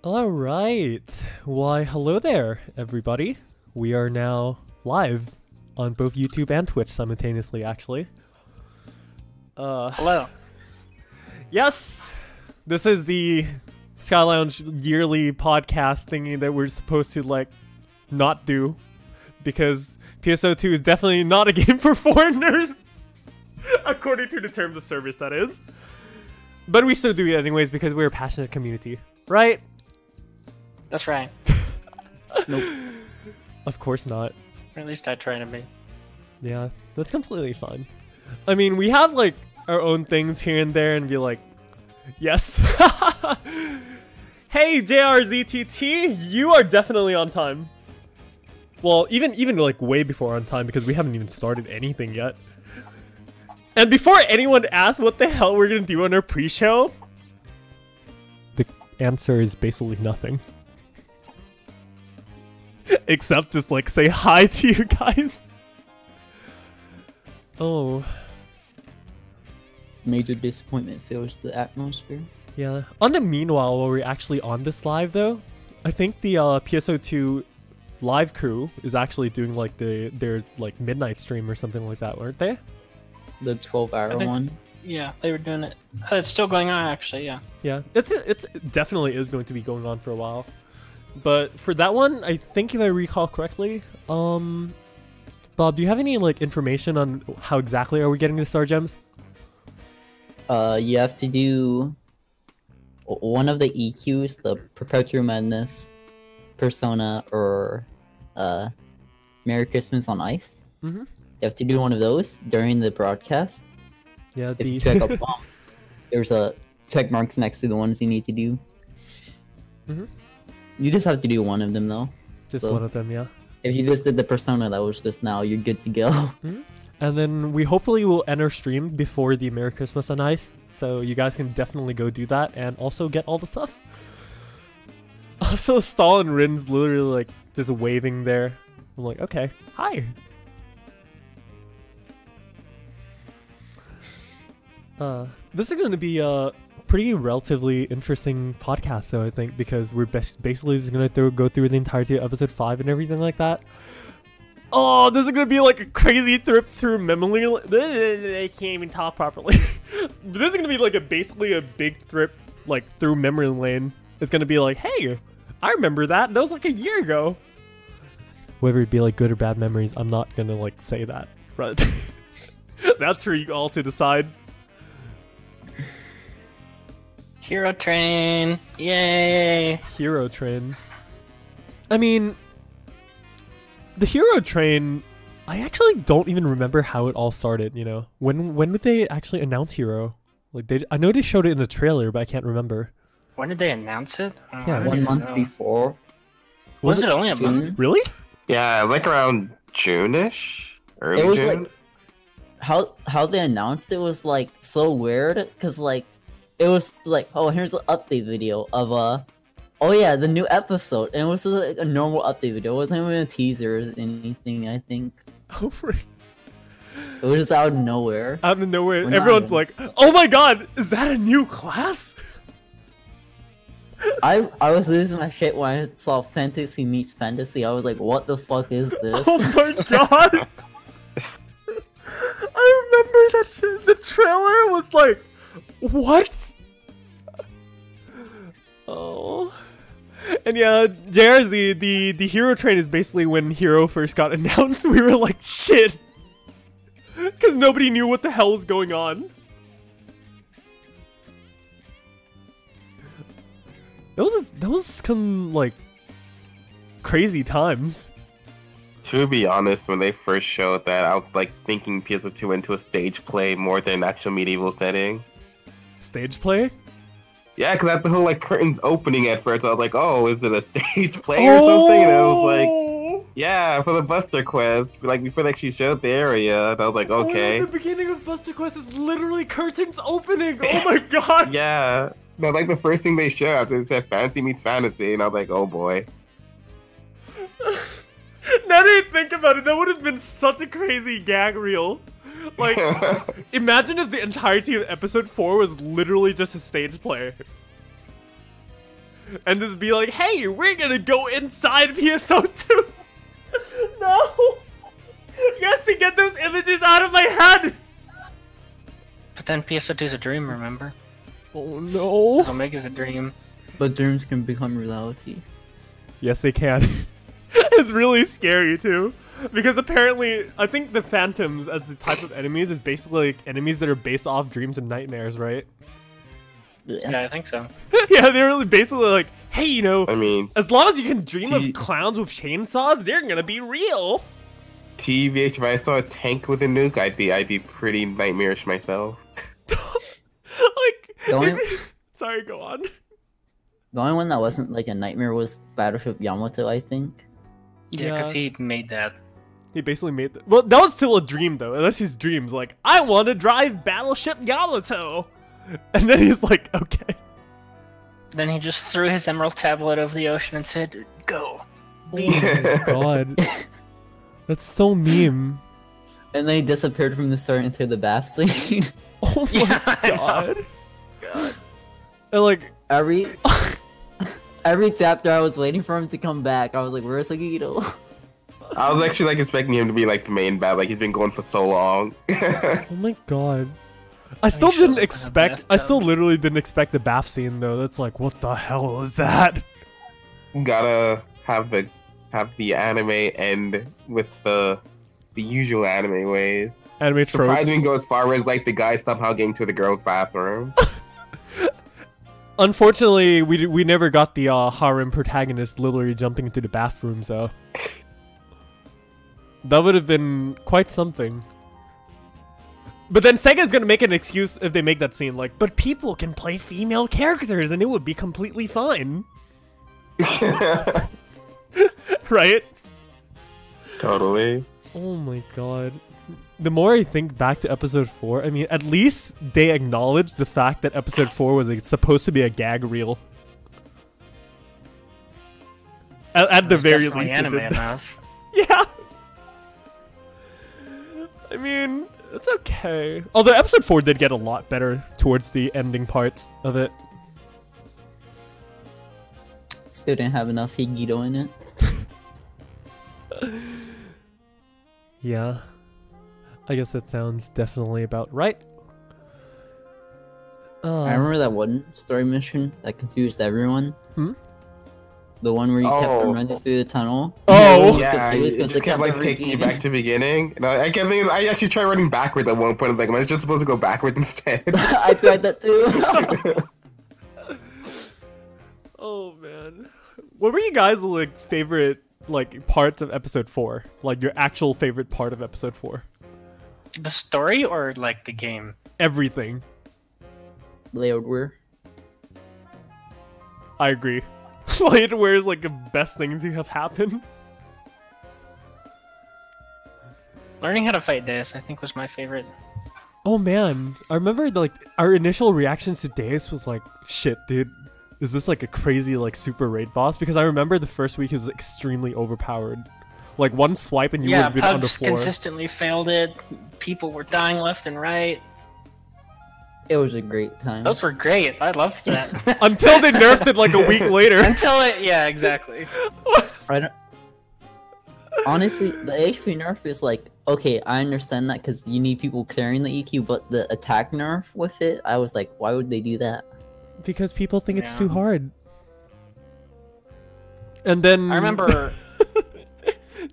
All right. Why, hello there, everybody. We are now live on both YouTube and Twitch simultaneously, actually. Hello. Yes, this is the SkyLounge yearly podcast thingy that we're supposed to, like, not do. Because PSO2 is definitely not a game for foreigners. According to the terms of service, that is. But we still do it anyways because we're a passionate community, right? That's right. Nope. Of course not. Or at least I try to be. Yeah, that's completely fine. I mean, we have like our own things here and there and be like, yes. Hey, JRZTT, you are definitely on time. Well, even like way before on time because we haven't even started anything yet. And before anyone asks what the hell we're gonna do on our pre-show, the answer is basically nothing. Except just like say hi to you guys. Oh. Major disappointment fills the atmosphere. Yeah. On the meanwhile, while we're actually on this live though, I think the PSO2 live crew is actually doing like their like midnight stream or something like that, weren't they? The 12-hour one. Yeah, they were doing it. It's still going on, actually. Yeah. Yeah, it definitely is going to be going on for a while. But for that one, I think if I recall correctly, Bob, do you have any like information on how exactly are we getting the Star Gems? You have to do one of the EQs, the Perpetual Madness, Persona, or Merry Christmas on Ice. Mm-hmm. You have to do one of those during the broadcast. Yeah, if you check up, there's a check marks next to the ones you need to do. Mm-hmm. You just have to do one of them though. Just So, one of them, yeah. if you just did the Persona that was just now, you're good to go. Mm-hmm. And then we hopefully will end our stream before the Merry Christmas on Ice, so you guys can definitely go do that and also get all the stuff. Also, Stahl and Rin's literally like just waving there. I'm like, okay, hi. This is going to be a pretty relatively interesting podcast, though, I think, because we're basically just going to go through the entirety of episode 5 and everything like that. Oh, this is going to be like a crazy trip through memory. I can't even talk properly. This is going to be like basically a big trip like through memory lane. It's going to be like, hey, I remember that. That was like a year ago. Whether it be like good or bad memories, I'm not going to like say that. Right? That's for you all to decide. Hero Train! Yay! Hero Train. I mean, the Hero Train, I actually don't even remember how it all started, you know? When did they actually announce Hero? Like I know they showed it in a trailer, but I can't remember. When did they announce it? Yeah, 1 month before. Was it only a month? Really? Yeah, like around June-ish? Early It was June? like how they announced it was like so weird because like it was like, oh, here's an update video of oh yeah, the new episode, and it was just like a normal update video. It wasn't even a teaser or anything. I think Oh, freak. it was just out of nowhere. Out of nowhere, We're everyone's not like, oh my god, is that a new class? I was losing my shit when I saw Fantasy meets Fantasy. I was like, what the fuck is this? Oh my god. I remember that shit. The trailer was like, what? Oh. And yeah, JRZ, the Hero Train is basically when Hero first got announced. We were like, shit. Because nobody knew what the hell was going on. That was some, like, crazy times. To be honest, when they first showed that, I was like thinking PSO2 went to a stage play more than an actual medieval setting. Stage play? Yeah, because at the whole like curtains opening at first, I was like, oh, is it a stage play or something? And I was like, yeah, for the Buster Quest, like before they actually showed the area, and I was like, okay. Oh, the beginning of Buster Quest is literally curtains opening. Oh my god. Yeah, no, like the first thing they showed after they said Fantasy meets Fantasy, and I was like, oh boy. Now that I think about it, that would have been such a crazy gag reel. Like, imagine if the entirety of episode 4 was literally just a stage play. and just be like, "Hey, we're gonna go inside PSO2." No, yes, to get those images out of my head. But then PSO2 is a dream, remember? Oh no. Omega's a dream. But dreams can become reality. Yes, they can. It's really scary too, because apparently, I think the phantoms as the type of enemies is basically like enemies that are based off dreams and nightmares, right? Yeah, I think so. Yeah, they're really basically like, hey, you know, I mean, as long as you can dream of clowns with chainsaws, they're gonna be real. TVH, if I saw a tank with a nuke, I'd be pretty nightmarish myself. Like, The only- sorry, go on. The only one that wasn't like a nightmare was Battleship Yamato, I think. Yeah, because he made that. He basically made well, that was still a dream though. Unless his dreams like, I want to drive Battleship Yamato, and then he's like, okay. Then he just threw his emerald tablet over the ocean and said, "Go." Oh my god, that's so meme. And then he disappeared from the start into the bath scene. Oh my Yeah, I know. god. And like Every chapter I was waiting for him to come back. I was like, where's Sagito? I was actually like expecting him to be like the main bad, like he's been going for so long. oh my god. I still shows didn't up in a expect I still bathtub. literally didn't expect the bath scene though. That's like, what the hell is that? Gotta have the anime end with the usual anime ways. Anime tropes. Surprising go as far as like the guy somehow getting to the girl's bathroom. Unfortunately, we never got the harem protagonist literally jumping into the bathroom, so that would have been quite something. But then Sega's gonna make an excuse if they make that scene, like, but people can play female characters and it would be completely fine. Right? Totally. Oh my god. The more I think back to episode 4, I mean, at least they acknowledged the fact that episode 4 was like, supposed to be a gag reel. At the It's very definitely least. it anime did. enough. Yeah. I mean, it's okay. Although episode 4 did get a lot better towards the ending parts of it. Still didn't have enough Higito in it. Yeah. I guess that sounds definitely about right. I remember that one story mission that confused everyone. Hmm? The one where you kept Oh. on running through the tunnel. Oh! Everyone was Yeah, confused it 'cause just they kept like taking you repeating. back to the beginning. No, I kept thinking, I actually tried running backwards at one point. I'm like, am I just supposed to go backwards instead? I tried that too. Oh man. What were you guys' like favorite like parts of episode 4? Like your actual favorite part of episode 4? The story or like the game? Everything. Layered wear. I agree. Laid wear is like the best thing to have happened. Learning how to fight Deus, I think, was my favorite. Oh man, I remember like our initial reactions to Deus was like, shit, dude, is this like a crazy like super raid boss? Because I remember the first week he was extremely overpowered. Like one swipe and you would Yeah, have been on the Pugs floor. consistently failed it. People were dying left and right. It was a great time. Those were great. I loved that. Until they nerfed it like a week later. Until it, yeah, exactly. I don't... Honestly, the HP nerf is like, okay, I understand that because you need people clearing the EQ, but the attack nerf with it, I was like, why would they do that? Because people think it's Yeah. too hard. And then I remember,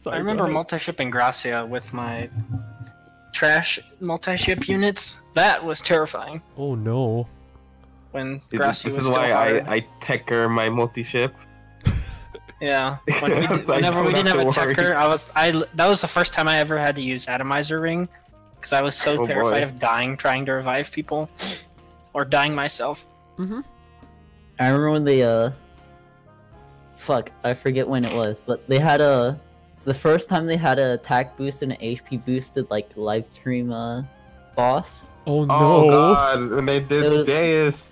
Sorry, I go remember ahead. multi-shipping Gracia with my trash multi-ship units. That was terrifying. Oh no. When This Gracia was is still why hard. I techer my multi-ship. Yeah. When we It's like, whenever we don't didn't have a have to worry. Tucker, that was the first time I ever had to use Atomizer Ring. Because I was so Oh, terrified boy. of dying trying to revive people. Or dying myself. Mm-hmm. I remember when they, fuck, I forget when it was, but they had the first time they had an attack boost and an HP boosted, like, live stream, boss. Oh no. Oh god, and they did It was- Deus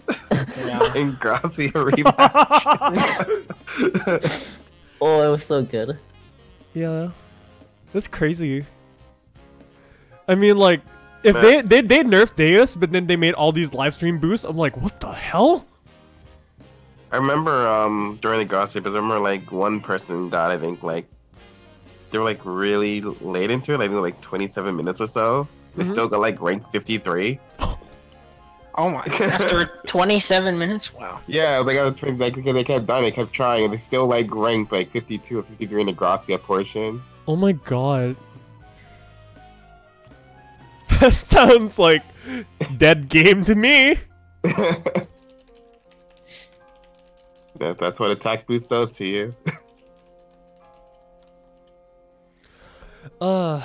Yeah. and Gracia rematch. Oh, it was so good. Yeah. That's crazy. I mean, like, if Man. they nerfed Deus, but then they made all these live stream boosts, I'm like, what the hell? I remember during the gossip, I remember like one person got, I think like they were like really late into it, like 27 minutes or so. They still got like rank 53. Oh my! After 27 minutes, wow. Yeah, they kept dying, they kept trying, and they still like ranked like 52 or 53 in the Gracia portion. Oh my god. That sounds like dead game to me. That's what attack boost does to you. Well,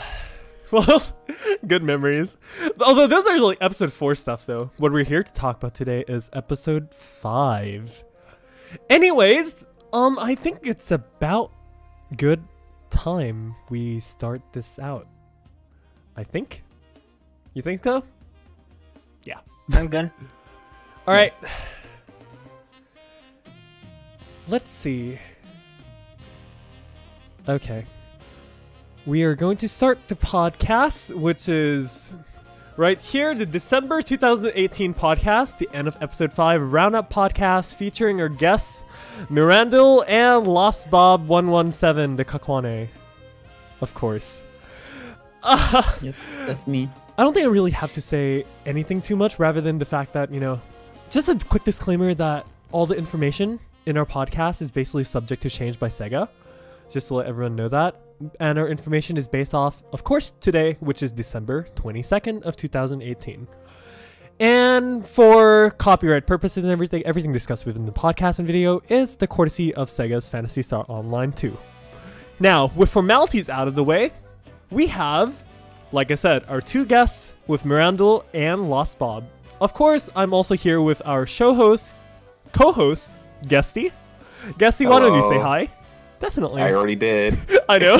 good memories. Although those are like episode 4 stuff though. What we're here to talk about today is episode 5. Anyways, I think it's about good time we start this out. I think? You think so? Yeah. I'm good. Alright. Let's see. Okay. We are going to start the podcast, which is right here, the December 2018 podcast, the end of episode 5 roundup podcast featuring our guests, Milranduil and Lostbob117, the Kakwane. Of course. Yep, that's me. I don't think I really have to say anything too much, rather than the fact that, just a quick disclaimer that all the information in our podcast is basically subject to change by SEGA. Just to let everyone know that. And our information is based off, of course, today, which is December 22nd of 2018. And for copyright purposes and everything discussed within the podcast and video is the courtesy of SEGA's Phantasy Star Online 2. Now, with formalities out of the way, we have, like I said, our 2 guests with Milranduil and Lostbob. Of course, I'm also here with our co-host, Gesti. Gesti, why don't you say hi? Definitely. I already did. I know.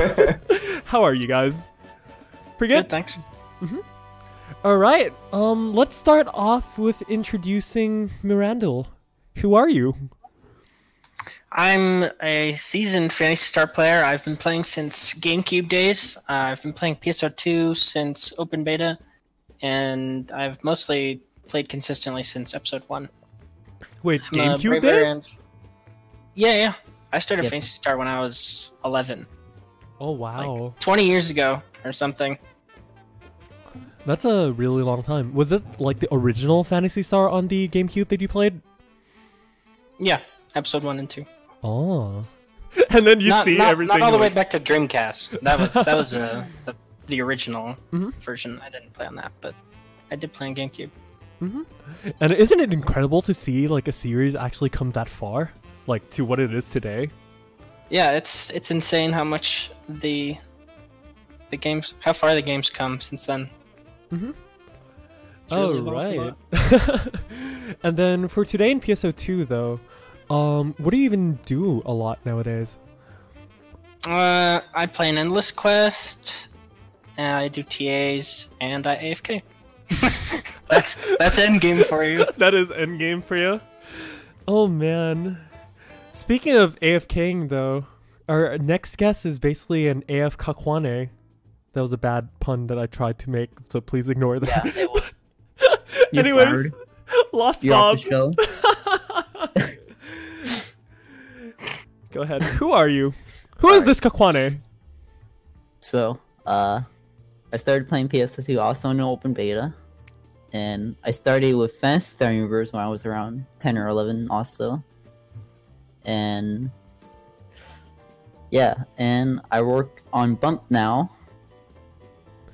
How are you guys? Pretty good? Good, thanks. All right. Let's start off with introducing Milranduil. Who are you? I'm a seasoned Phantasy Star player. I've been playing since GameCube days. I've been playing PSO2 since Open Beta, and I've mostly played consistently since Episode 1. Wait, GameCube days? Yeah. I started Phantasy Star when I was 11. Oh, wow. Like 20 years ago or something. That's a really long time. Was it like the original Phantasy Star on the GameCube that you played? Yeah, Episode 1 and 2. Oh. And then you see everything. Not all the way back to Dreamcast. That was the original version. I didn't play on that, but I did play on GameCube. And isn't it incredible to see like a series actually come that far? Like to what it is today? Yeah, it's insane how much how far the games come since then. Oh, right. And then for today in PSO2 though, what do you even do a lot nowadays? I play an endless quest, and I do TAs, and I AFK. that's endgame for you. That is endgame for you? Oh man. Speaking of AFKing though, our next guest is basically an AF Kakwane. That was a bad pun that I tried to make, so please ignore that. Yeah, it was. Anyways, Lostbob. Go ahead. Who are you? Who is this Kakwane? So, I started playing PS2 also in open beta. And I started with Phantasy Star Universe when I was around 10 or 11 also. And yeah, and I work on Bump now.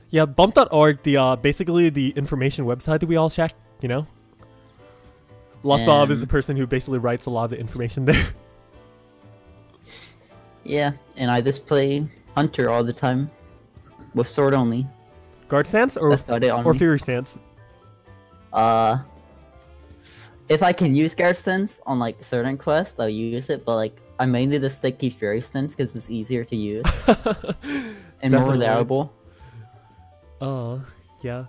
Yeah, bump.org, the basically the information website that we all check, Lostbob is the person who basically writes a lot of the information there. Yeah, and I just play Hunter all the time with sword only. Guard stance or Fury stance? If I can use guard stance on like certain quests, I'll use it. But like, I mainly just stick to Fury stance because it's easier to use and more reliable. Oh, yeah.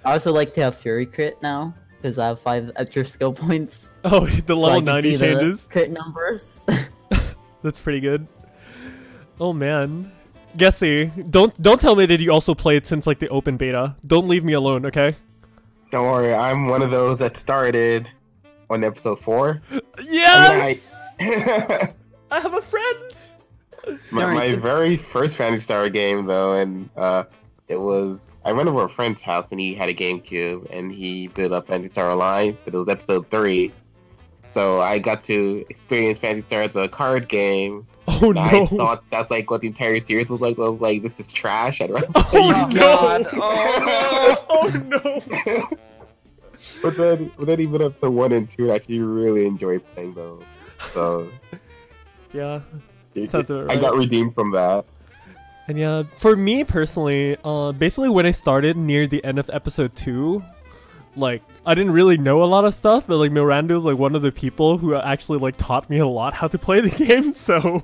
I also like to have Fury crit now because I have 5 extra skill points. Oh, the level 90 changes. Crit numbers. That's pretty good. Oh man, Gesti, don't tell me that you also played since like the open beta. Don't leave me alone, okay? Don't worry, I'm one of those that started on episode 4. Yes! I I have a friend! my very first Phantasy Star game, though, and it was... I went over a friend's house, and he had a GameCube, and he built up Phantasy Star Online, but it was episode 3. So I got to experience Phantasy Star as a card game. Oh, and no. I thought that's like what the entire series was like, so I was like, this is trash. I'd rather Oh, play no. God. Oh, Oh, no. But then even episode 1 and 2, I actually really enjoyed playing those. So Yeah. Sounds about I right. got redeemed from that. And yeah, for me personally, basically when I started near the end of episode 2, like, I didn't really know a lot of stuff, but like Milranduil is like one of the people who actually like taught me a lot how to play the game, so...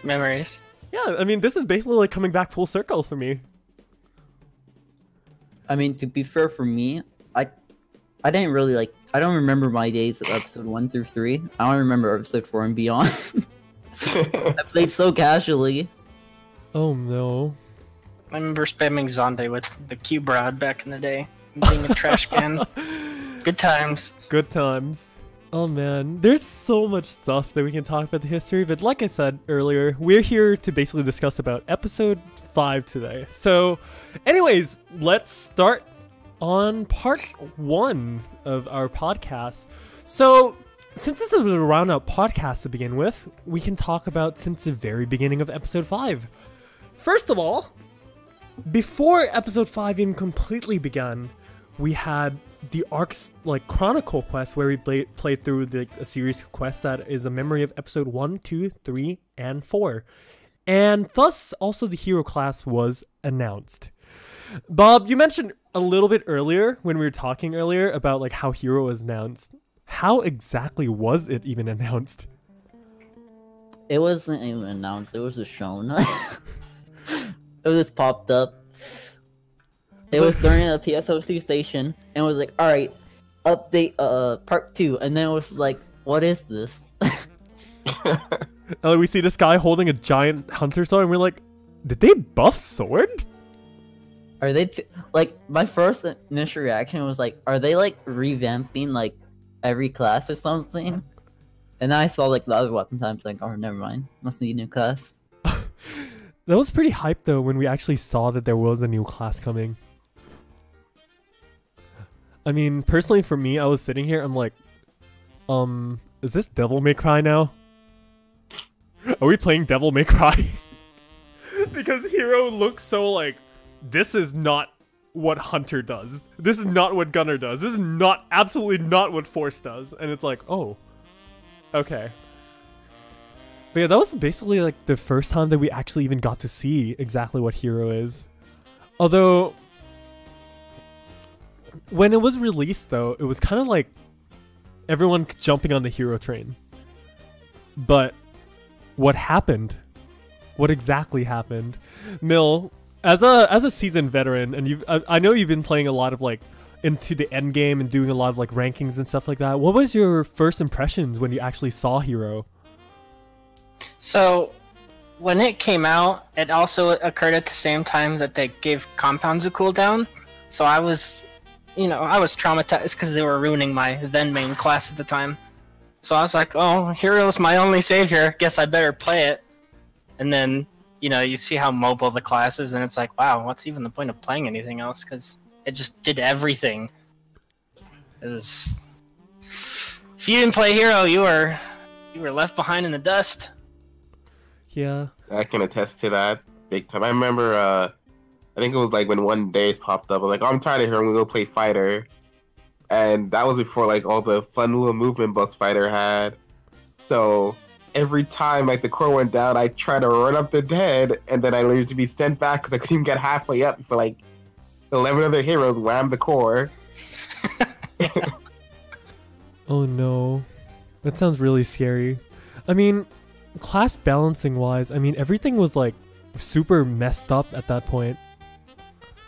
memories. Yeah, I mean, this is basically like coming back full circle for me. I mean, to be fair for me, I didn't really like. I don't remember my days of episode 1 through 3. I don't remember episode 4 and beyond. I played so casually. Oh no. I remember spamming Zonde with the cube rod back in the day, being a trash can. Good times. Good times. Oh man, there's so much stuff that we can talk about the history, but like I said earlier, we're here to basically discuss about episode 5 today. So, anyways, let's start on part 1 of our podcast. So, since this is a round-out podcast to begin with, we can talk about since the very beginning of episode 5. First of all, before episode 5 even completely began, we had the Ark's like Chronicle quest where we played through a series of quests that is a memory of episode 1, 2, 3, and 4. And thus, also the hero class was announced. Bob, you mentioned a little bit earlier when we were talking earlier about like how hero was announced. How exactly was it even announced? It wasn't even announced. It was just shown. It was just popped up. It was during a PSOC station, and it was like, alright, update part 2, and then it was like, what is this? We see this guy holding a giant hunter sword, and we're like, did they buff sword? Are they, like, my first initial reaction was like, are they like revamping like every class or something? And then I saw like the other weapon types, like, oh, never mind, must be a new class. That was pretty hype though when we actually saw that there was a new class coming. I mean, personally for me, I was sitting here, I'm like, is this Devil May Cry now? Are we playing Devil May Cry? Because Hero looks so like, this is not what Hunter does. This is not what Gunner does. This is not, absolutely not what Force does. And it's like, oh, okay. But yeah, that was basically like the first time that we actually even got to see exactly what Hero is. Although, when it was released though, it was kind of like everyone jumping on the Hero train. But what happened? What exactly happened? Mill, as a seasoned veteran, and I know you've been playing a lot of like into the end game and doing a lot of like rankings and stuff like that. What was your first impressions when you actually saw Hero? So, when it came out, it also occurred at the same time that they gave compounds a cooldown. So I was, I was traumatized because they were ruining my then main class at the time. So I was like, oh, Hero's my only savior. Guess I better play it. And then, you see how mobile the class is, and it's like, wow, what's even the point of playing anything else? Because it just did everything. It was... If you didn't play Hero, you were left behind in the dust. Yeah. I can attest to that big time. I remember, I think it was like when one day popped up, I was like, oh, I'm tired of Hero, I'm gonna go play Fighter. And that was before like all the fun little movement buffs Fighter had. So every time like the core went down, I tried to run up the dead, and then I literally to be sent back because I couldn't even get halfway up before like 11 other heroes whammed the core. Oh no. That sounds really scary. I mean, class balancing wise, I mean, everything was like super messed up at that point.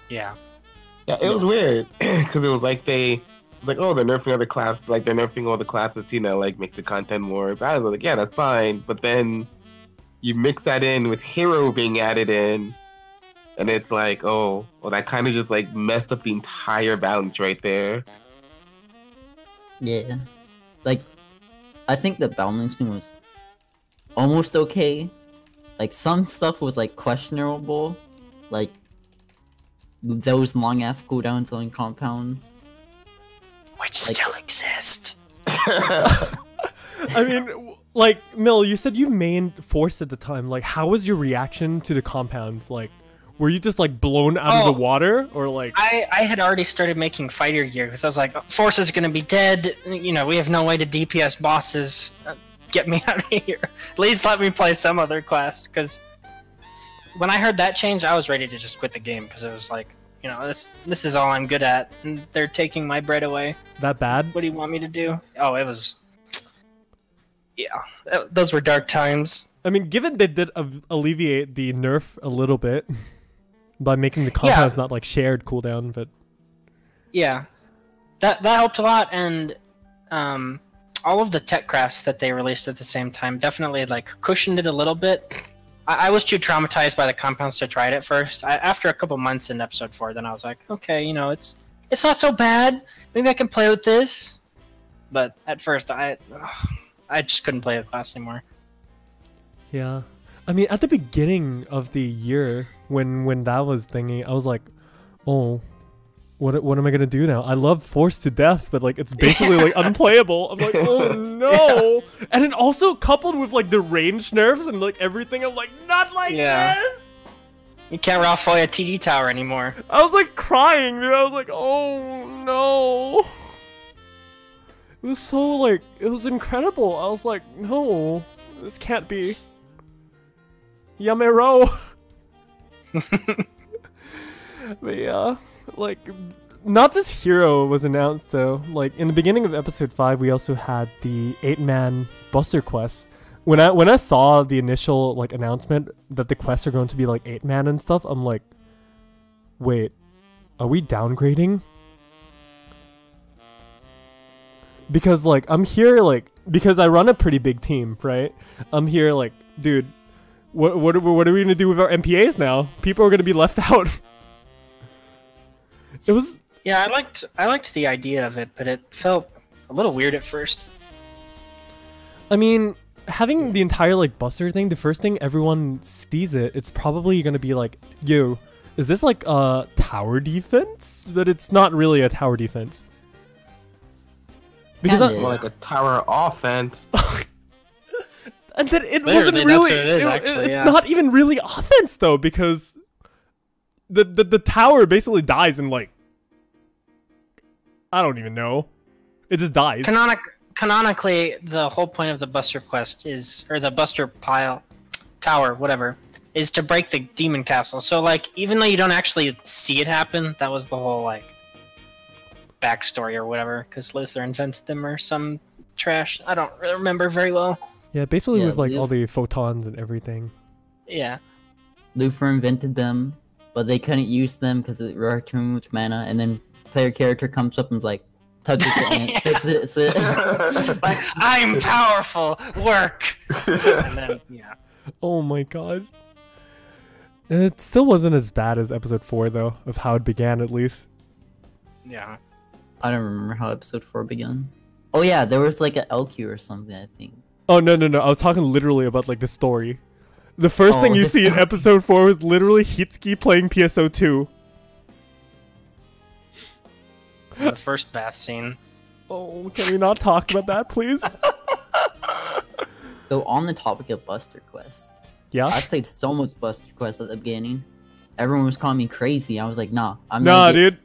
Yeah. Yeah, it was weird because it was like oh, they're nerfing other classes, like they're nerfing all the classes, like make the content more bad. I was like, yeah, that's fine. But then you mix that in with Hero being added in, and it's like, oh, well, that kind of just like messed up the entire balance right there. Yeah. Like, I think the balancing was almost okay. Like, some stuff was, like, questionable. Like, those long-ass cooldowns on compounds. Which Like- still exist. I mean, like, Mill, you said you mained Force at the time. Like, how was your reaction to the compounds? Like, were you just, like, blown out of the water? Or, like... I had already started making fighter gear because I was like, Force is going to be dead. You know, we have no way to DPS bosses. Get me out of here. At least let me play some other class. Because when I heard that change, I was ready to just quit the game. Because it was like, you know, this is all I'm good at. And they're taking my bread away. That bad? What do you want me to do? Oh, it was... Yeah, those were dark times. I mean, given they did alleviate the nerf a little bit by making the compounds not like shared cooldown, but yeah, that helped a lot, and all of the tech crafts that they released at the same time definitely like cushioned it a little bit. I was too traumatized by the compounds to try it at first. After a couple months in episode 4, then I was like, okay, you know, it's not so bad. Maybe I can play with this. But at first, I just couldn't play the class anymore. yeah. I mean, at the beginning of the year, when that was thingy, I was like, oh, what am I gonna do now? I love Force to death, but like it's basically like unplayable. I'm like, oh no! Yeah. And then also coupled with like the range nerfs and like everything, I'm like, not like this! You can't raw foil a TD tower anymore. I was like crying, dude. I was like, oh no! It was so like, it was incredible. I was like, no, this can't be. Yamero. But yeah, like, not just Hero was announced though. Like in the beginning of episode 5, we also had the 8-man Buster quest. When I saw the initial like announcement that the quests are going to be like 8-man and stuff, I'm like, wait, are we downgrading? Because like I'm here like because I run a pretty big team, right? I'm here like, dude, what are we gonna do with our MPAs now? People are gonna be left out. It was I liked the idea of it, but it felt a little weird at first. I mean, having the entire like Buster thing, the first thing everyone sees it's probably gonna be like, yo, is this like a tower defense? But it's not really a tower defense. Because Kinda more like a tower offense. And then it Literally, wasn't that's really. what it is, actually, it's not even really offense though, because the tower basically dies in like, I don't even know. It just dies. Canonically, the whole point of the Buster quest is, or the Buster tower, whatever, is to break the demon castle. So like, even though you don't actually see it happen, that was the whole like backstory or whatever, because Luther invented them or some trash. I don't really remember very well. Yeah, basically with like all the photons and everything. Yeah. Luther invented them, but they couldn't use them because it required too much mana, and then player character comes up and's like, touches it and fixes it. Like, I'm powerful, work! And then, yeah. Oh my god. It still wasn't as bad as episode 4 though, of how it began at least. Yeah. I don't remember how episode 4 began. Oh yeah, there was like an LQ or something, I think. Oh no, I was talking literally about like the story. The first thing you see in episode 4 was literally Hitsuki playing PSO2. The first bath scene. Oh, can we not talk about that, please? So on the topic of Buster Quest, Yeah? I played so much Buster Quest at the beginning. Everyone was calling me crazy. I was like, nah, dude.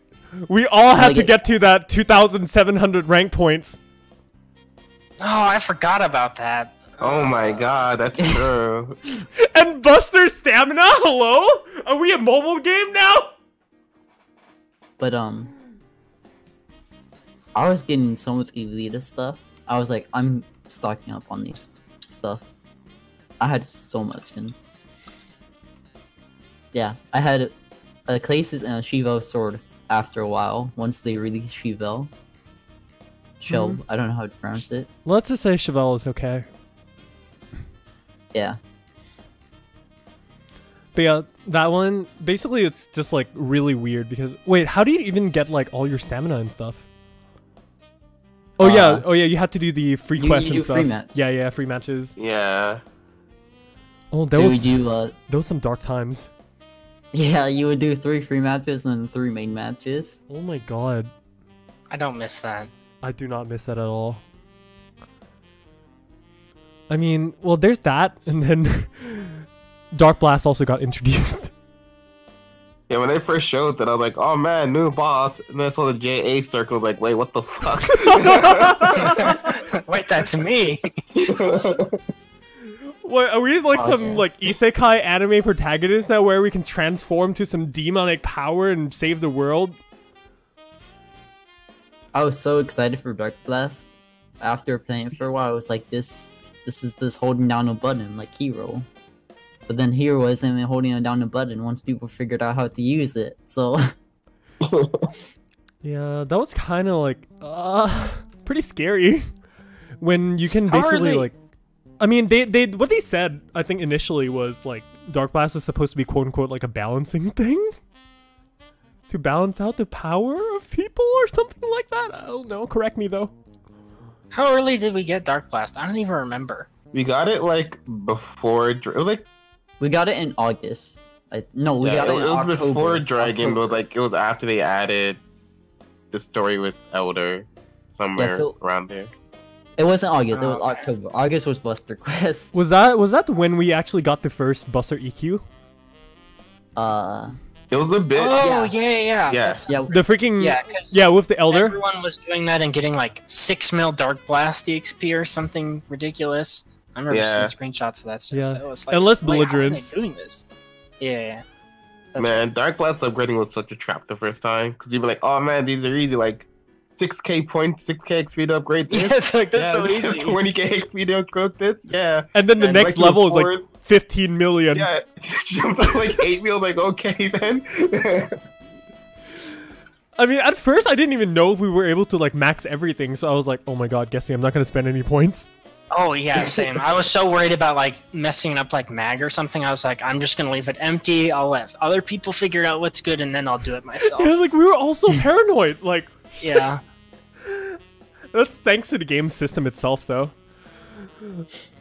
We all had to get to that 2,700 rank points. Oh, I forgot about that. Oh my god, that's true. And Buster stamina? Hello? Are we a mobile game now? But I was getting so much Elita stuff. I was like, I'm stocking up on these stuff. I had so much, and yeah, I had a Clasis and a Shivo sword after a while. Once they released Shivel, I don't know how to pronounce it. Let's just say Chevelle is okay. Yeah. But yeah, that one, basically it's just like really weird because, wait, how do you even get like all your stamina and stuff? Oh yeah, you had to do the free quests and stuff. Free match. Yeah, free matches. Yeah. Oh, that was some dark times. Yeah, you would do 3 free matches and then 3 main matches. Oh my god. I don't miss that. I do not miss that at all. I mean, well, there's that, and then Dark Blast also got introduced. Yeah, when they first showed that, I was like, oh man, new boss. And then I saw the JA circle, like, wait, what the fuck? Wait, that's me. What, are we like some like isekai anime protagonist now where we can transform to some demonic power and save the world? I was so excited for Dark Blast. After playing it for a while, I was like, this is this holding down a button like Hero. But then Hero isn't even holding down a button once people figured out how to use it. So yeah, that was kind of like pretty scary when you can basically like. I mean, they what they said, I think initially was like Dark Blast was supposed to be quote unquote like a balancing thing to balance out the power of people or something like that. I don't know. Correct me though. How early did we get Dark Blast? I don't even remember. We got it like before. It was like we got it in August. We got it in October. Before Dragon, but like it was after they added the story with Elder somewhere around there. It wasn't August. It was October. August was Buster Quest. Was that when we actually got the first Buster EQ? It was a bit. Oh yeah. The freaking yeah, with the Elder. Everyone was doing that and getting like 6 mil Dark Blast EXP or something ridiculous. I remember seeing screenshots of that stuff. Yeah, that was like, unless how are belligerence. they doing this? Yeah. Man, Dark Blast upgrading was such a trap the first time because you'd be like, oh man, these are easy, like 6k points, 6k XP to upgrade this. Yeah, it's like that's so easy. 20k XP to upgrade this. Yeah. And then the next like, level is like 15 million. Yeah, jumps up like 8 mil. Like okay then. I mean, at first I didn't even know if we were able to like max everything, so I was like, oh my god, Gesti, I'm not gonna spend any points. Oh yeah, same. I was so worried about like messing up like mag or something. I was like, I'm just gonna leave it empty. I'll let other people figure out what's good, and then I'll do it myself. Yeah, like we were all so paranoid. Like yeah. That's thanks to the game system itself, though.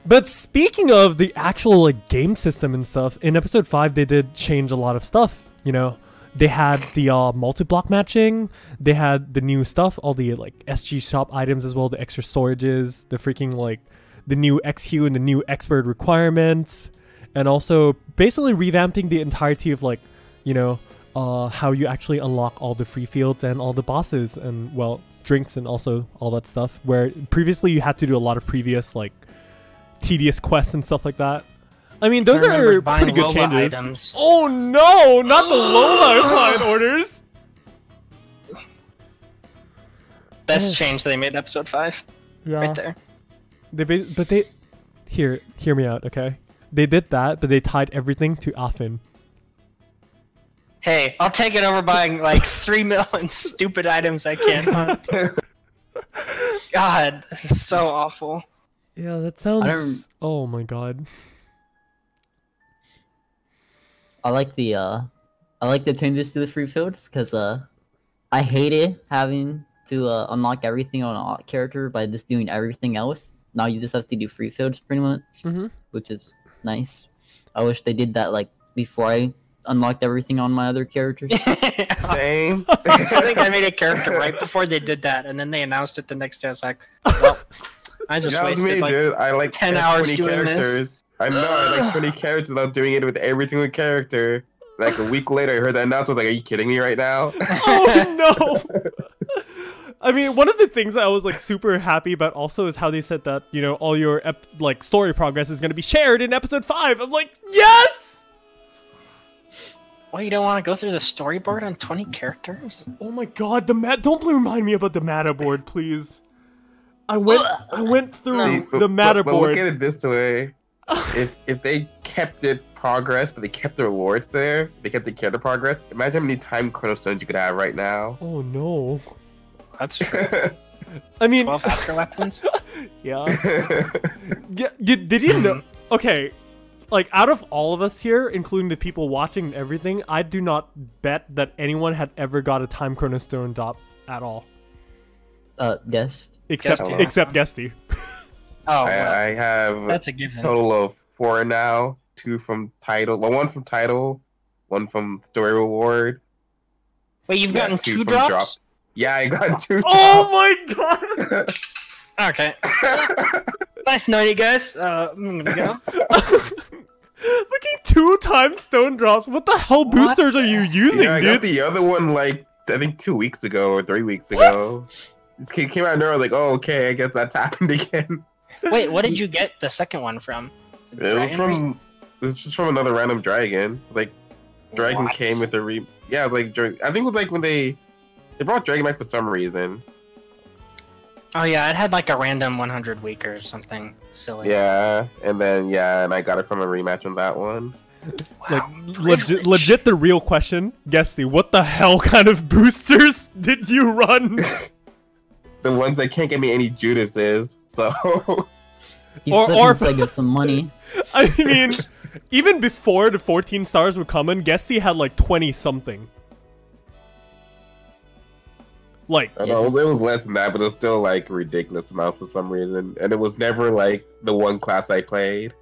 But speaking of the actual like game system and stuff, in episode 5 they did change a lot of stuff. You know, they had the multi-block matching, they had the new stuff, all the like SG shop items as well, the extra storages, the freaking like the new XQ and the new expert requirements, and also basically revamping the entirety of like, you know, how you actually unlock all the free fields and all the bosses and well, drinks and also all that stuff, where previously you had to do a lot of previous like tedious quests and stuff like that. I mean, those are pretty good changes. Items. Oh no, not the Lola client orders. Best change they made episode 5. Yeah. Right there. They hear me out, okay? They did that, but they tied everything to Afin. Hey, I'll take it over buying like 3 million stupid items I can't hunt. God, this is so awful. Yeah, that sounds. Oh my god. I like the changes to the free fields because I hated having to unlock everything on a character by just doing everything else. Now you just have to do free fields pretty much, which is nice. I wish they did that like before I unlocked everything on my other characters. Same. I think I made a character right before they did that, and then they announced it the next day. I was like, well, I just wasted like 10 hours doing characters. this. I know, I like 20 characters without doing it with every single character. Like a week later, I heard that announcement. Like, are you kidding me right now? Oh no! I mean, one of the things I was like super happy about also is how they said that, you know, all your like story progress is going to be shared in episode 5. I'm like, yes! Well, you don't want to go through the storyboard on 20 characters? Oh my god, don't remind me about the meta board, please. I went through the meta but board. Look at it this way. If they kept it progress, but they kept the rewards there, they kept the character progress, imagine how many time chronostones you could have right now. Oh no. That's true. I mean 12 after weapons? Yeah. Yeah, did you know? Okay, like out of all of us here, including the people watching and everything, I do not bet that anyone had ever got a time chronostone drop at all. Yes. except Gesti. except Gesti. Oh, well, I have that's a a given. total of 4 now. 2 from title. Well, 1 from title. 1 from story reward. Wait, you've gotten 2 from drops? drop. Yeah, I got 2 Oh my god! Okay. Nice knowing you guys. I'm gonna go. Fucking 2 times stone drops. What the hell boosters are you using, Yeah, I got dude? the other one like I think 2 weeks ago or 3 weeks ago. It came out and I was like, oh, okay, I guess that's happened again. Wait, what did you get the second one from? It was just from another random dragon. Like, dragon What? came with a yeah, like I think it was like when they brought dragon back for some reason. Oh yeah, it had like a random 100 week or something silly. Yeah, and I got it from a rematch on that one. Like, Privilege. legit the real question, Gesti, what the hell kind of boosters did you run? The ones that can't get me any Judases, so He's Or- looking or- to get some money. I mean, even before the 14 stars were coming, Gesti had like 20 something. Like, I know, it was less than that, but it was still like ridiculous amounts for some reason. And it was never like the one class I played.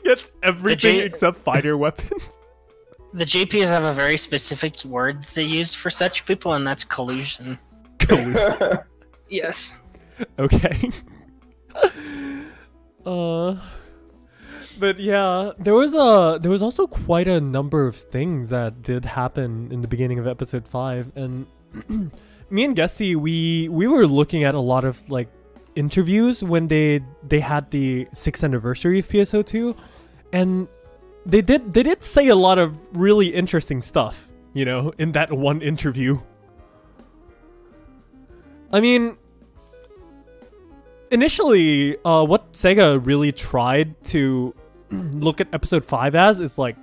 gets everything J- except fighter weapons. The JPs have a very specific word they use for such people, and that's collusion. Yes. Okay. But yeah, there was also quite a number of things that did happen in the beginning of episode 5, and me and Gesti, we were looking at a lot of like interviews when they had the 6th anniversary of PSO2, and they did say a lot of really interesting stuff, you know, in that one interview. I mean, initially, what SEGA really tried to look at episode 5 as is like,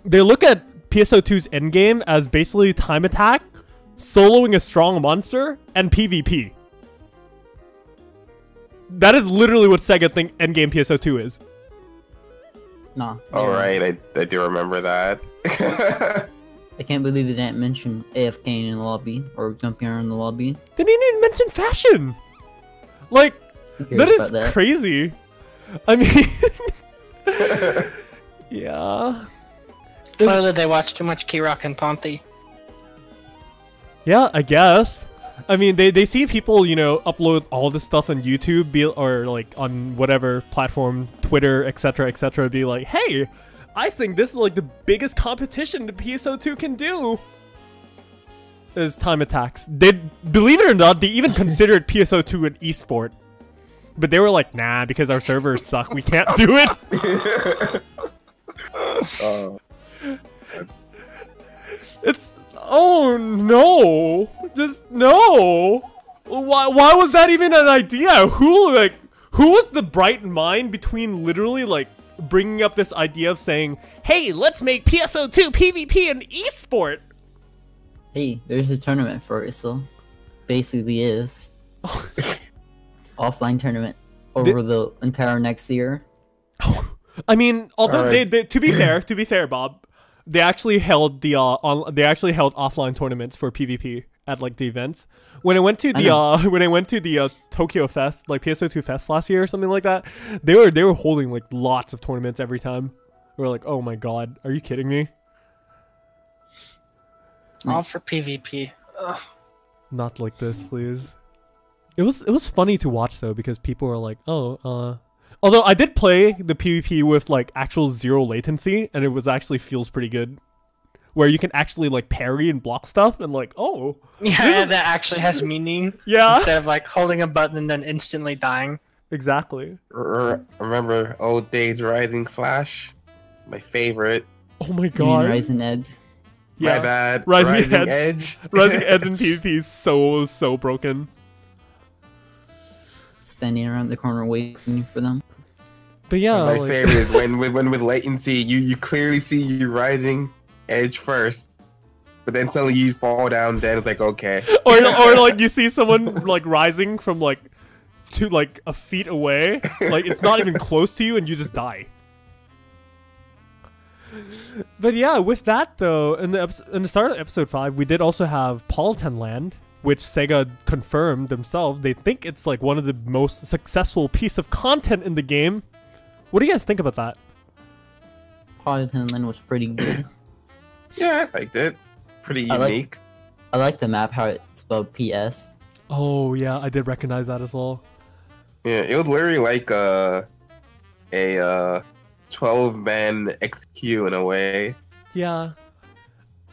they look at PSO2's endgame as basically time attack, soloing a strong monster, and PvP. That is literally what SEGA think endgame PSO2 is. Nah. Alright, I do remember that. I can't believe they didn't mention AFK in the lobby or jumping around in the lobby. They didn't even mention fashion! Like, Who cares that is about that? crazy. I mean... yeah. Clearly, they watch too much Kirok and Ponty. Yeah, I guess. I mean, they see people, you know, upload all this stuff on YouTube, or like on whatever platform, Twitter, etc., be like, hey, I think this is like the biggest competition the PSO2 can do. Is time attacks. They, believe it or not, they even considered PSO2 an esport. But they were like, nah, because our servers suck, we can't do it. Oh. It's, oh no, just no. Why was that even an idea? Who was the bright mind between literally like bringing up this idea of saying, hey, let's make PSO2 PvP an esport? Hey, there's a tournament for it, so basically is. Offline tournament over the entire next year. I mean, although Alright. they to be fair, Bob, they actually held the offline tournaments for PvP at like the events. When I went to the Tokyo Fest, like PSO2 Fest last year or something like that, they were holding like lots of tournaments every time. We were like, oh my god, are you kidding me? All for PvP. Ugh. Not like this, please. It was funny to watch though, because people were like, oh, although I did play the PvP with like actual 0 latency, and it was actually feels pretty good. Where you can actually like parry and block stuff, and like, oh. Yeah, that actually has meaning. Yeah. Instead of like holding a button and then instantly dying. Exactly. Remember old days Rising Slash? My favorite. Oh my You mean god. Rising Edge? My bad. Rising Rising Edge. Edge. Rising Edge in PvP is so broken. Standing around the corner waiting for them. But yeah, My like, favorite is when with latency, you clearly see you Rising Edge first, but then suddenly you fall down. Then it's like, okay. or like you see someone like rising from like to like a feet away, like it's not even close to you, and you just die. But yeah, with that though, in the start of episode 5, we did also have Politan Land, which Sega confirmed themselves. They think it's like one of the most successful piece of content in the game. What do you guys think about that? Phantasy Land was pretty good. Yeah, I liked it. Pretty unique. I like the map, how it's spelled PS. Oh yeah, I did recognize that as well. Yeah, it was literally like a 12-man XQ in a way. Yeah.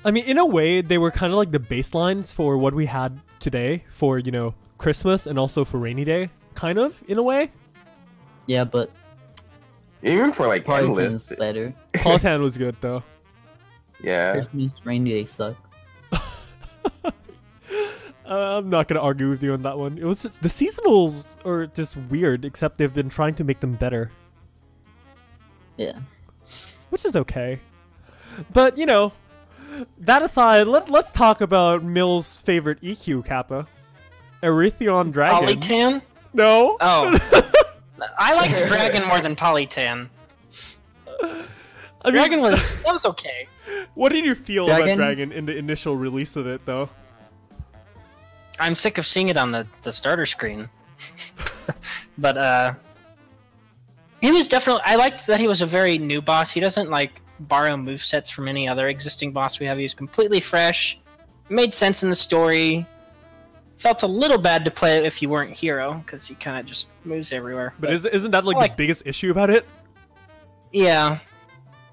I mean, in a way, they were kind of like the baselines for what we had today for, you know, Christmas and also for Rainy Day. Kind of, in a way. Yeah, but Even for like Phantasy endless. is better. Polytan was good, though. Yeah. Christmas, Rainy Day suck. I'm not going to argue with you on that one. It was just, the seasonals are just weird, except they've been trying to make them better. Yeah. Which is okay. But, you know, that aside, let's talk about Mill's favorite EQ, Kappa. Erythion Dragon. Polytan? No. Oh. I liked Dragon more than Polytan. I mean, Dragon that was okay. What did you feel about Dragon? Dragon in the initial release of it, though? I'm sick of seeing it on the starter screen. But he was definitely, I liked that he was a very new boss. He doesn't like borrow movesets from any other existing boss we have. He was completely fresh. Made sense in the story. Felt a little bad to play it if you weren't hero, because he kind of just moves everywhere. But isn't that like the biggest issue about it? Yeah.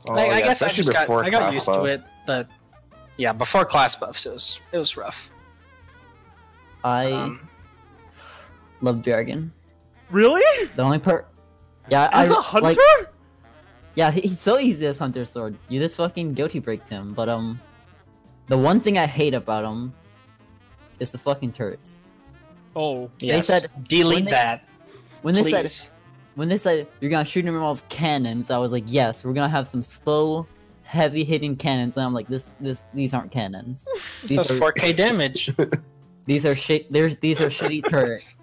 Oh, I yeah, guess I especially just before got class used to buffs. it, but yeah, before class buffs, it was rough. I love Dragon. Really? The only part... Yeah, As a a hunter? Like, yeah, he's so easy as Hunter Sword. You just fucking guilty breaked him. But, the one thing I hate about him is the fucking turrets. Oh. Yes. said- delete when they- that. When they Please. said... When they said you're gonna shoot him off cannons, I was like, yes, we're gonna have some slow, heavy-hitting cannons. And I'm like, these aren't cannons. These Does are 4K damage. these are shitty turrets.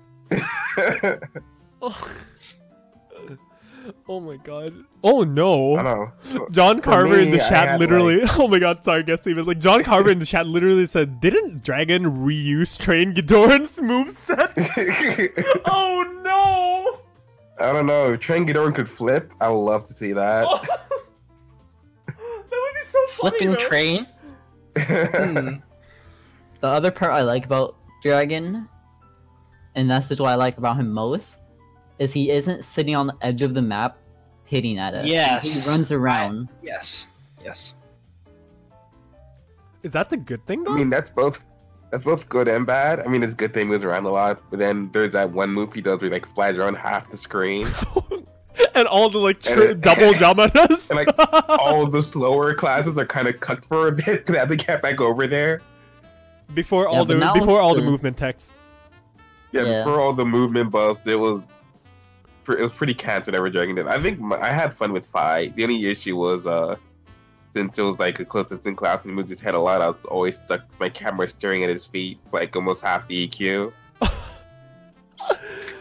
Oh my god. Oh no. I don't know. John Carver in the me, I chat had, literally. Oh my god, sorry, Gesti, but like John Carver in the chat literally said, "Didn't Dragon reuse Train Ghidorah's moveset?" Oh no. I don't know. If Train Ghidorah could flip, I would love to see that. Oh. That would be so funny. Flipping though. train. Hmm. The other part I like about Dragon, and that's just what I like about him most, is he isn't sitting on the edge of the map hitting at it. Yes. He runs around. Yes. Yes. Is that the good thing though? I mean, that's both good and bad. I mean, it's good that he moves around a lot, but then there's that one move he does where he like flies around half the screen, and all the like And double Jamadas. and like all of the slower classes are kind of cut for a bit because they have to get back over there. before Yeah, all but the now before it's all the the- movement text. Yeah, before all the movement buffs, it was pretty cancer whatever Dragon did. I think I had fun with Fi. The only issue was since it was like a close distance class and he moves his head a lot, I was always stuck with my camera staring at his feet like almost half the EQ.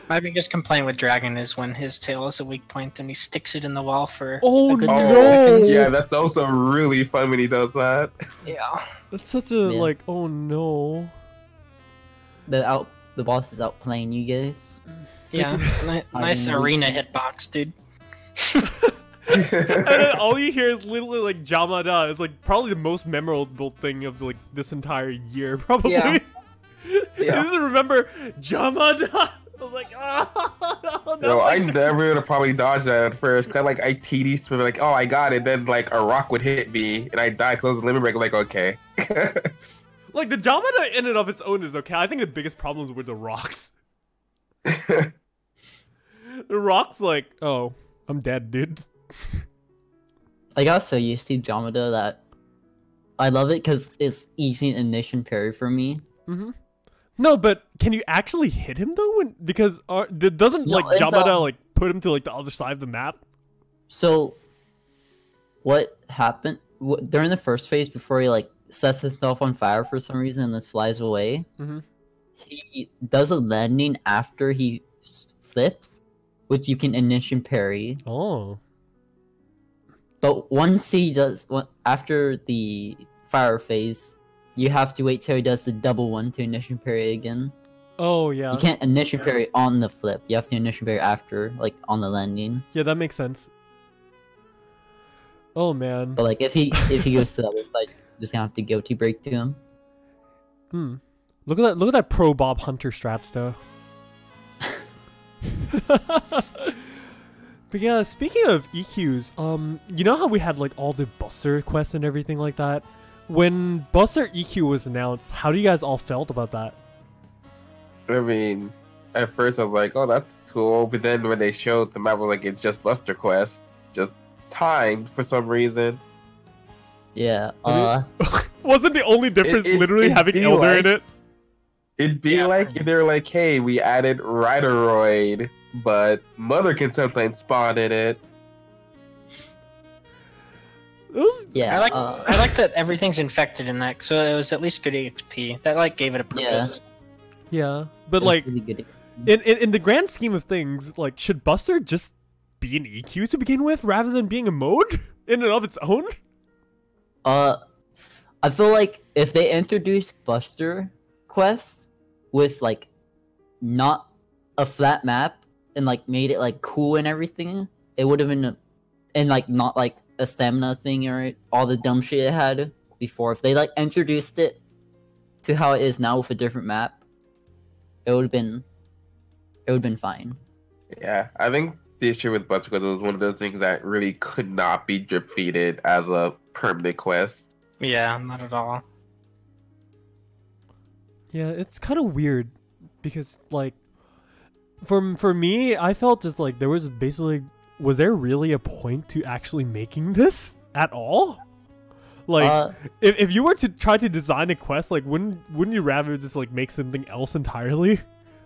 My biggest complaint with Dragon is when his tail is a weak point and he sticks it in the wall for Oh, a good no. 30 seconds. Yeah, that's also really fun when he does that. Yeah. That's such a Yeah. like. Oh no. The boss is outplaying you guys. Yeah. Nice didn't arena really- hitbox, dude. And then all you hear is literally like Jamada. It's like probably the most memorable thing of like this entire year, probably. Yeah. Yeah. I just remember Jamada. I was like, oh, No, I never would have probably dodged that at first. Cause I TD swim like, oh, I got it. Then like a rock would hit me and I die close the limit break. I'm like, okay. like the Jamada in and of its own is okay. I think the biggest problems were the rocks. The rocks, like, oh, I'm dead, dude. I got so used to Andromeda that I love it because it's easy initiation parry for me. Mm-hmm. No, but can you actually hit him though? Because doesn't No, like it's, Jamada like put him to like the other side of the map? So, what happened during the first phase before he like sets himself on fire for some reason and then flies away? Mm-hmm. He does a landing after he flips, which you can initiation parry. Oh. But once he does, after the fire phase, you have to wait till he does the double one to initiation parry again. Oh yeah. You can't initiation parry on the flip. You have to initiation parry after, like on the landing. Yeah, that makes sense. Oh man. But like if he goes to the other side, you're just gonna have to guilty break to him. Look at that pro Bob Hunter strats though. But yeah, speaking of EQs, you know how we had like all the Buster quests and everything like that? When Buster EQ was announced, how do you guys all felt about that? I mean, at first I was like, oh, that's cool. But then when they showed the map, I was like, it's just Buster Quest. Just timed for some reason. Yeah. Wasn't the only difference literally having Elder like, in it? It'd be like if they're like, hey, we added Rideroid, but Mother can sometimes spawn in it. Yeah. I like that everything's infected in that, so it was at least good XP. That like gave it a purpose. Yeah, but like really good. in the grand scheme of things, like should Buster just be an EQ to begin with rather than being a mode in and of its own? I feel like if they introduced Buster Quest with like not a flat map and like made it like cool and everything, it would have been and like not like a stamina thing or all the dumb shit it had before. If they like introduced it to how it is now with a different map, it would have been fine. Yeah, I think the issue with Buster Quest was one of those things that really could not be drip feeded as a permanent quest. Yeah, not at all. Yeah, it's kind of weird because like for me, I felt just like there was basically, was there really a point to actually making this at all? Like if you were to try to design a quest, like wouldn't you rather just like make something else entirely?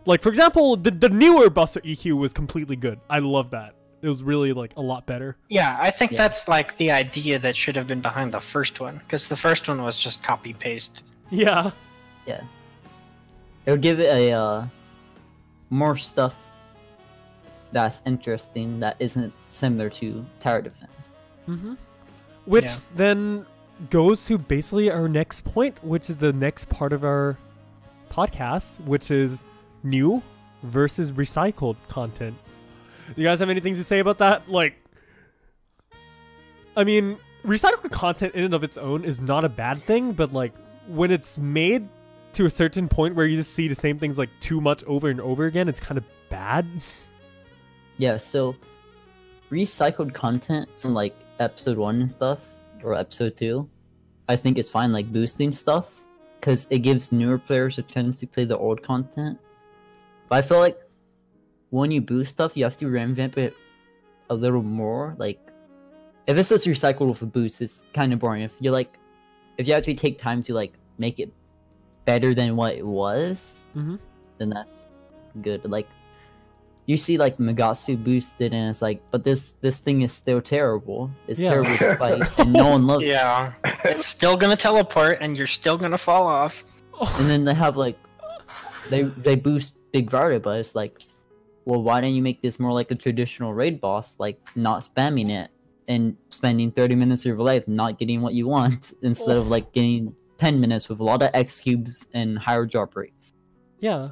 Like for example, the newer Buster EQ was completely good. I love that. It was really like a lot better. Yeah, I think that's like the idea that should have been behind the first one, because the first one was just copy paste. Yeah. Yeah. It would give it a more stuff that's interesting that isn't similar to tower defense. Which then goes to basically our next point, which is the next part of our podcast, which is new versus recycled content. You guys have anything to say about that? Like, I mean, recycled content in and of its own is not a bad thing, but like when it's made to a certain point where you just see the same things like too much over and over again, it's kind of bad. Yeah, so recycled content from like episode 1 and stuff, or episode 2, I think is fine, like boosting stuff, because it gives newer players a chance to play the old content. But I feel like when you boost stuff, you have to revamp it a little more. Like, if it's just recycled with a boost, it's kind of boring. If you actually take time to like make it better than what it was, then that's good. Like, you see like Megatsu boosted, and it's like, but this thing is still terrible. It's terrible to fight, and no one loves it. Yeah, it's still gonna teleport, and you're still gonna fall off. And then they have like, they boost Big Varda, but it's like, well, why don't you make this more like a traditional raid boss, like not spamming it and spending 30 minutes of your life not getting what you want, instead of like getting 10 minutes with a lot of X cubes and higher drop rates. Yeah.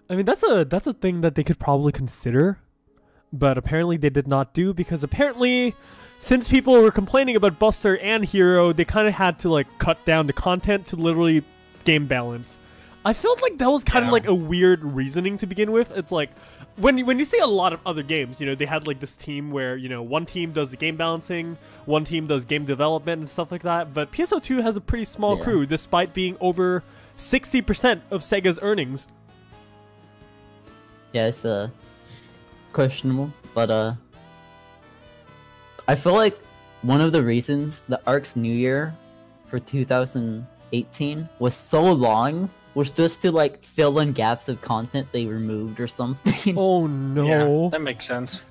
I mean, that's a thing that they could probably consider, but apparently they did not do, because apparently since people were complaining about Buster and Hero, they kind of had to like cut down the content to literally game balance. I felt like that was kind of like a weird reasoning to begin with. It's like when you see a lot of other games, you know, they had like this team where, you know, one team does the game balancing, one team does game development and stuff like that, but PSO2 has a pretty small crew despite being over 60% of Sega's earnings. Yeah, it's questionable, but I feel like one of the reasons the Ark's New Year for 2018 was so long was just to like fill in gaps of content they removed or something. Oh no. Yeah, that makes sense.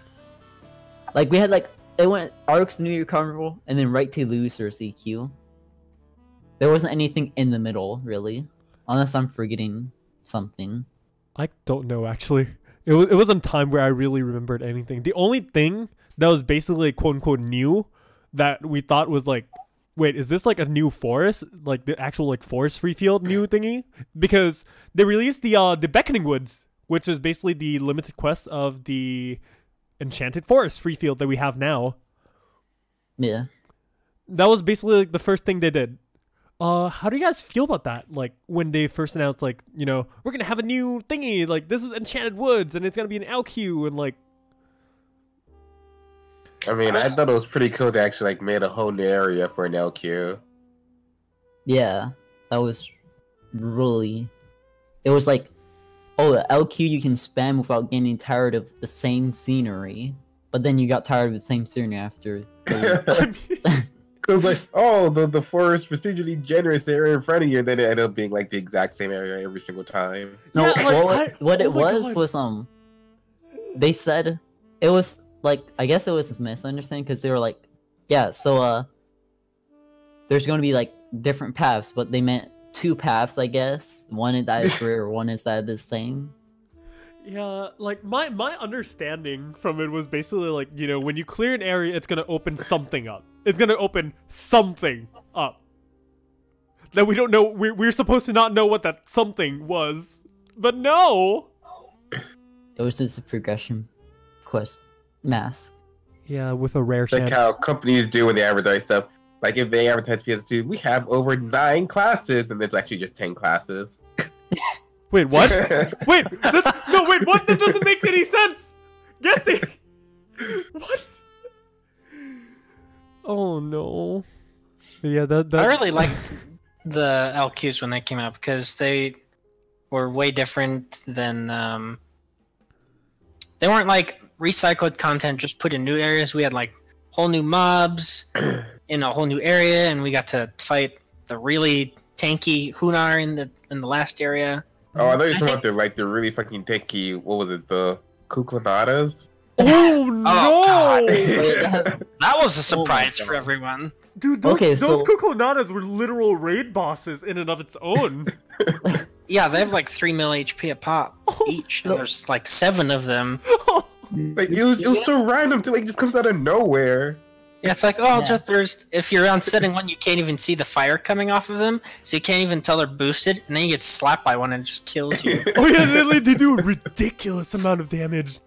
Like we had like, it went Ark's New Year Carnival and then right to Losers EQ. There wasn't anything in the middle, really. Unless I'm forgetting something. I don't know, actually. It wasn't a time where I really remembered anything. The only thing that was basically quote-unquote new that we thought was like wait, is this like a new forest? Like the actual like forest free field new thingy? Because they released the Beckoning Woods, which is basically the limited quest of the Enchanted Forest free field that we have now. Yeah. That was basically like the first thing they did. How do you guys feel about that? Like when they first announced, like, you know, we're gonna have a new thingy, like this is Enchanted Woods, and it's gonna be an LQ, and like. I mean, I thought it was pretty cool. They actually like made a whole new area for an LQ. Yeah, that was really. It was like, oh, the LQ you can spam without getting tired of the same scenery, but then you got tired of the same scenery after. Because like, oh, the forest procedurally generates the area in front of you, and then it ended up being like the exact same area every single time. No, Yeah, like, what oh it my was God. they said it was like, I guess it was a misunderstanding because they were like, yeah, so there's going to be like different paths, but they meant 2 paths, I guess. One is that is rear, one is that the same. Yeah, like my understanding from it was basically like, you know, when you clear an area, it's gonna open something up. It's gonna open something up that we don't know. We're supposed to not know what that something was, but no. It was just a progression quest mask. Yeah, with a rare It's like chance. how companies do when they advertise stuff. Like if they advertise PS2, we have over 9 classes, and it's actually just 10 classes. Wait, what? Wait, no, wait, what? That doesn't make any sense. Gesti. What? Oh no. Yeah, that. I really liked the LQs when they came out because they were way different than they weren't like recycled content just put in new areas. We had like whole new mobs in a whole new area, and we got to fight the really tanky Hunar in the last area. Oh, I thought you were talking about the really fucking tanky. What was it? The Kuklanadas? Oh no! Oh, God. Wait, That was a Oh my surprise for God. everyone. Dude, those Okay, so- Kukulnadas were literal raid bosses in and of its own. Yeah, they have like 3 mil HP a pop each. And there's like 7 of them. Like it was so random to like just comes out of nowhere. Yeah, it's like, oh, Yeah. just there's if you're on setting 1, you can't even see the fire coming off of them, so you can't even tell they're boosted, and then you get slapped by one and it just kills you. Oh yeah, they do a ridiculous amount of damage.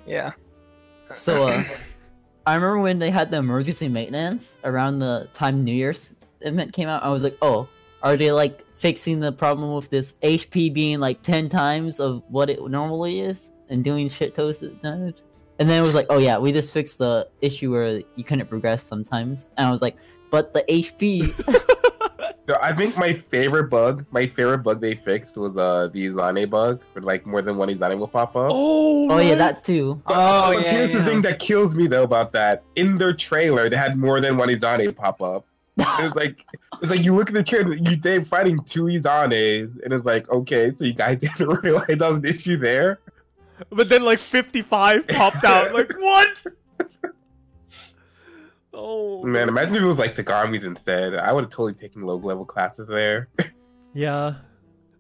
Yeah. So, I remember when they had the emergency maintenance around the time New Year's event came out. I was like, oh, are they like fixing the problem with this HP being like 10 times of what it normally is and doing shit toast damage? And then it was like, oh yeah, we just fixed the issue where you couldn't progress sometimes. And I was like, but the HP. So I think my favorite bug they fixed was the Izane bug, where like more than one Izane will pop up. Oh, Oh yeah, right. that too. Oh, But yeah, here's the yeah. thing that kills me though about that. In their trailer, they had more than one Izane pop up. It's like you look at the trailer, they're fighting 2 Izanes, and it's like, okay, so you guys didn't realize that was an issue there. But then like 55 popped out. Like what? Oh Man, imagine if it was like Tagamis instead. I would have totally taken low level classes there. Yeah,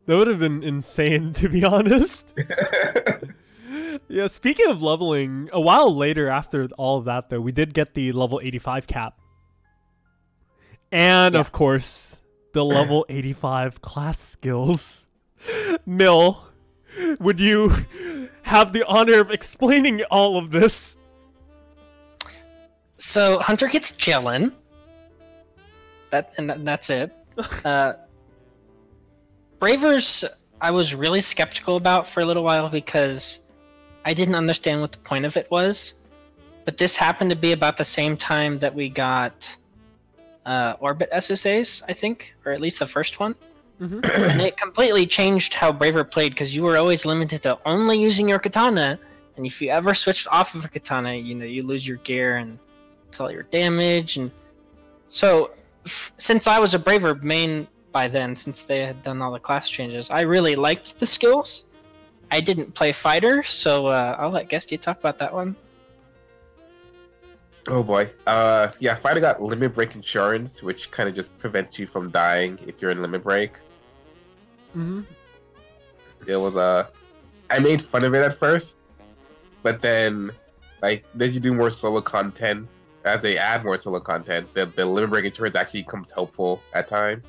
that would have been insane, to be honest. Yeah, speaking of leveling, a while later after all of that, though, we did get the level 85 cap. And, of course, the level 85 class skills. Mill, would you have the honor of explaining all of this? So Hunter gets Jellin. That's it. Bravers, I was really skeptical about for a little while because I didn't understand what the point of it was. But this happened to be about the same time that we got Orbit SSAs, I think, or at least the first one. Mm-hmm. And it completely changed how Braver played because you were always limited to only using your katana. And if you ever switched off of a katana, you lose your gear and it's all your damage. And so, since I was a Braver main by then, since they had done all the class changes, I really liked the skills. I didn't play fighter, so I'll let Gesti talk about that one. Oh boy. Yeah, fighter got limit break insurance, which kind of just prevents you from dying if you're in limit break. Mm-hmm. It was I made fun of it at first, but then like as you do more solo content, as they add more solo content, the limit breaking turrets actually becomes helpful at times.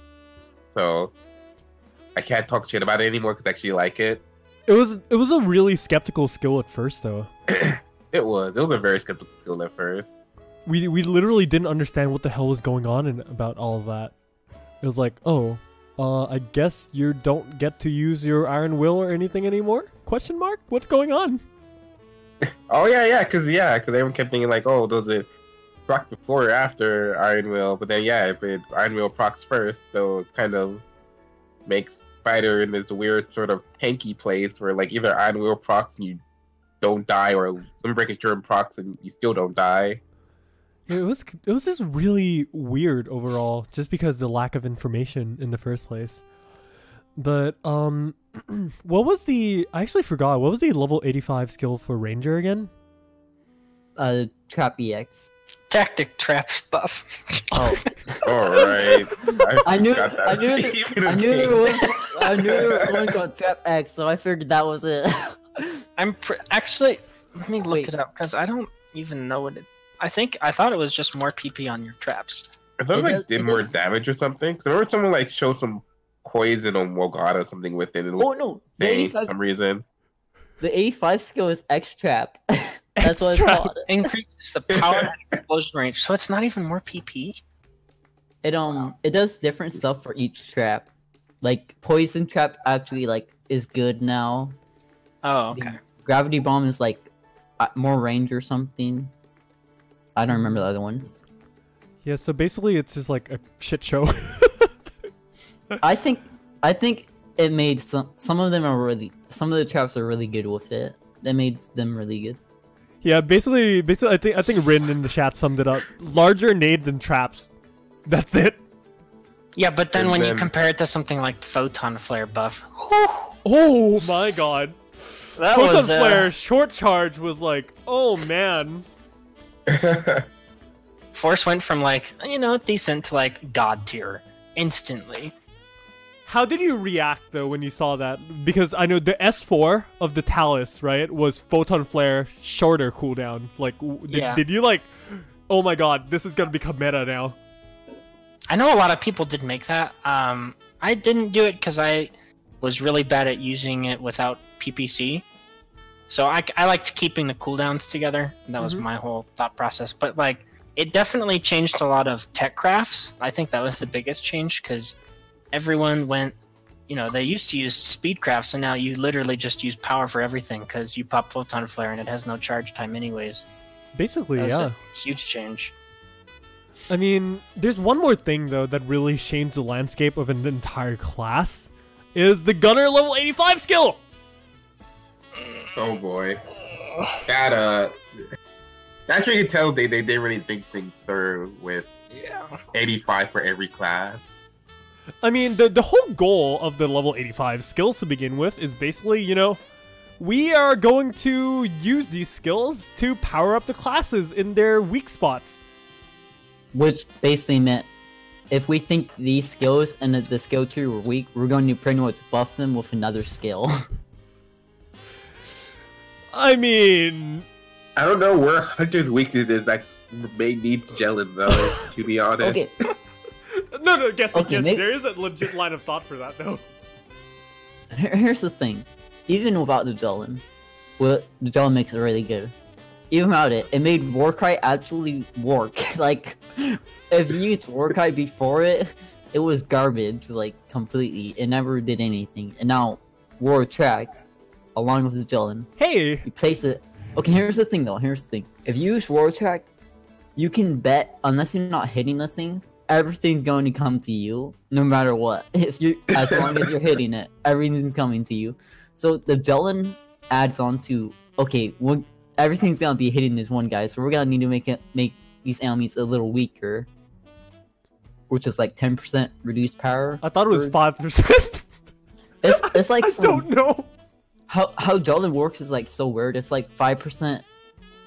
So I can't talk shit about it anymore because I actually like it. It was a really skeptical skill at first, though. It was a very skeptical skill at first. We literally didn't understand what the hell was going on about all of that. It was like, oh, I guess you don't get to use your Iron Will or anything anymore? Question mark? What's going on? Oh yeah, because everyone kept thinking like, oh, does it proc before or after Iron Will? But then if Iron Will procs first, so it kind of makes Fighter in this weird sort of tanky place where like either Iron Will procs and you don't die, or Limit Breaking Turret procs and you still don't die. It was just really weird overall, just because the lack of information in the first place. But what was I actually forgot, what was the level 85 skill for Ranger again? Trap EX. Tactic traps buff. Oh, Alright. I knew there was one called Trap X, so I figured that was it. Actually, let me look it up because I don't even know what it. I thought it was just more PP on your traps. I thought it did more damage or something. Cause I remember someone like showed some poison on Mogata or something with it. Oh no, for some reason. The 85 skill is X Trap. That's what it's called. Increases the power and explosion range, so it's not even more PP. It does different stuff for each trap. Like poison trap actually is good now. Oh, okay. The gravity bomb is like more range or something. I don't remember the other ones. Yeah, so basically it's just like a shit show. I think it made some of the traps are really good with it. That made them really good. Yeah, basically I think Rin in the chat summed it up. Larger nades and traps. That's it. Yeah, but then when you compare it to something like Photon Flare buff. Oh my god. That Photon was Flare short charge was like, oh man. Force went from decent to god tier instantly. How did you react though when you saw that? Because I know the S4 of the Talus, right, was Photon Flare shorter cooldown. Did you oh my god, this is gonna become meta now? I know a lot of people did make that. I didn't do it because I was really bad at using it without PPC. So I liked keeping the cooldowns together. That was my whole thought process. But it definitely changed a lot of tech crafts. I think that was the biggest change because everyone went, they used to use speed crafts and now you literally just use power for everything because you pop Photon Flare and it has no charge time anyways. Basically, that was yeah. a huge change. I mean, there's one more thing though that really changed the landscape of an entire class. Is the Gunner level 85 skill! Oh boy. That's where you can tell they didn't really think things through with 85 for every class. I mean, the whole goal of the level 85 skills to begin with is basically, we are going to use these skills to power up the classes in their weak spots. Which basically meant, if we think these skills and the skill tree were weak, we're going to pretty much buff them with another skill. I mean... I don't know where Hunter's weakness is may need gelling though, to be honest. Okay. No, guess there is a legit line of thought for that though. Here's the thing. Even without the gelling, the gelling makes it really good. Even without it, it made Warcry actually work. If you used Warcry before it was garbage, completely. It never did anything. And now, War Attract, along with the gelling, hey! Replace it. Okay, here's the thing though, If you use War Attract, you can bet, unless you're not hitting the thing, everything's going to come to you, no matter what. As long as you're hitting it, everything's coming to you. So the gelling adds on to, okay, everything's gonna be hitting this one guy, so we're gonna need to make these enemies a little weaker, which is 10% reduced power. I thought it was 5%. It's like I don't know. How gelling works is so weird. It's 5%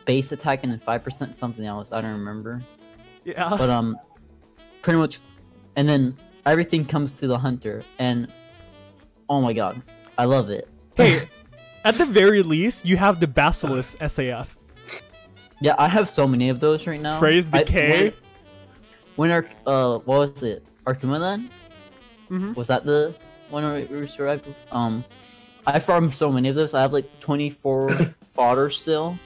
base attack and then 5% something else. I don't remember. Yeah. But pretty much, and then everything comes to the hunter, and oh my god, I love it. Hey, at the very least, you have the Basilisk SAF. Yeah, I have so many of those right now. Phrase decay. When our what was it? Arkuma then? Was that the one we survived with? I farmed so many of those. I have like 24 fodder still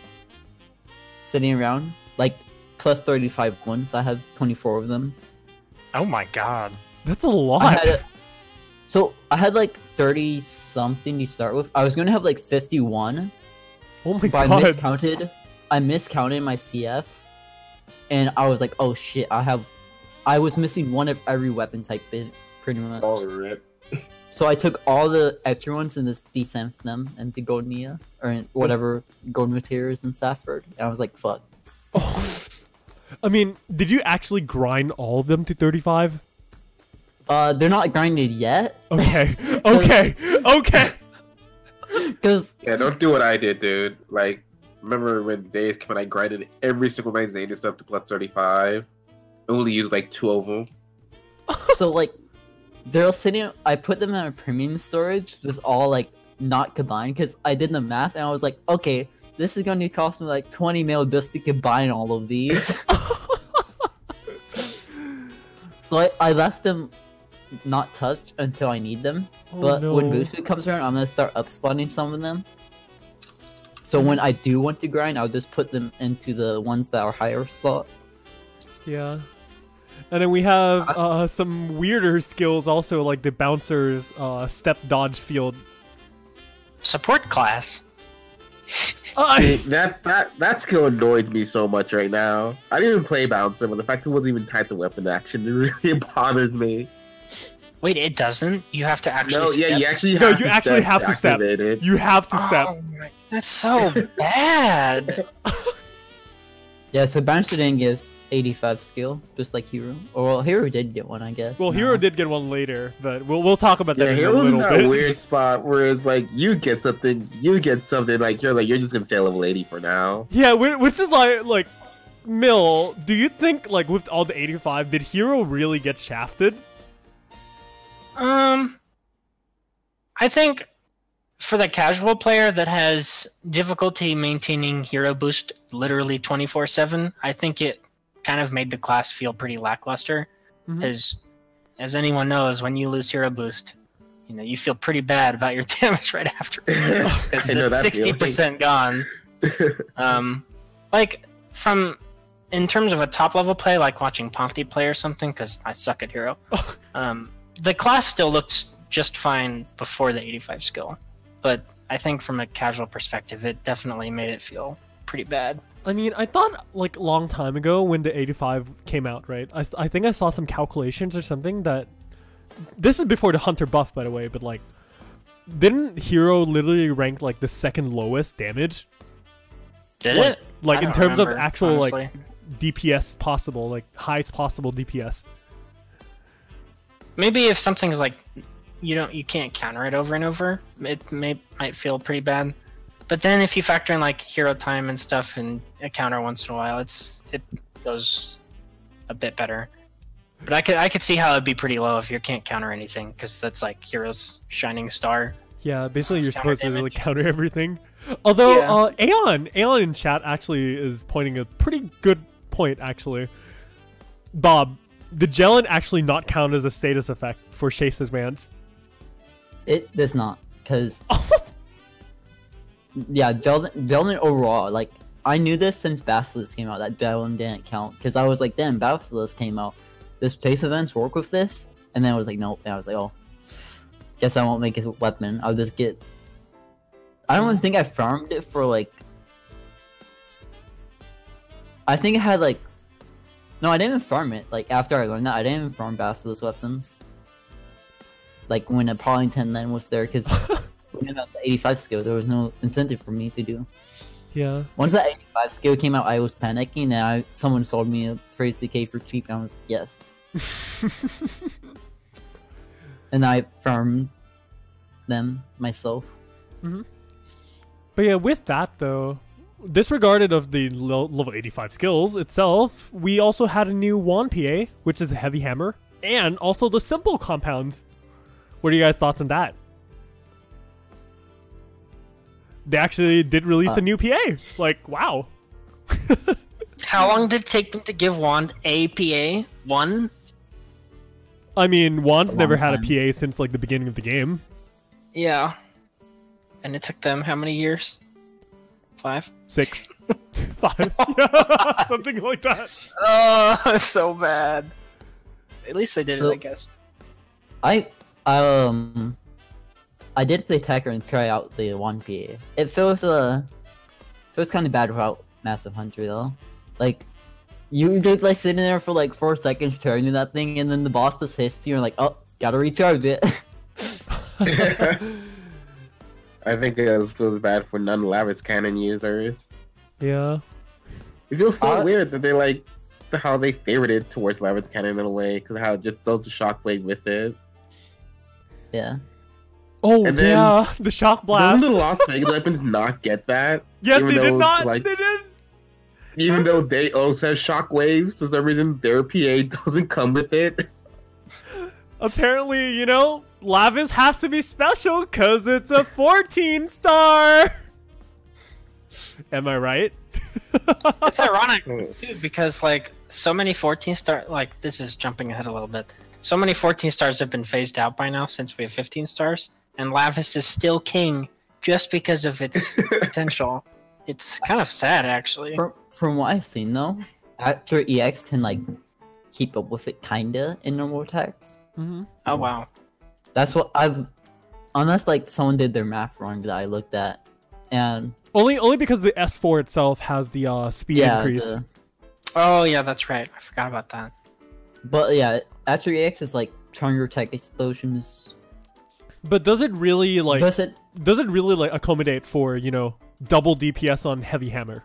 sitting around, like plus 35 ones. I have 24 of them. Oh my god. That's a lot. So I had like 30 something to start with. I was gonna have like 51. Oh my but god. I miscounted my CFs, and I was like, oh shit, I was missing one of every weapon type pretty much. Oh, rip. So I took all the extra ones and just descent them into Goldnia, or whatever gold materials in Safford. And I was like, fuck. Oh. I mean, did you actually grind all of them to 35? They're not grinded yet. Okay. Okay. Okay. Cause Yeah, don't do what I did, dude. Like, remember when days when I grinded every single night's Zeta stuff to plus 35? I only used like 2 of them. so like, they're sitting. I put them in a premium storage, just all like not combined. Cause I did the math and I was like, okay, this is going to cost me like 20 mil just to combine all of these. So I left them not touched until I need them. Oh, But no. when Boost Week comes around, I'm gonna start upslotting some of them. So when I do want to grind, I'll just put them into the ones that are higher slot. Yeah. And then we have some weirder skills also, like the bouncer's step dodge field. Support class. That skill annoys me so much right now. I didn't even play Bouncer, but the fact it wasn't even tied to weapon action, it really bothers me. Wait, it doesn't? You have to actually No, step? yeah, you actually No, have you to actually have to step. activate it. You have to step. Oh my, that's so bad. Yeah, so Bouncer didn't give 85 skill, just like Hero. Or well, Hero did get one, I guess. Well, No. Hero did get one later, but we'll talk about that Yeah, in a Hero's in little that bit. weird spot where it's like you get something, like you're just gonna stay at level 80 for now. Yeah, which is like, Mill, do you think like with all the 85, did Hero really get shafted? I think for the casual player that has difficulty maintaining hero boost literally 24/7, I think it kind of made the class feel pretty lackluster. Because, as anyone knows, when you lose hero boost, you know you feel pretty bad about your damage right after. Because it's 60% gone. Like in terms of a top level play, like watching Ponty play or something, because I suck at hero. The class still looks just fine before the 85 skill, but I think from a casual perspective, it definitely made it feel pretty bad. I mean, I thought like a long time ago when the 85 came out, right? I think I saw some calculations or something that this is before the Hunter buff, by the way, but like, didn't Hero literally rank like the second lowest damage? Did like, it? Like I in don't terms remember, of actual honestly. like DPS possible, like highest possible DPS. Maybe if something's like you can't counter it over and over, it might feel pretty bad. But then if you factor in like hero time and stuff and a counter once in a while, it goes a bit better. But I could see how it'd be pretty low if you can't counter anything, because that's like hero's shining star. Yeah, basically you're Counter supposed to like damage. counter everything. Although Yeah. Aeon in chat actually is pointing a pretty good point actually. Bob, did Jelen actually not count as a status effect for Chase Advance? It does not, because yeah, Jelen overall, like I knew this since Basilisk came out that Jelen didn't count, because I was like, damn, Basilisk came out. Does Chase Events work with this? And then I was like, nope. And I was like, oh, guess I won't make his weapon. I'll just get. I don't even think I farmed it for like. I think I had like. No, I didn't even farm it. Like after I learned that, I didn't even farm Basilisk weapons. Like when a Polyton then was there, because when I got the 85 skill, there was no incentive for me to do. Yeah. Once that 85 skill came out, I was panicking, and someone sold me a phrase decay for cheap, and I was yes. And I farmed them myself. But yeah, with that though, disregarded of the level 85 skills itself, we also had a new wand PA, which is a heavy hammer, and also the simple compounds. What are your guys' thoughts on that? They actually did release a new PA. Like, wow. How long did it take them to give Wand a PA? One? I mean, Wand's never long had a time. PA since like the beginning of the game. Yeah. And it took them how many years? 5? 6. 5. Yeah, something like that. Oh, it's so bad. At least they did So- it, I guess. I did play Tekker and try out the 1PA. It feels kind of bad without Massive Hunter though. Like you're just like sitting there for like 4 seconds turning that thing, and then the boss just hits you and like, oh, gotta recharge it. I think it feels bad for non-Lavis cannon users. Yeah. It feels so weird that they like how they favored it towards Lavis cannon in a way, because how it just throws a shockwave with it. Yeah. Oh And then- yeah, the shock blast. Don't the Las Vegas weapons not get that? Yes, Even they did though, not. like- They did. Even though they also have shockwaves, for some reason their PA doesn't come with it. Apparently, you know, Lavis has to be special because it's a 14 star. Am I right? It's ironic, too, because, like, so many 14-star... Like, this is jumping ahead a little bit. So many 14 stars have been phased out by now since we have 15 stars, and Lavis is still king just because of its potential. It's kind of sad, actually. From what I've seen though, Actor EX can like keep up with it kinda in normal attacks. Mm-hmm. Oh, wow. That's what unless like someone did their math wrong that I looked at, and Only because the S4 itself has the speed increase. Oh, yeah, that's right. I forgot about that. But yeah, Actor EX is like stronger tech explosions. But does it really like Does it? accommodate for, you know, double DPS on heavy hammer?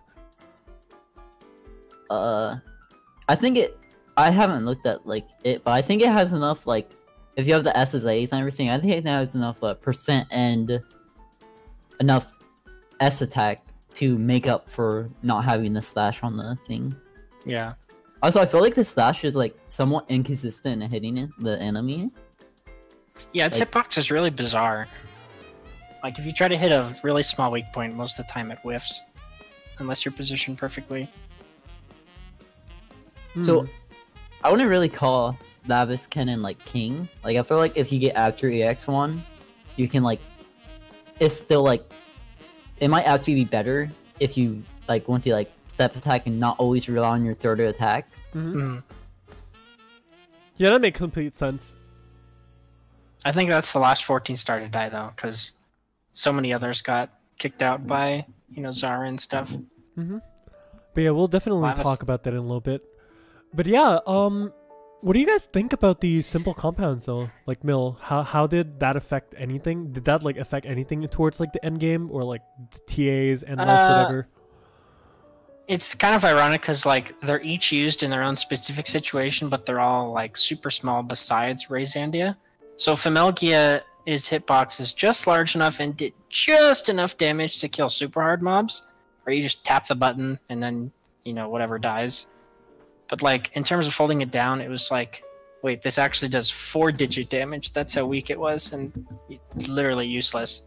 I think it. I haven't looked at like it, but I think it has enough like if you have the SSAs and everything. I think it has enough percent and enough S attack to make up for not having the slash on the thing. Yeah. Also, I feel like the slash is like somewhat inconsistent in hitting it, the enemy. Yeah, its Like- hitbox is really bizarre. Like, if you try to hit a really small weak point, most of the time it whiffs. Unless you're positioned perfectly. So, I wouldn't really call Lavis Cannon like king. Like, I feel like if you get Actor EX one, you can like, it's still like, it might actually be better if you like want to like step attack and not always rely on your third attack. Mm. Yeah, that makes complete sense. I think that's the last 14 star to die, though, because so many others got kicked out by, you know, Zara and stuff. Mm-hmm. But yeah, we'll definitely Lavis- talk about that in a little bit. But yeah, what do you guys think about the simple compounds though? Like Mill, how did that affect anything? Did that like affect anything towards like the end game or like TAs, endless, whatever? It's kind of ironic because, like, they're each used in their own specific situation, but they're all, like, super small besides Razandia. So Familigia, his hitbox is just large enough and did just enough damage to kill super hard mobs, where you just tap the button and then, you know, whatever dies. But, like, in terms of holding it down, it was like, wait, this actually does 4-digit damage. That's how weak it was, and literally useless.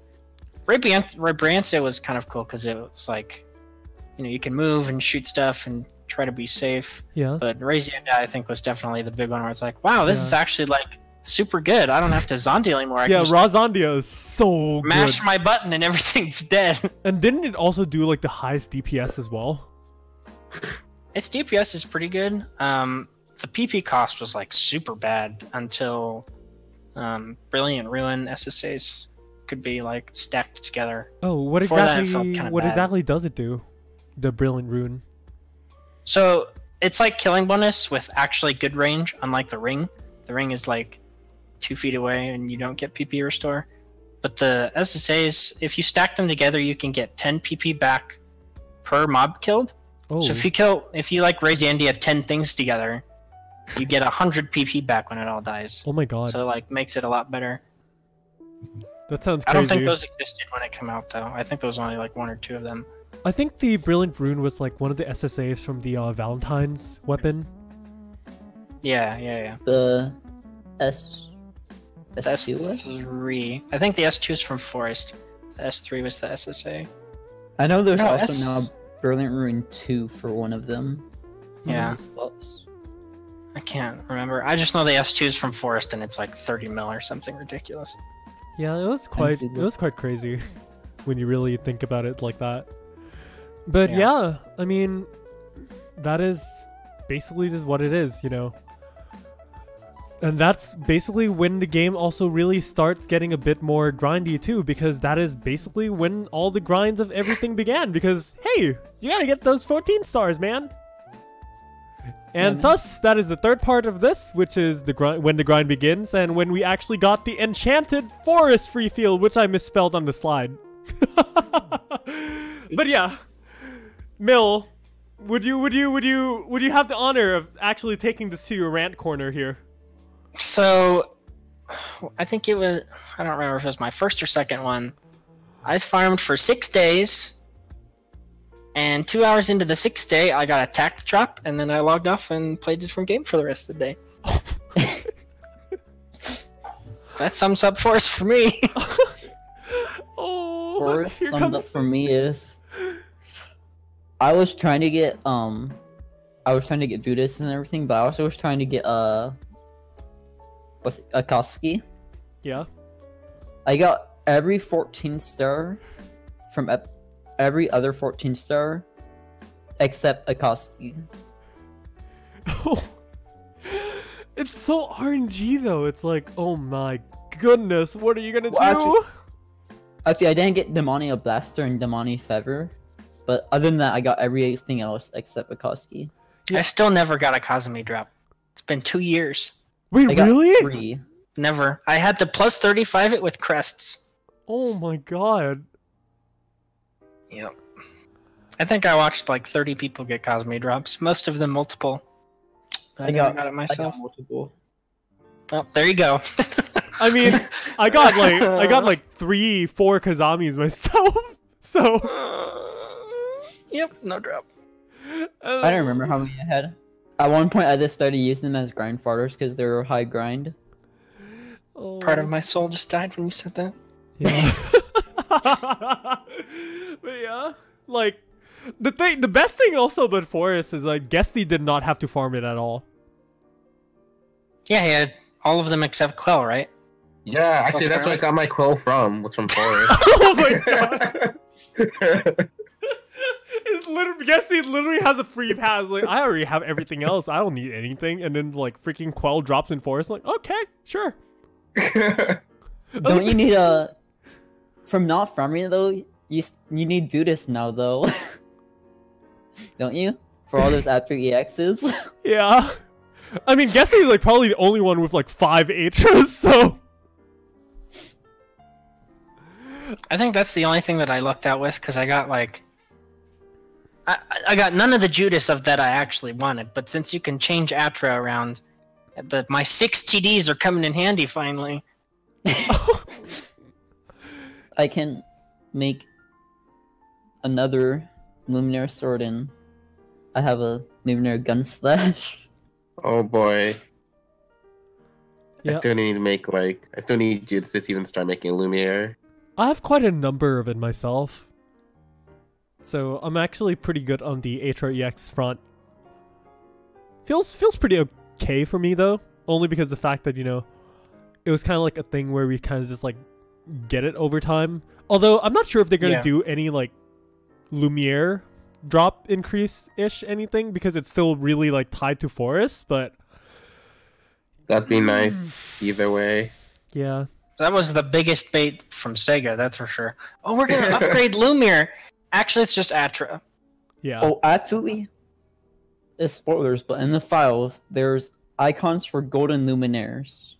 Rebriantia was kind of cool because it was like, you know, you can move and shoot stuff and try to be safe. Yeah. But Razandia, I think, was definitely the big one where it's like, wow, this Yeah. is actually like super good. I don't have to Zondia anymore. I Yeah, can just Razandia is so mash good. my button and everything's dead. And didn't it also do like the highest DPS as well? Its DPS is pretty good. The PP cost was like super bad until Brilliant Ruin SSAs could be like stacked together. Oh, what Before that, it exactly? felt kinda What bad. exactly does it do? The Brilliant Rune. So it's like killing bonus with actually good range, unlike the ring. The ring is like 2 feet away and you don't get PP restore. But the SSAs, if you stack them together, you can get 10 PP back per mob killed. Oh, So if you like Razandia 10 things together, you get 100 PP back when it all dies. oh my god, So like makes it a lot better. that sounds I crazy. don't think those existed when it came out though. I think there was only like 1 or 2 of them. I think the Brilliant Rune was like one of the SSAs from the Valentine's weapon. Yeah. The S The S2 was? S3. I think the S2 is from Forest. The S3 was the SSA. I know there's No, also S- now Brilliant Ruin 2 for one of them. Yeah. Slots. I can't remember. I just know they have to choose from Forest, and it's like 30 mil or something ridiculous. Yeah, it was quite crazy when you really think about it like that. But yeah, I mean, that is basically just what it is, you know. And that's basically when the game also really starts getting a bit more grindy too, because that is basically when all the grinds of everything began, because hey, you gotta get those 14 stars, man. And thus, that is the third part of this, which is the grind, when the grind begins, and when we actually got the Enchanted Forest free field, which I misspelled on the slide. But yeah, Mill, would you have the honor of actually taking this to your rant corner here? So, I think it was, I don't remember if it was my first or second one. I farmed for 6 days, and 2 hours into the 6th day, I got a tact drop, and then I logged off and played a different game for the rest of the day. That sums up Forest for me. Oh, Forest summed up for me is I was trying to get do this and everything, but I also was trying to get Akatsuki. Yeah. I got every 14 star from every other 14 star except Akatsuki. Oh, it's so RNG though. It's like, oh my goodness, what are you gonna do? Actually, I didn't get Demonia Blaster and Demonia Feather, but other than that, I got everything else except Akatsuki. Yeah. I still never got a Kazumi drop. It's been 2 years. Wait, I got really? 3. Never. I had to plus 35 it with crests. Oh my god. Yep. I think I watched like 30 people get Kazumi drops, most of them multiple. I got it myself. I got multiple. Well, there you go. I mean, I got like 3-4 Kazamis myself. So yep, no drop. I don't remember how many I had. At one point, I just started using them as grind foders because they were high grind. Oh. Part of my soul just died when you said that. Yeah. But yeah, like the best thing also about Forest is like Gesti did not have to farm it at all. Yeah, he had all of them except Quell, right? Yeah, actually, that's where I got my Quill from. Was from Forest. Oh my god. It's literally, Gesti literally has a free pass. Like, I already have everything else. I don't need anything. And then like freaking Quell drops in Forest. Like, okay, sure. Don't you need a? From not farming though, you need do this now though. Don't you? For all those after EXs. Yeah. I mean, Gesti is like probably the only one with like 5 H's. So. I think that's the only thing that I lucked out with because I got like. I got none of the Judas of that I actually wanted, but since you can change Atra around, my 6 TDs are coming in handy finally. I can make another Luminaire sword and I have a Luminaire gun slash. Oh boy. Yeah. I still need to make I still need you to even start making Lumiere. I have quite a number of it myself. So I'm actually pretty good on the HREX front. Feels pretty okay for me though, only because the fact that, you know, it was kind of like a thing where we kind of just like get it over time. Although I'm not sure if they're going to do any like Lumiere drop increase-ish anything because it's still really like tied to Forest, but that'd be nice either way. Yeah. That was the biggest bait from SEGA, that's for sure. Oh, we're going to upgrade Lumiere. Actually, it's just Atra. Yeah. Oh, actually, it's spoilers, but in the files, there's icons for golden luminaires.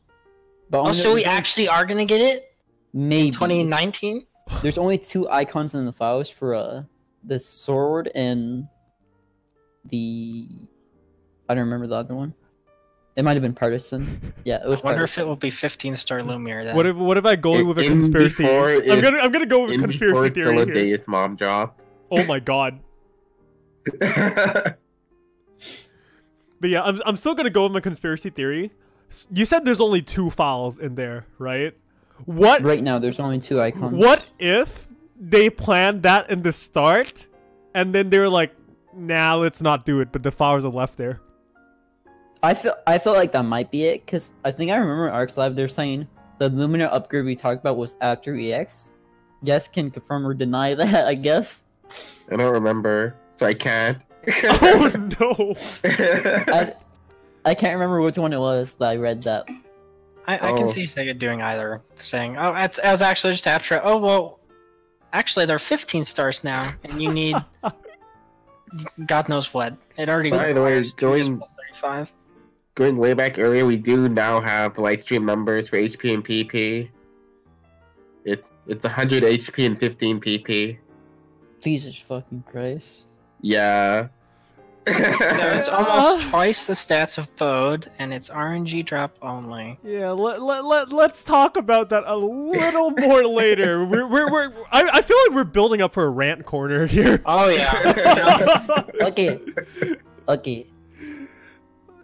But so we actually are gonna get it? Maybe. 2019? There's only 2 icons in the files for the sword and the... I don't remember the other one. It might have been Partisan. Yeah, it was. I wonder if it will be 15-star Lumiere then. What if I go with a conspiracy? I'm gonna go with a conspiracy theory here. Mom drop. Oh my god. But yeah, I'm still gonna go with my conspiracy theory. You said there's only 2 files in there, right? Right now, there's only 2 icons. What if they planned that in the start, and then they were like, nah, let's not do it, but the flowers are left there. I feel like that might be it, because I think I remember in Arcs Live they're saying the Lumina upgrade we talked about was after EX. Guess can confirm or deny that, I guess. I don't remember, so I can't. Oh no! I can't remember which one it was that I read that. I can see Sega doing either, saying, "Oh, it was actually just after." Oh well, actually, they're 15 stars now, and you need God knows what. It already. By the way, requires 35. Going way back earlier, we do now have the light stream numbers for HP and PP. It's 100 HP and 15 PP. Jesus fucking Christ. Yeah. So it's almost twice the stats of Bode, and it's RNG drop only. Yeah, let's talk about that a little more later. I feel like we're building up for a rant corner here. Oh yeah. Okay.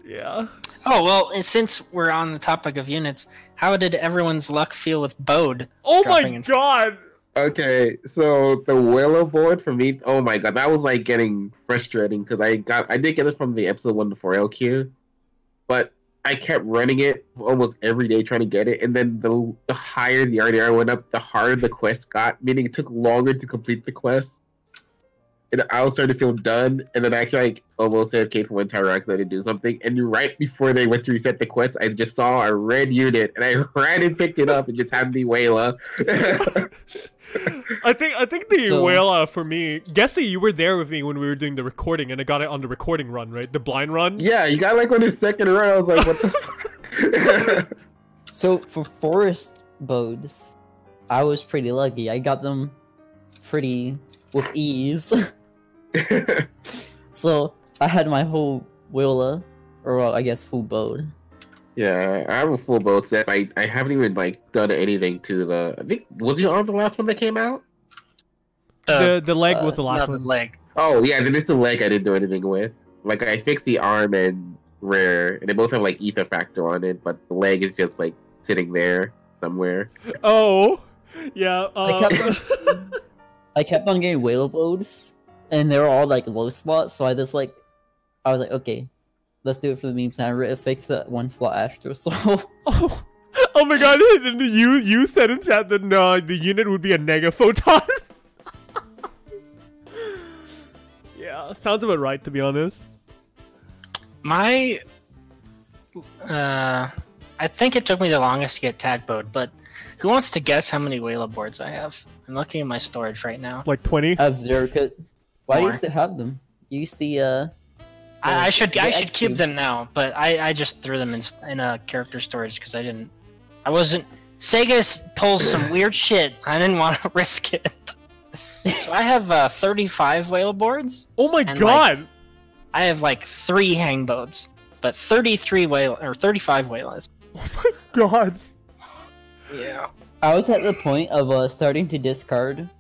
Yeah. Oh well, and since we're on the topic of units, how did everyone's luck feel with Bode? Oh my god! Okay, so the Willow board for me, oh my god, that was like getting frustrating because I did get it from the episode 1 to 4 LQ, but I kept running it almost every day trying to get it, and then the higher the RDR went up, the harder the quest got, meaning it took longer to complete the quest. And I was starting to feel done, and then actually like almost AFK for one entire round because I didn't do something. And right before they went to reset the quest, I just saw a red unit, and I ran and picked it up and just had the Wayla. I think the Wayla for me, Gesti, you were there with me when we were doing the recording, and I got it on the recording run, right? The blind run. Yeah, you got like on the second run. I was like, what the fuck? So for forest bodes, I was pretty lucky. I got them pretty with ease. So I had my whole Willa, or well, I guess full bode. Yeah, I have a full boat set. I haven't even like done anything to the. I think was your arm the last one that came out? The leg was the last one. The leg. Oh yeah, then it's the leg I didn't do anything with. Like I fixed the arm and rare, and they both have like ether factor on it, but the leg is just like sitting there somewhere. Oh, yeah. I kept on getting whale bodes, and they were all like low slots. So I was like, okay, let's do it for the memes. And I fixed that one slot after. So. Oh my god! And you said in chat that no, the unit would be a negaphoton. Yeah, sounds about right to be honest. I think it took me the longest to get tag bode, but who wants to guess how many Wayla boards I have? I'm looking at my storage right now. Like 20? I have 0. Why do you still have them? You used the I should cube them now, but I just threw them in a character storage because I wasn't. Sega pulls some weird shit. I didn't want to risk it. So I have 35 Wayla boards. Oh my god! Like, I have like 3 hang bodes, but 33 Wayla or 35 Waylas. Oh my god! Yeah. I was at the point of starting to discard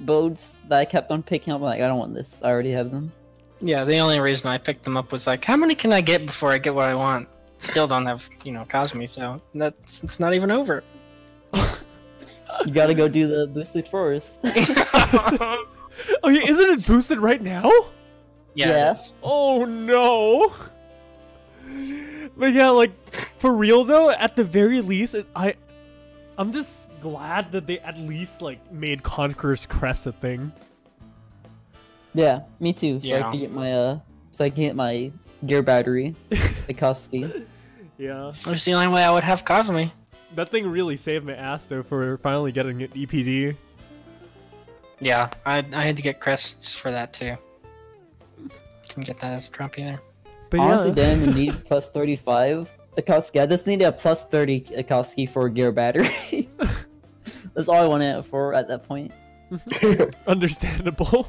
bodes that I kept on picking up. I'm like, I don't want this. I already have them. Yeah, the only reason I picked them up was like, how many can I get before I get what I want? Still don't have, Cosme, so it's not even over. You gotta go do the boosted forest. Oh yeah, isn't it boosted right now? Yeah. Yeah. Oh no! But yeah, like for real though, at the very least, I'm just glad that they at least like made Conqueror's Crest a thing. Yeah, me too. So Yeah. I can get my gear battery, Akatsuki. Yeah, That's the only way I would have Cosme. that thing really saved my ass though for finally getting it EPD. Yeah, I had to get crests for that too. Didn't get that as a drop either. But Honestly, yeah, didn't even need plus 35 Akatsuki. I just needed a plus 30 Akatsuki for a gear battery. That's all I wanted it for at that point. understandable.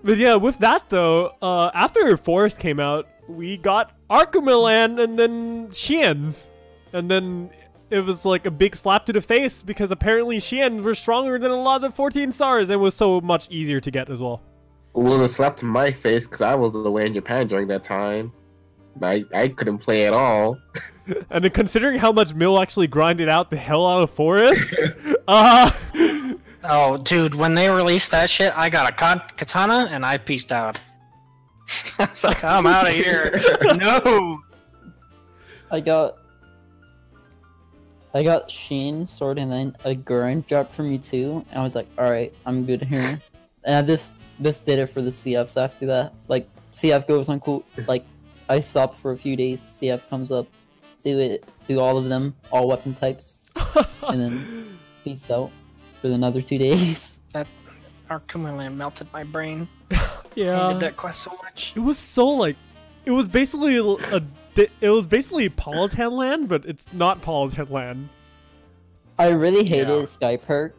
But yeah, with that though, after Forest came out, we got Arkumilan and then Xian's. And then it was like a big slap to the face because apparently Xian were stronger than a lot of the 14 stars and was so much easier to get as well. Well, it slapped my face because I was away in Japan during that time. I couldn't play at all. And then considering how much Mill actually grinded out the hell out of Forest, Oh, dude, when they released that shit, I got a katana and I peaced out. I was like, I'm out of here. No. I got Sheen sword and then a Gurren dropped for me too, and I was like, alright, I'm good here. And this did it for the CFs after that. Like, CF goes on cool, like, I stopped for a few days, CF comes up, do all of them, all weapon types, and then peace out for another 2 days. That Arkuma Land melted my brain. Yeah. I hated that quest so much. It was so like, it was basically Politan Land, but it's not Politan Land. I really hated Sky Perk.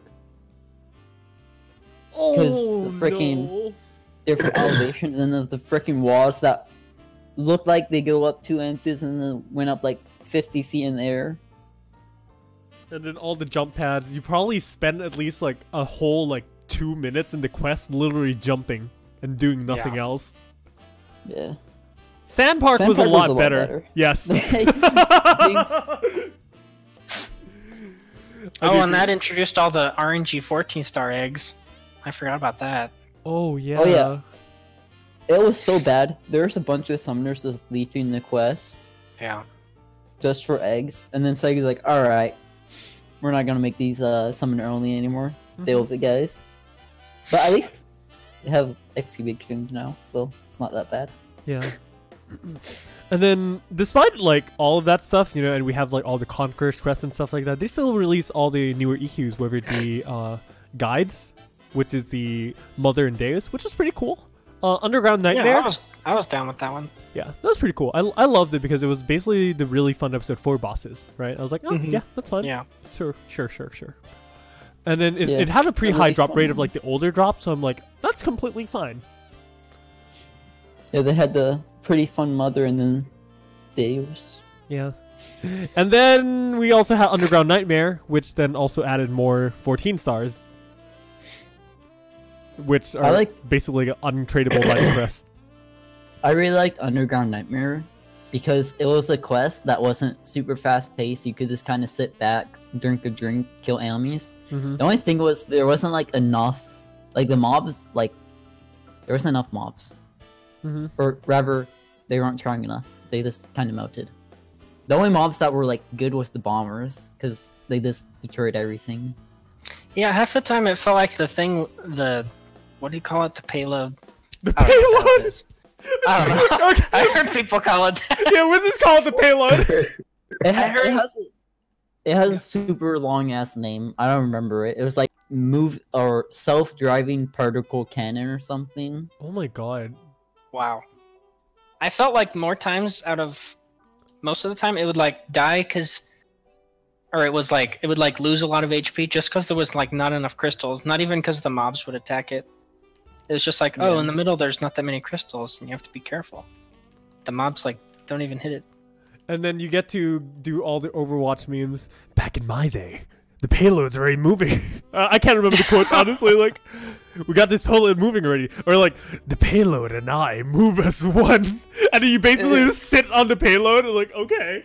Because Oh, the freaking no. different elevations and the freaking walls that look like they go up 2 inches and then went up like 50 feet in the air. And then all the jump pads, you probably spend at least like a whole like 2 minutes in the quest literally jumping and doing nothing else. Yeah. Sand Park was a lot better. Yes. And that introduced all the RNG 14-star eggs. I forgot about that. Oh yeah. Oh yeah. It was so bad. There's a bunch of summoners just leeching the quest Yeah. just for eggs, and then Sega's like, "Alright, we're not gonna make these summoner only anymore. Deal with it, guys." But at least they have excavations now, so it's not that bad. Yeah. And then, despite like all of that stuff, you know, and we have like all the Conqueror's quests and stuff like that, they still release all the newer EQs, whether it be guides, which is the Mother and Deus, which is pretty cool. Underground Nightmare. Yeah, I was down with that one. Yeah, that was pretty cool. I loved it because it was basically the really fun episode 4 bosses, right? I was like, oh yeah, that's fun. Yeah. Sure. And then it had a pretty high drop rate of like the older drops, so I'm like, that's completely fine. Yeah, they had the pretty fun Mother and then Deus. Yeah. And then we also had Underground Nightmare, which then also added more 14 stars. Which are basically untradeable by the crest. I really liked Underground Nightmare because it was a quest that wasn't super fast paced. You could just kind of sit back, drink a drink, kill enemies. The only thing was there wasn't like enough, like the mobs, like there wasn't enough mobs, or rather, they weren't trying enough. They just kind of melted. The only mobs that were like good was the bombers because they just destroyed everything. Yeah, half the time it felt like what do you call it? The payload. The payload. I don't know. Okay. I heard people call it that. Yeah, we'll just call it the payload. It has a super long ass name. I don't remember it. It was like self-driving particle cannon or something. Oh my god. Wow. I felt like most of the time it would like die or it would like lose a lot of HP just because there was like not enough crystals. Not even because the mobs would attack it. It was just like, in the middle there's not that many crystals and you have to be careful. The mobs like don't even hit it. And then you get to do all the Overwatch memes. Back in my day, the payload's already moving. I can't remember the quotes, honestly. Like, we got this payload moving already. Or like, the payload and I move as one. And then you basically just sit on the payload and like, okay.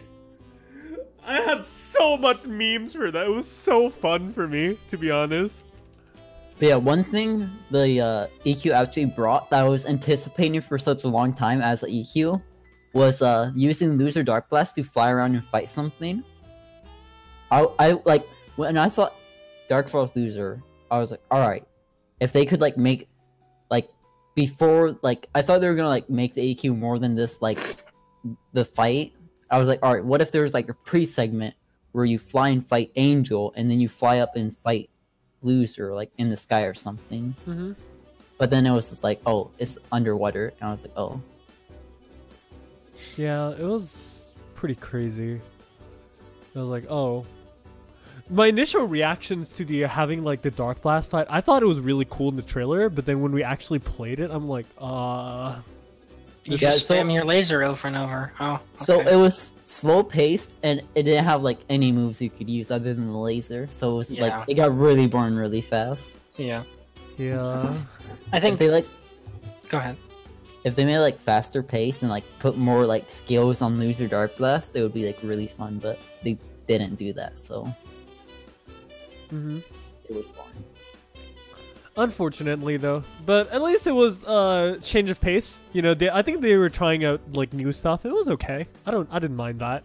I had so much memes for that. It was so fun for me, to be honest. But yeah, one thing the EQ actually brought that I was anticipating for such a long time as an EQ was using Loser Dark Blast to fly around and fight something. I like when I saw Dark Frost Loser, I was like, alright, if they could like make like before like I thought they were gonna like make the EQ more than this like the fight. I was like, alright, what if there was like a pre-segment where you fly and fight Angel and then you fly up and fight Loser like in the sky or something. But then it was just like, oh, it's underwater, and I was like, oh. Yeah, it was pretty crazy. I was like, oh. My initial reactions to the having like the Dark Blast fight, I thought it was really cool in the trailer, but then when we actually played it, I'm like, You just spam your laser over and over. Oh, okay. So it was slow paced and it didn't have like any moves you could use other than the laser. So it was like it got really boring really fast. Yeah. Yeah. I think if they like go ahead. If they made like faster pace and like put more like skills on Loser Dark Blast, it would be like really fun, but they didn't do that, so it was boring. Unfortunately, though. But at least it was change of pace. You know, I think they were trying out like new stuff. It was okay. I didn't mind that.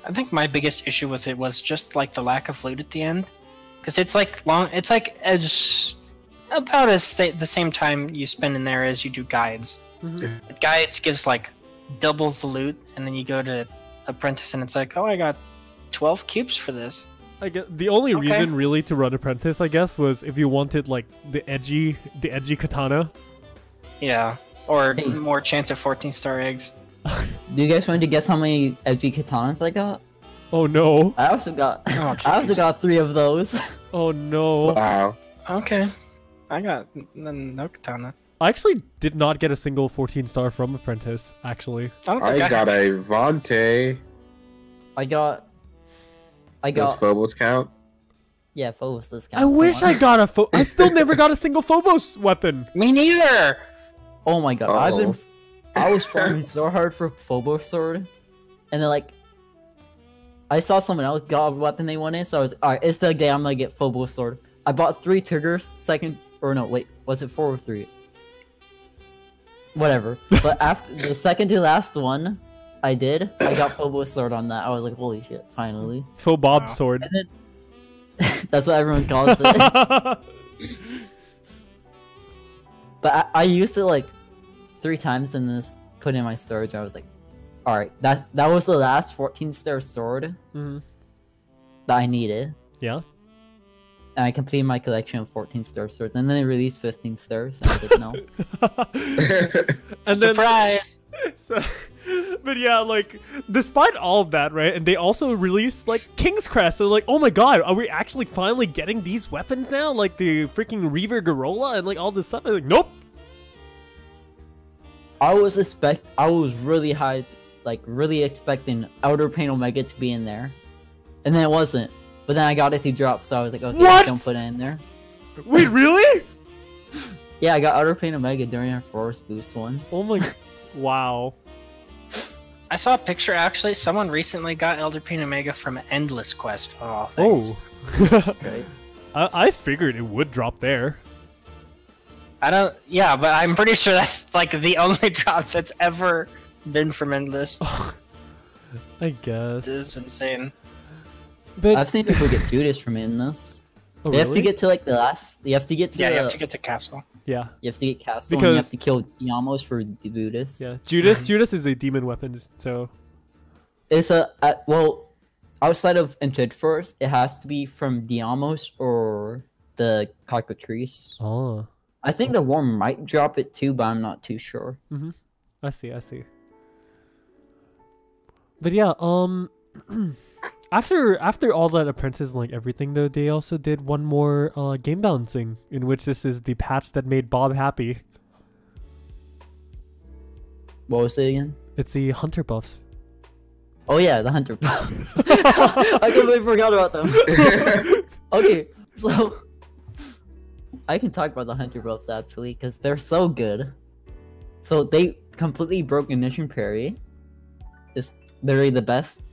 I think my biggest issue with it was just like the lack of loot at the end, because it's like long. It's like about the same time you spend in there as you do guides. Mm-hmm. Guides gives like double the loot, and then you go to Apprentice, and it's like, oh, I got 12 cubes for this. I guess the only reason really to run Apprentice, I guess, was if you wanted like the edgy katana. Yeah, or more chance of 14-star eggs. Do you guys want to guess how many edgy katanas I got? Oh no! I also got 3 of those. Oh no! Wow. Okay, I got no katana. I actually did not get a single 14-star from Apprentice. Actually, I got a Vante. I got. Does Phobos count? Yeah, Phobos does count. I wish I got a I still never got a single Phobos weapon. Me neither. Oh my god! I was farming so hard for Phobos sword, and then like, I saw someone else got a weapon they wanted, so I was alright. It's the day I'm gonna get Phobos sword. I bought 3 triggers. Was it 4 or 3? Whatever. But after the second to last one, I got Phobos sword on that. I was like, holy shit! Finally. Phobob sword. And then, that's what everyone calls it. But I used it like 3 times in this, put in my storage. I was like, alright, that was the last 14-star sword that I needed. Yeah. And I completed my collection of 14-star swords, and then they released 15 stars, and I was like, no. And then, surprise! But yeah, like, despite all of that, right, and they also released, like, King's Crest, so like, oh my god, are we actually finally getting these weapons now? Like, the freaking Reaver Garola and, like, all this stuff? I'm like, nope! I was really high, like, really expecting Outer Pain Omega to be in there. And then it wasn't. But then I got it to drop, so I was like, okay, what? Don't put it in there. Wait, really? Yeah, I got Outer Pain Omega during our Forest Boost once. Oh my... Wow. I saw a picture, actually. Someone recently got Elder Pain Omega from Endless Quest, of all things. Oh. Okay. I figured it would drop there. Yeah, but I'm pretty sure that's, like, the only drop that's ever been from Endless. I guess. This is insane. But I've seen people get Judas from Endless. oh, They have to really? get to, like, the last... You have to get to Yeah, you have to get to Castle. Yeah. You have to get Castle, Because- and you have to kill Diamos for Judas. Yeah. Judas is the demon weapons, so... It's well, outside of Entered First, it has to be from Diamos or the Cockatrice. Oh. I think the Worm might drop it too, but I'm not too sure. Mm-hmm. I see. But yeah, after all that Apprentice and like everything though, they also did one more game balancing, in which this is the patch that made Bob happy. What was it again? It's the Hunter buffs. Oh yeah, the Hunter buffs. I completely forgot about them. Okay, so I can talk about the Hunter buffs actually, because they're so good. So they completely broke Ignition Parry. It's literally the best,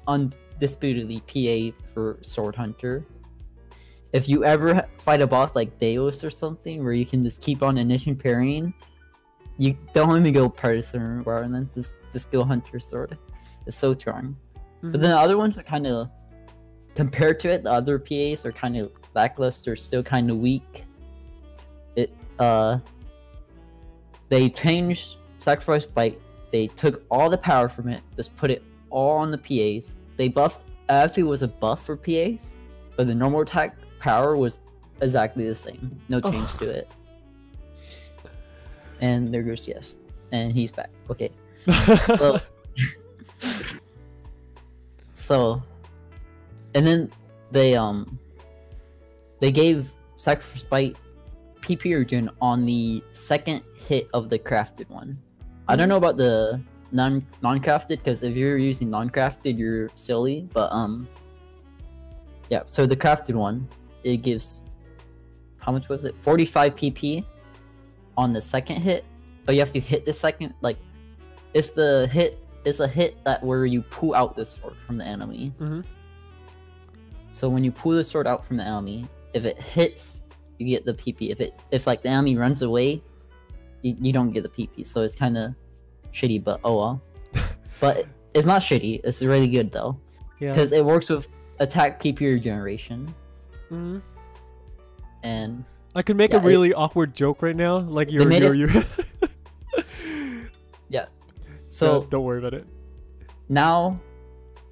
undisputedly PA for Sword Hunter. If you ever fight a boss like Deus or something, where you can just keep on Ignition Parrying, you don't even go Partisan or and then just go Hunter Sword. It's so strong. Mm-hmm. But then the other ones are kind of, compared to it, the other PAs are kind of lackluster, still kind of weak. They changed Sacrifice Bite. They took all the power from it, just put it all on the PAs. They buffed, actually was a buff for PAs, but the normal attack power was exactly the same. No change to it. And there goes Yes. And he's back. Okay. So, and then they gave Sacrifice Bite PP regen on the second hit of the crafted one. I don't know about the non-crafted, because if you're using non-crafted, you're silly. But yeah. So the crafted one, it gives, how much was it? 45 PP on the second hit, but you have to hit the second. Like, it's a hit that where you pull out the sword from the enemy. Mm-hmm. So when you pull the sword out from the enemy, if it hits, you get the PP. If like the enemy runs away, you don't get the PP. So it's kind of shitty, but oh well. But it's not shitty. It's really good though, because it works with attack PP regeneration. And I could make a really awkward joke right now, like you're. Yeah. So don't worry about it. Now,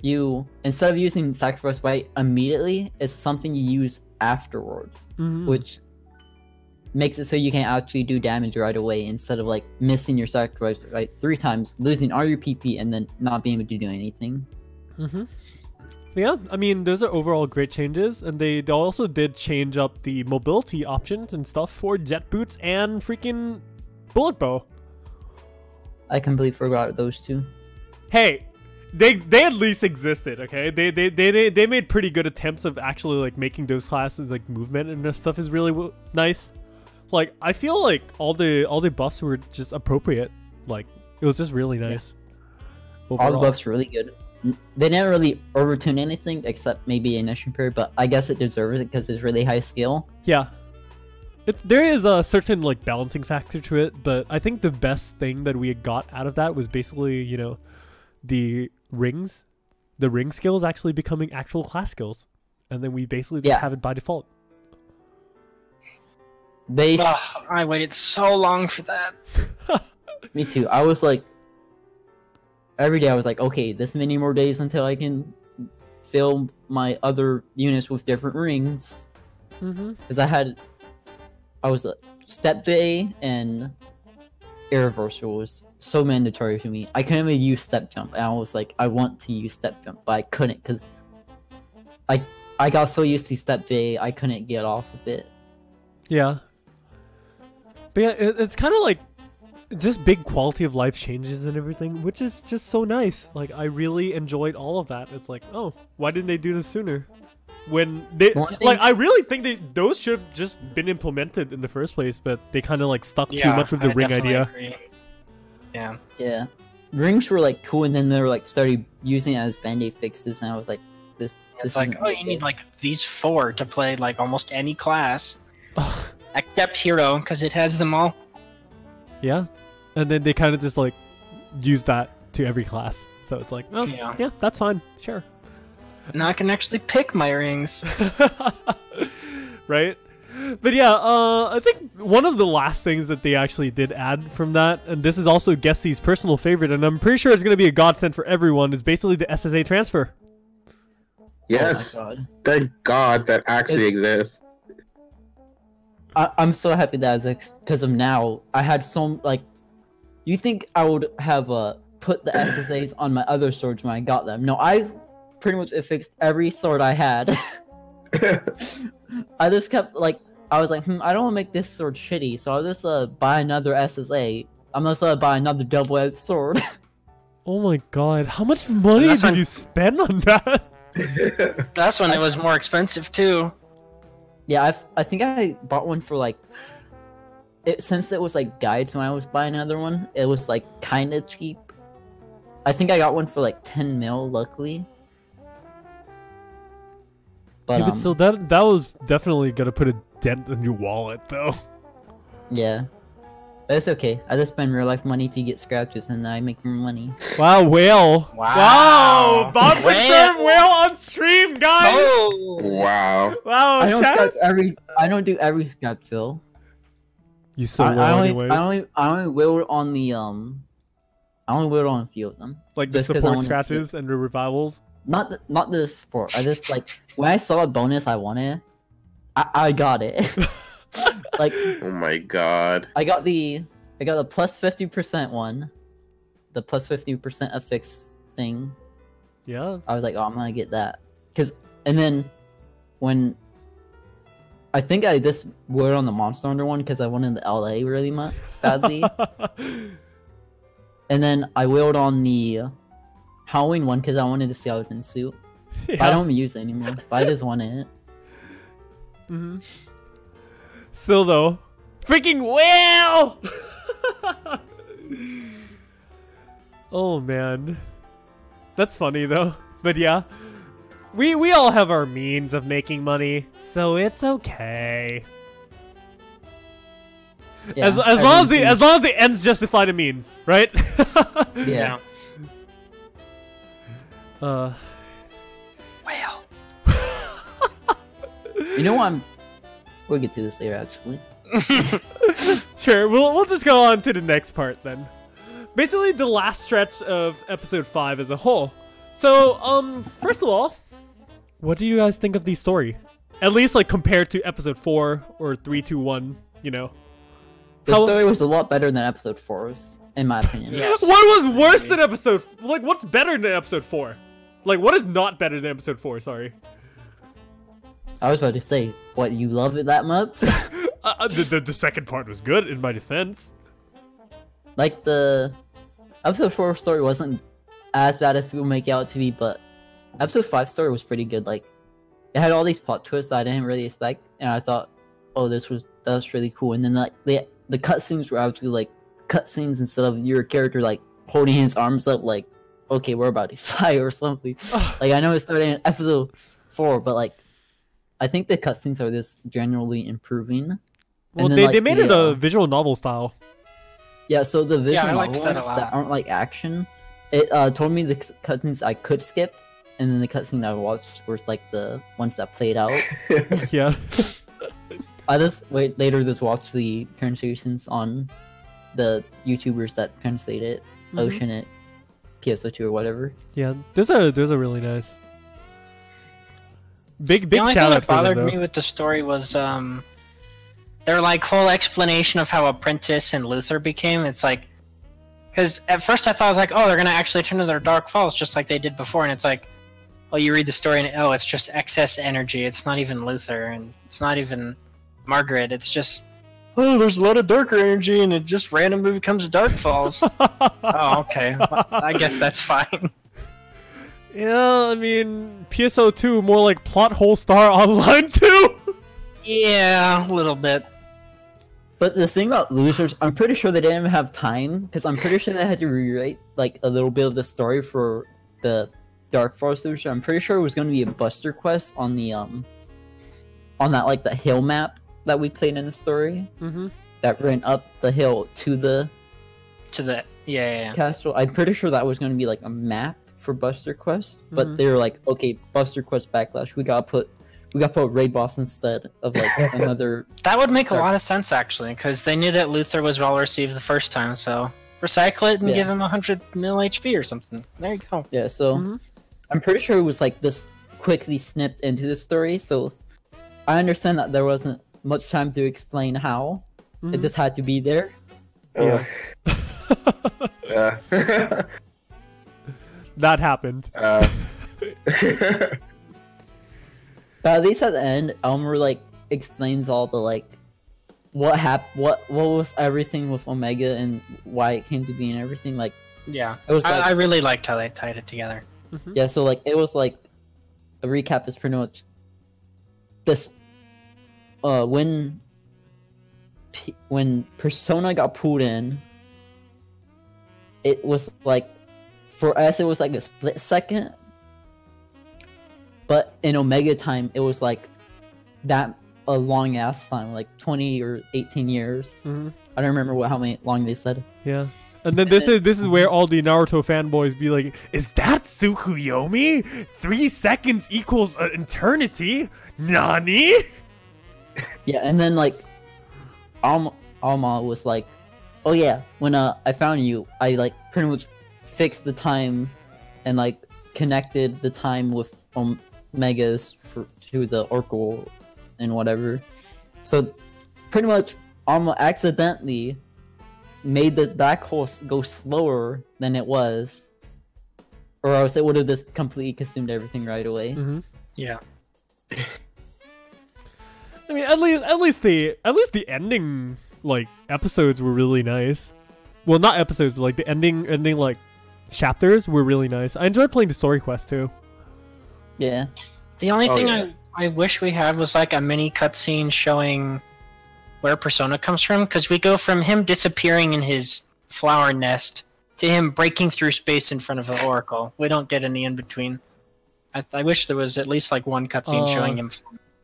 you instead of using sacrifice right immediately, it's something you use afterwards, which makes it so you can actually do damage right away instead of like missing your sacrifice right 3 times, losing all your PP, and then not being able to do anything. Yeah, I mean, those are overall great changes, and they also did change up the mobility options and stuff for jet boots and freaking bullet bow. I completely forgot those two. Hey, they at least existed, okay? They made pretty good attempts of actually like making those classes like movement and stuff is really nice. Like I feel like all the buffs were just appropriate. Like it was just really nice. Overall. All the buffs were really good. They didn't really overtune anything except maybe Ignition Period, but I guess it deserves it because it's really high skill. Yeah. There is a certain like balancing factor to it, but I think the best thing that we got out of that was basically, you know, the ring skills actually becoming actual class skills, and then we basically just have it by default. I waited so long for that. Me too. I was like, every day I was like, okay, this many more days until I can fill my other units with different rings. Because I was step day and air reversal was so mandatory for me. I couldn't even use step jump, and I was like, I want to use step jump, but I couldn't because I got so used to step day, I couldn't get off of it. Yeah. But yeah, it's kind of like just big quality of life changes and everything, which is just so nice. Like I really enjoyed all of that. It's like, oh, why didn't they do this sooner? When they like, I really think those should have just been implemented in the first place, but they kind of like stuck too much with the ring idea. Agree. Yeah. Rings were like cool, and then they were like started using it as band-aid fixes, and I was like, this it's like, oh, you need like these 4 to play like almost any class, except hero, because it has them all. Yeah, and then they kind of just like use that to every class, so it's like, oh, yeah, that's fine, sure. Now I can actually pick my rings. Right? But yeah, I think one of the last things that they actually did add from that, and this is also Gesti's personal favorite, and I'm pretty sure it's going to be a godsend for everyone, is basically the SSA transfer. Yes. Oh thank God that actually exists. I'm so happy that it's because of now. I had so, like, you think I would have put the SSAs on my other swords when I got them. No, I've pretty much fixed every sword I had. I just kept like, I was like, I don't want to make this sword shitty, so I'll just buy another SSA. I'm gonna buy another double-edged sword. Oh my god, how much money did you spend on that? That's when it was more expensive too. Yeah, I think I bought one for like, since it was like guides when I was buying another one, it was like kind of cheap. I think I got one for like 10 mil, luckily. But, yeah, but still, that was definitely gonna put a dent in your wallet, though. Yeah, but it's okay. I just spend real life money to get scratches, and I make more money. Wow, whale! Wow! Bob confirmed whale on stream, guys. Oh! Wow! Wow! I don't do every scratch though. You still will anyways. I only will on the I only will on a few of them. Like the support scratches and the revivals. Not the support. I just like when I saw a bonus I wanted, I got it. Like, oh my god! I got the plus 50% one, the plus 50% affix thing. Yeah. I was like, oh, I'm gonna get that, and then when I think I just wore on the Monster Hunter one because I wanted the LA really much badly, and then I wheeled on the Halloween one because I wanted to see how it's in suit. Yeah. I don't use it anymore, but I just wanted it. Still though, freaking whale! Oh man, that's funny though. But yeah, We all have our means of making money, so it's okay. Yeah, as long as the ends justify the means, right? Yeah. Well. You know what? We'll get to this later, actually. Sure, we'll just go on to the next part then. Basically, the last stretch of episode 5 as a whole. So, first of all, what do you guys think of the story? At least, like, compared to episode 4 or 3, 2, 1, you know? The story was a lot better than episode 4's, in my opinion. Yes. What was worse than episode... Like, what's better than episode 4? Like, what is not better than episode 4, sorry? I was about to say, what, you love it that much? The second part was good, in my defense. Like, the episode 4 story wasn't as bad as people make it out to be, but episode 5 story was pretty good. Like, it had all these plot twists that I didn't really expect, and I thought, oh, that was really cool. And then, like, the cutscenes were actually, like, cutscenes instead of your character, like, holding his arms up, like, okay, we're about to fight or something. Like, I know it started in episode 4, but, like, I think the cutscenes are just generally improving. Well, then, they made it a visual novel style. Yeah, so the visual I liked novel that a ones lot. that aren't like action, it told me the cutscenes I could skip, and then the cutscene I watched was like the ones that played out. Yeah. I just later watch the translations on the YouTubers that translate it, Ocean it, PSO2 or whatever. Yeah, those are really nice. Big The only shout thing out that for them, bothered though. me with the story was their like whole explanation of how Apprentice and Luther became. It's like, because at first I thought I was like, oh, they're gonna actually turn to their dark falls just like they did before, and it's like, oh, you read the story and oh, it's just excess energy. It's not even Luther, and it's not even Margaret. It's just, oh, there's a lot of darker energy, and it just randomly becomes a dark falls. Oh, okay. Well, I guess that's fine. Yeah, I mean, PSO2 more like Plot Hole Star Online 2. Yeah, a little bit. But the thing about Losers, I'm pretty sure they didn't have time, because I'm pretty sure they had to rewrite like a little bit of the story for the Dark Forest Loser. I'm pretty sure it was going to be a Buster quest on the on that like the hill map that we played in the story that ran up the hill to the castle. I'm pretty sure that was going to be like a map for Buster Quest, but they were like, okay, Buster Quest backlash. We gotta put Raid Boss instead of like another. That would make a lot of sense actually, because they knew that Luther was well received the first time, so recycle it and give him 100 mil HP or something. There you go. Yeah, so I'm pretty sure it was like this quickly snipped into the story, so I understand that there wasn't much time to explain how. It just had to be there. Yeah. Yeah. That happened. But at least at the end, Elmer like explains all the like what was everything with Omega and why it came to be and everything. Like, Yeah, it was like, I really liked how they tied it together. yeah, so like it was like a recap is pretty much this when Persona got pulled in, it was like for us it was like a split second, but in Omega time it was like that a long ass time, like 20 or 18 years. I don't remember how long they said. Yeah. And then this is where all the Naruto fanboys be like, is that Tsukuyomi? 3 seconds equals an eternity? Nani? Yeah, and then like Alma was like, oh yeah, when I found you, I like pretty much fixed the time and like connected the time with Omegas to the Oracle and whatever. So pretty much Alma accidentally made the black hole go slower than it was, or else it would have just completely consumed everything right away. Yeah. I mean, at least the ending like episodes were really nice. Well, not episodes, but like the ending like chapters were really nice. I enjoyed playing the story quest too. Yeah. The only thing I wish we had was like a mini cutscene showing where Persona comes from, because we go from him disappearing in his flower nest to him breaking through space in front of the Oracle. We don't get any in between. I wish there was at least like one cutscene showing him.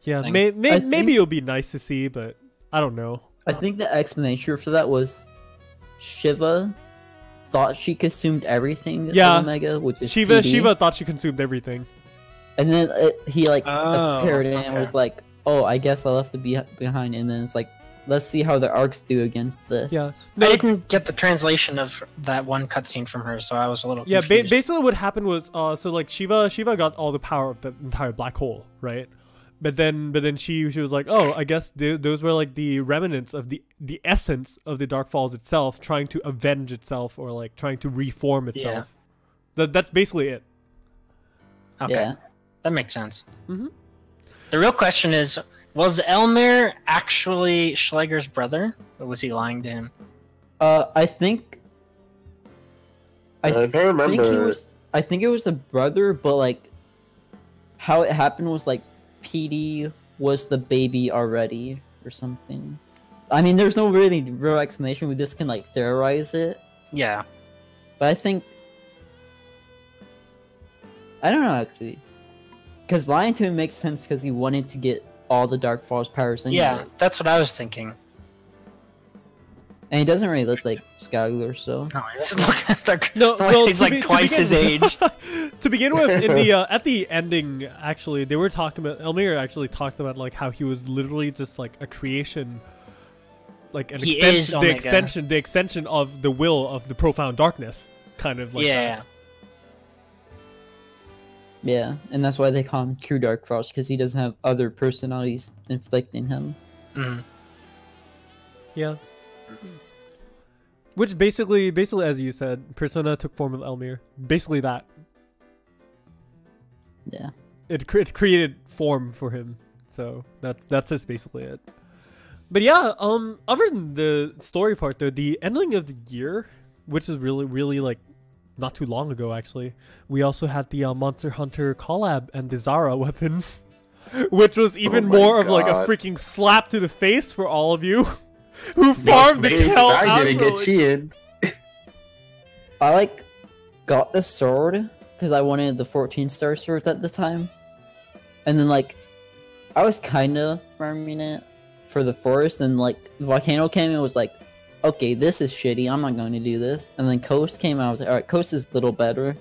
Yeah, thing. maybe it'll be nice to see, but I don't know. I think the explanation for that was Shiva thought she consumed everything. Yeah, of Omega, which is Shiva. PD. Shiva thought she consumed everything. And then he like Oh, appeared in and okay. was like, "Oh, I guess I left it behind." And then it's like, let's see how the arcs do against this. Yeah. I didn't get the translation of that one cutscene from her, so I was a little Yeah, confused. basically what happened was, so like Shiva got all the power of the entire black hole, right? But then she was like, oh, I guess those were like the remnants of the essence of the Dark Falls itself, trying to avenge itself or like trying to reform itself. That's basically it. Okay, Yeah. that makes sense. Mhm. The real question is, was Elmer actually Schleicher's brother, or was he lying to him? I think. I don't remember. I think it was a brother, but like, how it happened was like, PD was the baby already or something. I mean, there's no really real explanation. We just can like theorize it. Yeah. But I think. I don't know actually, because lying to him makes sense because he wanted to get all the Dark Falls powers anyway. Yeah, that's what I was thinking. And he doesn't really look like Skylar, so. No, just look at the. No, well, he's like twice his age. To begin with, in the at the ending, actually, they were talking about Elmir actually talked about like how he was literally just like a creation, like an He is extension, Omega. the extension of the will of the profound darkness, kind of like Yeah. that. Yeah, and that's why they call him True Dark Frost, because he doesn't have other personalities inflicting him. Mhm. Yeah. Which basically, as you said, Persona took form of Elmir. Basically that. Yeah. It created form for him. So that's just basically it. But yeah, other than the story part though, the ending of the year, which is really like not too long ago actually, we also had the Monster Hunter collab and the Zara weapons, which was even more of like a God. freaking slap to the face for all of you who farmed the hell out I didn't for, get cheated. I like got the sword because I wanted the 14-star swords at the time. And then like I was kinda farming it for the forest, and like Volcano came and was like, okay, this is shitty, I'm not going to do this. And then Coast came out, I was like, alright, Coast is a little better.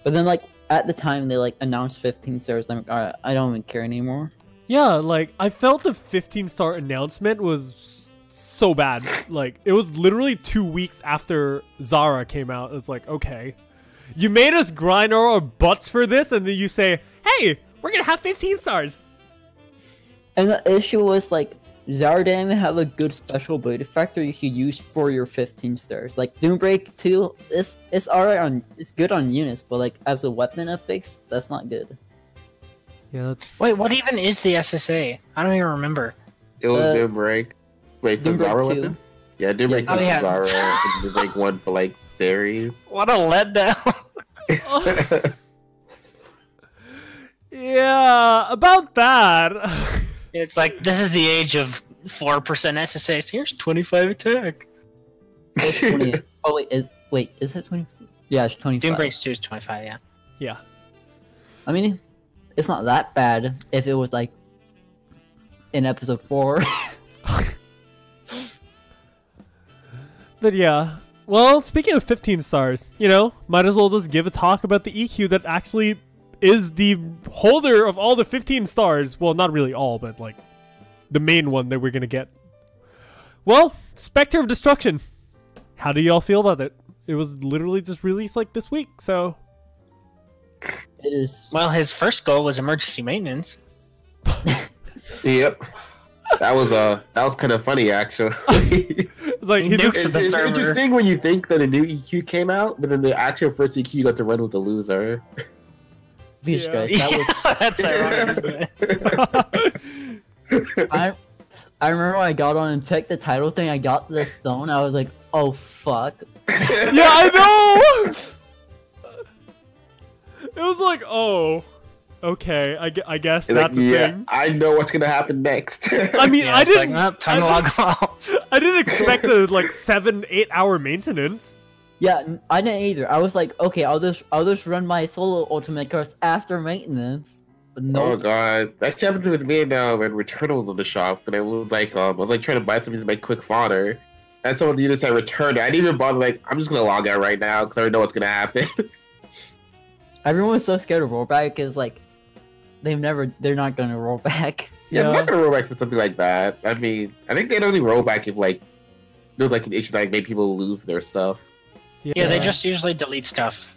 But then like at the time they like announced 15 stars, I'm like, alright, I don't even care anymore. Yeah, like I felt the 15-star announcement was so bad. Like it was literally 2 weeks after Zara came out. It's like, okay, you made us grind our butts for this, and then you say, hey, we're gonna have 15 stars. And the issue was like Zara didn't have a good special ability factor you could use for your 15 stars. Like Doombreak 2, it's alright on, it's good on units, but like as a weapon affix, that's not good. Yeah, that's Wait, what even is the SSA? I don't even remember. It was Uh, Doombreak. Wait, for Doombreak Zara 2. weapons? Yeah, Doombreak Yeah. Oh, for yeah. Zara. And Doombreak 1 for like Ceres. What a letdown. yeah, about that. It's like, this is the age of 4% SSAs. Here's 25 attack. It's 20. Oh wait, is it 20? Yeah, it's 25. Doombreak's 2 is 25, yeah. Yeah. I mean, it's not that bad if it was like in episode 4. But yeah. Well, speaking of 15 stars, you know, might as well just give a talk about the EQ that actually is the holder of all the 15 stars. Well, not really all, but like the main one that we're gonna get. Well, Spectre of Destruction. How do y'all feel about it? It was literally just released like this week, so It is. Well, his first goal was emergency maintenance. Yep. That was kind of funny actually. like he Nukes just, to the It's server. interesting when you think that a new EQ came out, but then the actual first EQ you got to run with the loser. Jesus Yeah. Christ, that was. Yeah, that's ironic, isn't it? I remember when I got on and checked the title thing, I got the stone, I was like, oh fuck. yeah, I know. It was like, oh, okay, I guess Like, that's a yeah, thing. I know what's gonna happen next. I mean, Yeah, I it's like, didn't. "Nope, time to log off. I didn't expect a like 7-8 hour maintenance. Yeah, I didn't either. I was like, okay, I'll just run my solo ultimate course after maintenance. But no. Oh god, that happened with me now when Return was in the shop, and I was like trying to buy something to make quick fodder, and someone needed to return it. I didn't even bother. Like, I'm just gonna log out right now because I already know what's gonna happen. Everyone's so scared of rollback because like they're not gonna roll back. Yeah, I'm not gonna roll back for something like that. I mean, I think they'd only roll back if like there's like an issue that like, made people lose their stuff. Yeah, they just usually delete stuff.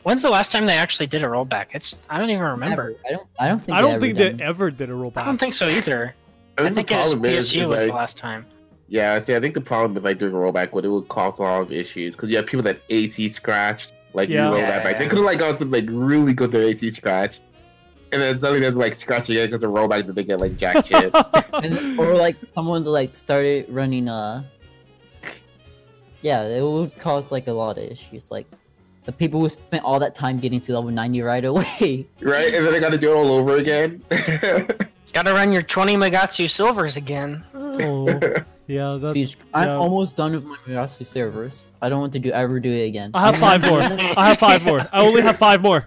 When's the last time they actually did a rollback? I don't even remember. I don't think they ever did a rollback. I don't think so either. I think PSU was the last time. Yeah, see, I think the problem with like doing a rollback, it would cause a lot of issues because you have people that AC scratched, like you roll that back. They could have like gone to like really good their AC scratch, and then suddenly there's like scratching again because the rollback that they get like jack shit. Or like someone like started running yeah, it would cause like a lot of issues. Like the people who spent all that time getting to level 90 right away. Right, and then they gotta do it all over again. Gotta run your 20 Megatsu silvers again. Oh, yeah, that's... I'm almost done with my Megatsu servers. I don't want to ever do it again. I have 5 more. I have 5 more. I only have 5 more.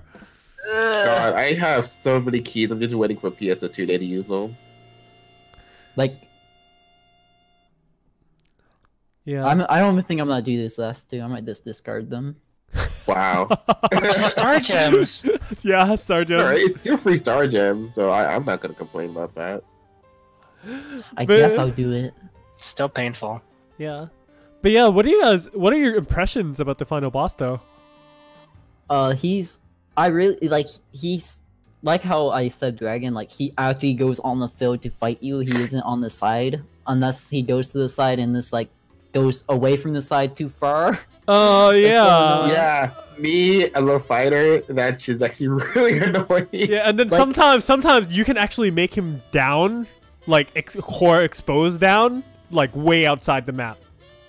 God, I have so many keys. I'm just waiting for PSO2 day to use them. Like... Yeah. I don't even think I'm gonna do this last two. I might just discard them. Wow. Star gems. Yeah, Star gems. Alright, it's still free Star gems, so I'm not gonna complain about that. I guess I'll do it. Still painful. Yeah. But yeah, what are your impressions about the final boss though? He's like how I said Dragon, like he actually goes on the field to fight you. He isn't on the side unless he goes to the side and this like goes away from the side too far. Oh yeah. Yeah, me as a fighter, that shit's actually really annoying. Yeah, and then like, sometimes you can actually make him down, like core exposed down, like way outside the map.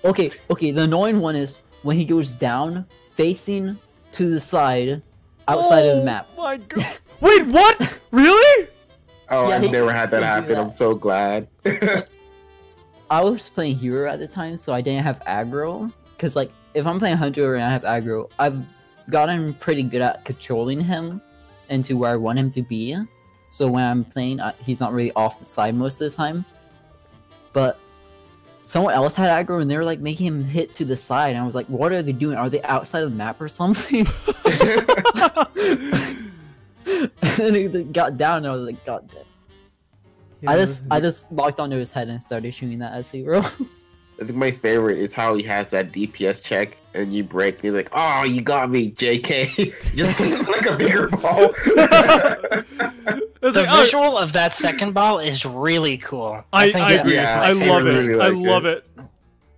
Okay, the annoying one is when he goes down, facing to the side, outside of the map. Oh my god. Wait, what? Really? Oh, Yeah, I've never had that happen. that. I'm so glad. I was playing hero at the time, so I didn't have aggro. Cause like, if I'm playing hunter and I have aggro, I've gotten pretty good at controlling him into where I want him to be. So when I'm playing, he's not really off the side most of the time. But someone else had aggro and they were like making him hit to the side, and I was like, what are they doing? Are they outside of the map or something? And then he got down and I was like, god damn. Yeah. I just locked onto his head and started shooting that as hero. I think my favorite is how he has that DPS check, and you break, and he's like, "Oh, you got me, JK." Just like a bigger ball. The visual of that second ball is really cool. I agree. Yeah, I love it. really I like love it.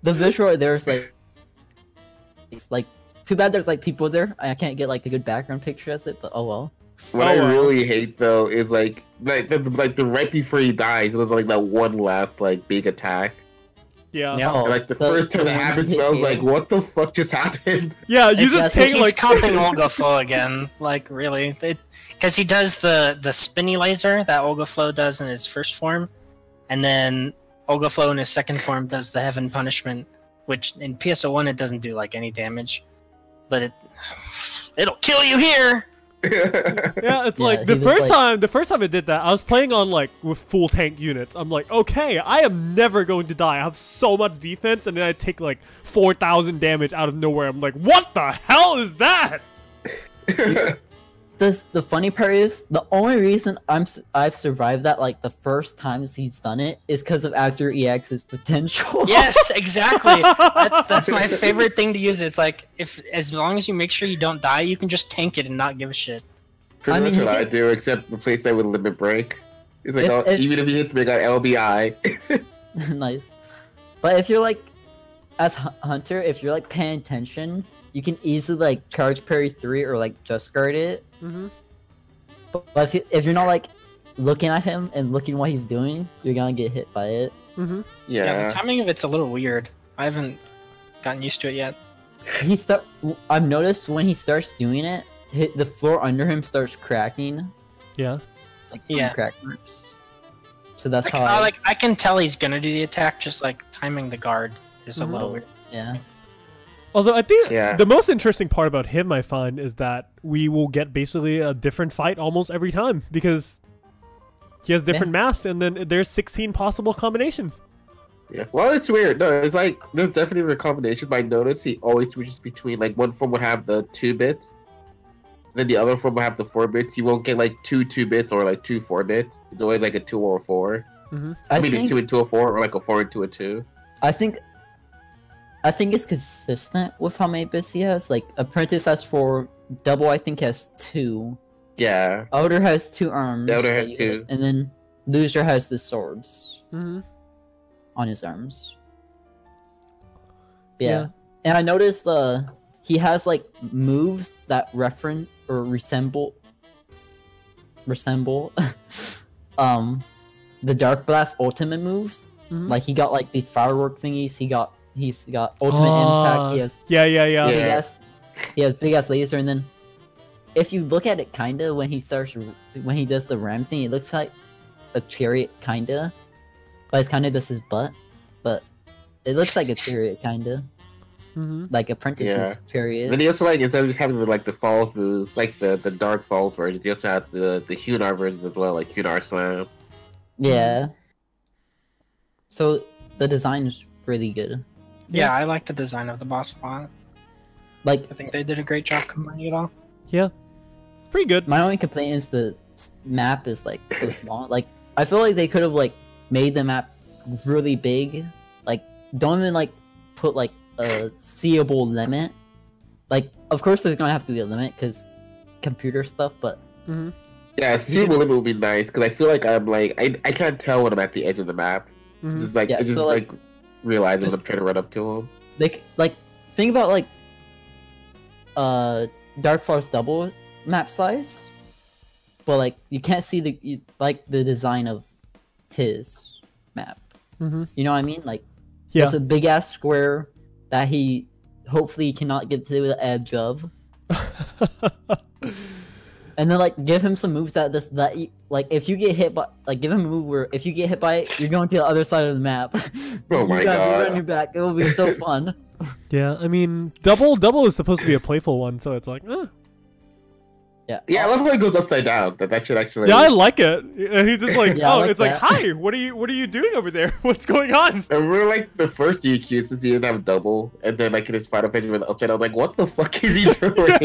The visual there's like, it's like too bad there's like people there. I can't get like a good background picture as it, but oh well. What I really hate though is like the right before he dies, it was like that one last like big attack. Yeah. Yeah. And, like the first time it happens, I was like, "What the fuck just happened?" Yeah, you just take he's like copying Olga Flow again, like really, because he does the spinny laser that Olga Flow does in his first form, and then Olga Flow in his second form does the Heaven Punishment, which in PSO1 it doesn't do like any damage, but it'll kill you here. Yeah, it's like the first time I did that, I was playing on like with full tank units. I'm like, okay, I am never going to die. I have so much defense, and then I take like 4,000 damage out of nowhere. I'm like, what the hell is that? The funny part is the only reason I've survived that like the first times he's done it is because of Actor EX's potential. Yes, exactly. That's my favorite thing to use. It's like as long as you make sure you don't die, you can just tank it and not give a shit. Pretty much what I do, except replace that with Limit Break. It's like, even if he hits me, I got LBI. Nice. But if you're like, as Hunter, if you're like paying attention, you can easily like charge parry 3 or like just guard it. Mm-hmm. But if you're not like looking at him and looking what he's doing, you're gonna get hit by it. Mm-hmm. Yeah, the timing of it's a little weird. I haven't gotten used to it yet. I've noticed when he starts doing it, the floor under him starts cracking. Yeah. Like Yeah. crack marks. So that's how I can tell he's gonna do the attack. Just like timing the guard is a little weird. Yeah. Although I think Yeah. the most interesting part about him, I find, is that we will get basically a different fight almost every time because he has different masks, and then there's 16 possible combinations. Yeah. Well, it's weird. No, it's like there's definitely a combination. But I noticed he always switches between like one form would have the 2 bits, then the other form will have the 4 bits. You won't get like 2 2-bits or like 2 4-bits. It's always like a 2 or a 4. I mean, think, a 2 into a 4 or like a 4 into a 2. I think it's consistent with how many bits he has. Like Apprentice has 4, Double I think has 2. Yeah. Elder has 2 arms. Elder has 2. And then Loser has the swords Mm-hmm. on his arms. Yeah. And I noticed he has like moves that reference or resemble the Dark Blast ultimate moves. Mhm. Like he got like these firework thingies. He's got ultimate impact. He has Yeah. he has big ass laser, and then if you look at it kinda when he does the ram thing, it looks like a chariot kinda. But it's kinda just his butt. But it looks like a chariot kinda. Mm-hmm. Like Apprentice's chariot. Then he also like instead of just having the falls moves, like the dark falls versions, he also has the Hunar versions as well, like Hunar Slam. Yeah. So the design is really good. Yeah, I like the design of the boss a lot. Like I think they did a great job combining it all. Yeah. Pretty good. my only complaint is the map is like so small. Like I feel like they could have like made the map really big. Like don't even like put like a seeable limit. Like of course there's gonna have to be a limit because computer stuff, but Mm-hmm. Yeah, seeable limit would be nice because I feel like I'm like I can't tell when I'm at the edge of the map. Mm-hmm. Just like Yeah, it's just so, like realizing when I'm trying to run up to him. like think about like Dark Forest Double map size, but like you can't see the design of his map. Mm-hmm. You know what I mean? Like Yeah. it's a big ass square that he hopefully cannot get to the edge of. And then like give him some moves like if you get hit by give him a move where if you get hit by it, you're going to the other side of the map. Oh my You're god. on your back. It will be so fun. Yeah, I mean, double is supposed to be a playful one, so it's like, Yeah. Yeah, I love how it goes upside down. That should actually. yeah, I like it. And he's just like, Yeah, I oh, like it's like, that. hi, what are you doing over there? What's going on? I remember like the first DQ since he didn't have double, and then like in his final phase with upside, I was like, what the fuck is he doing?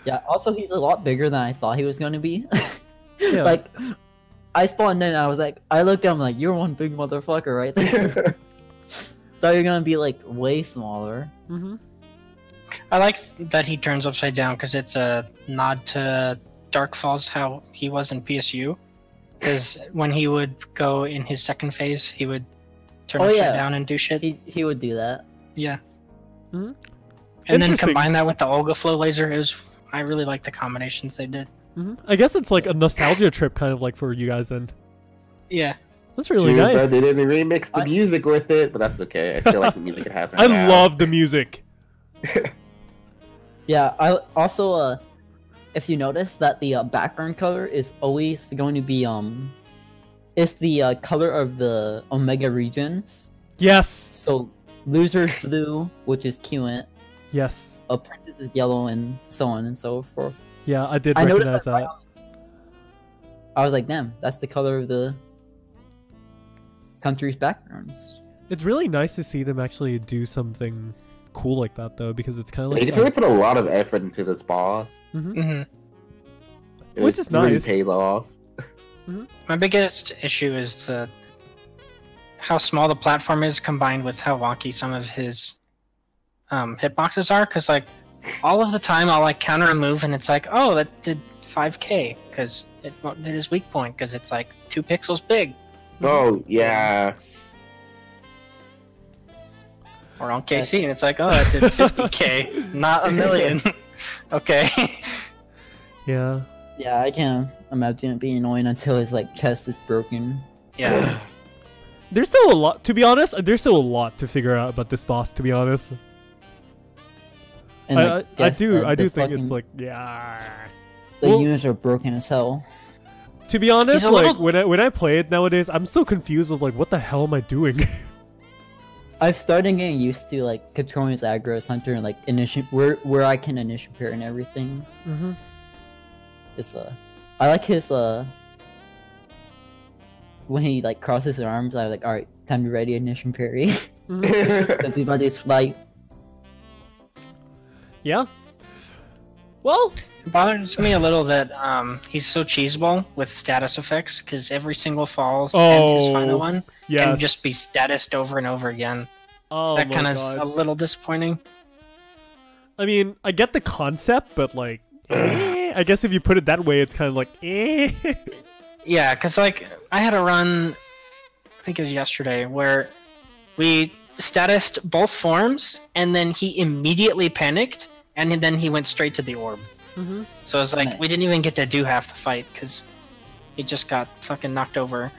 Yeah, also he's a lot bigger than I thought he was gonna be. Yeah. Like I spawned in and I was like I looked at him like you're one big motherfucker right there. Thought you're gonna be like way smaller. Mm-hmm. I like that he turns upside down because it's a nod to Dark Falls, how he was in PSU. Because when he would go in his second phase, he would turn Oh, upside yeah. down and do shit. He would do that. Yeah. Mhm. And then Interesting. combine that with the Olga Flow laser. I really like the combinations they did. Mm-hmm. I guess it's like a nostalgia trip, kind of like for you guys. Then Yeah. that's really True, nice. but they didn't remix the music with it, but that's okay. I still like the music it has. I love the music. Yeah, I also if you notice that the background color is always going to be it's the color of the Omega regions. Yes. So Loser's blue, which is Qent, Yes. Apprentice is yellow, and so on and so forth. Yeah, I did I noticed recognize that. I was like, damn, that's the color of the country's backgrounds. It's really nice to see them actually do something cool like that, though, because it's kind of They like, really put a lot of effort into this boss. Mhm. hmm Which is really nice. pays off. My biggest issue is how small the platform is combined with how wonky some of his hitboxes are. Because like all of the time I'll like counter a move and it's like, oh, that did 5k because it hit his weak point because it's like 2 pixels big. Oh yeah. Or on KC and it's like, oh, that did 50k, not a million. Okay. yeah. Yeah, I can imagine it being annoying until his like chest is broken. Yeah. There's still a lot, to be honest, there's still a lot to figure out about this boss, to be honest. And like, I guess, do the think it's fucking- like, yeah. the well- units are broken as hell. To be honest, He's a like little- when I play it nowadays, I'm still confused of like, what the hell am I doing? I've started getting used to like controlling his aggro as Hunter and like where I can initial pair and everything. Mm-hmm. It's I like his when he like crosses his arms, I'm like, alright, time to ready initial parry. Because he's about to his flight. Yeah. Well, It bothers me a little that he's so cheesable with status effects, because every single falls and his final one can just be statused over and over again. Oh, that kind of is a little disappointing. I mean, I get the concept, but like, I guess if you put it that way, it's kind of like, Yeah, because like I had a run, I think it was yesterday, where we statused both forms, and then he immediately panicked, and then he went straight to the orb. Mm-hmm. So it's like we didn't even get to do half the fight because he just got fucking knocked over.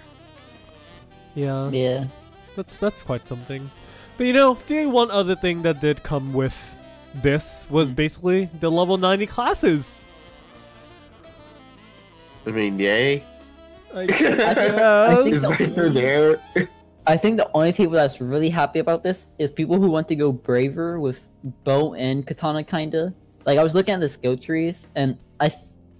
Yeah. Yeah. That's quite something. But you know, the one other thing that did come with this was basically the level 90 classes. I mean, yay. I think They're there. I think the only people that's really happy about this is people who want to go braver with bow and katana, kinda. Like, I was looking at the skill trees, and I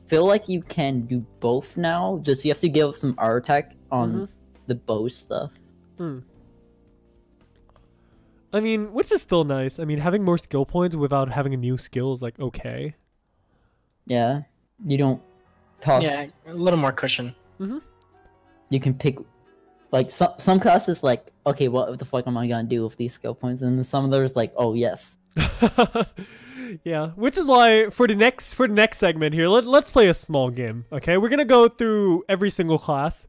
feel like you can do both now, just you have to give up some R attack on the bow stuff. I mean, which is still nice. I mean, having more skill points without having a new skill is like, okay. Yeah. You don't toss. Yeah, a little more cushion. You can pick, like, some classes like, okay, what the fuck am I gonna do with these skill points? And some of those like, oh yes. Yeah, which is why for the next segment here, let's play a small game. Okay, we're gonna go through every single class,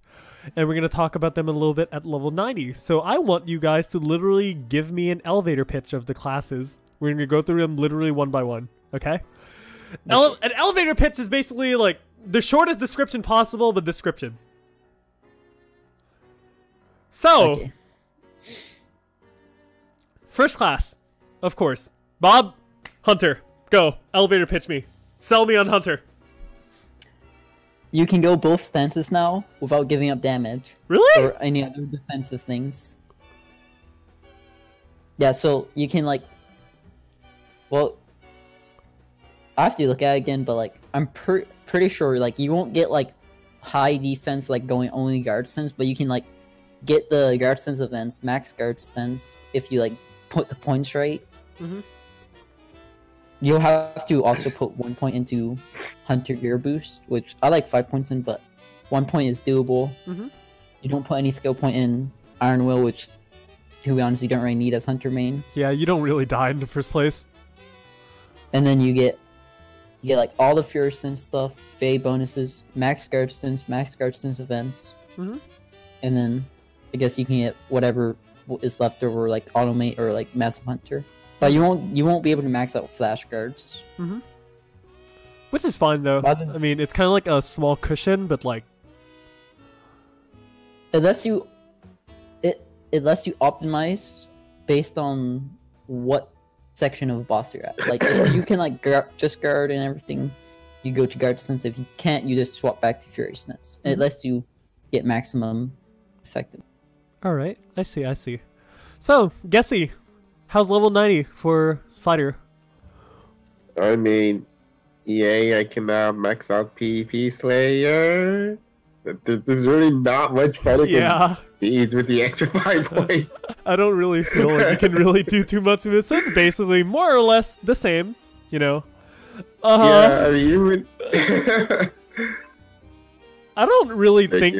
and we're gonna talk about them a little bit at level 90. So I want you guys to literally give me an elevator pitch of the classes. We're gonna go through them literally one by one. Okay. An elevator pitch is basically like the shortest description possible, but description. So, Okay. First class, of course. Bob, Hunter, go. Elevator pitch me. Sell me on Hunter. You can go both stances now without giving up damage. Really? Or any other defensive things. Yeah, so you can like... Well... I have to look at it again, but like, I'm pretty sure like you won't get like high defense like going only guard stance, but you can like get the guard stance events, max guard stance, if you like put the points right. You'll have to also put 1 point into Hunter Gear Boost, which I like 5 points in, but 1 point is doable. You don't put any skill point in Iron Will, which, to be honest, you don't really need as Hunter main. Yeah, you don't really die in the first place. And then you get like all the Fury Stance stuff, day bonuses, max guard stance events. And then I guess you can get whatever is left over, like automate or like massive hunter. But you won't be able to max out flash guards. Which is fine though. I mean, it's kind of like a small cushion, but like it lets you optimize based on what section of a boss you're at. Like if you can like just guard and everything, you go to guard stance. If you can't, you just swap back to Fury Stance. And it lets you get maximum effective. Alright, I see. So, Gesti, how's level 90 for fighter? I mean, yay, I can now max out PvP Slayer. There's really not much fighter can beat with the extra 5 points. I don't really feel like you can really do too much of it, so it's basically more or less the same, you know. Yeah, I mean, you would... I don't really think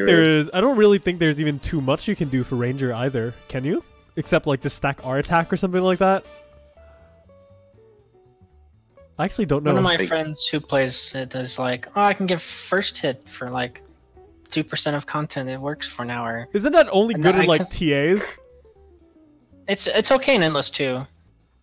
there's even too much you can do for Ranger either, can you? Except like just stack R attack or something like that. I actually don't know. One of my friends who plays it is like, oh, I can give first hit for like 2% of content. It works for an hour. Isn't that only good in like TAs? It's okay in Endless too,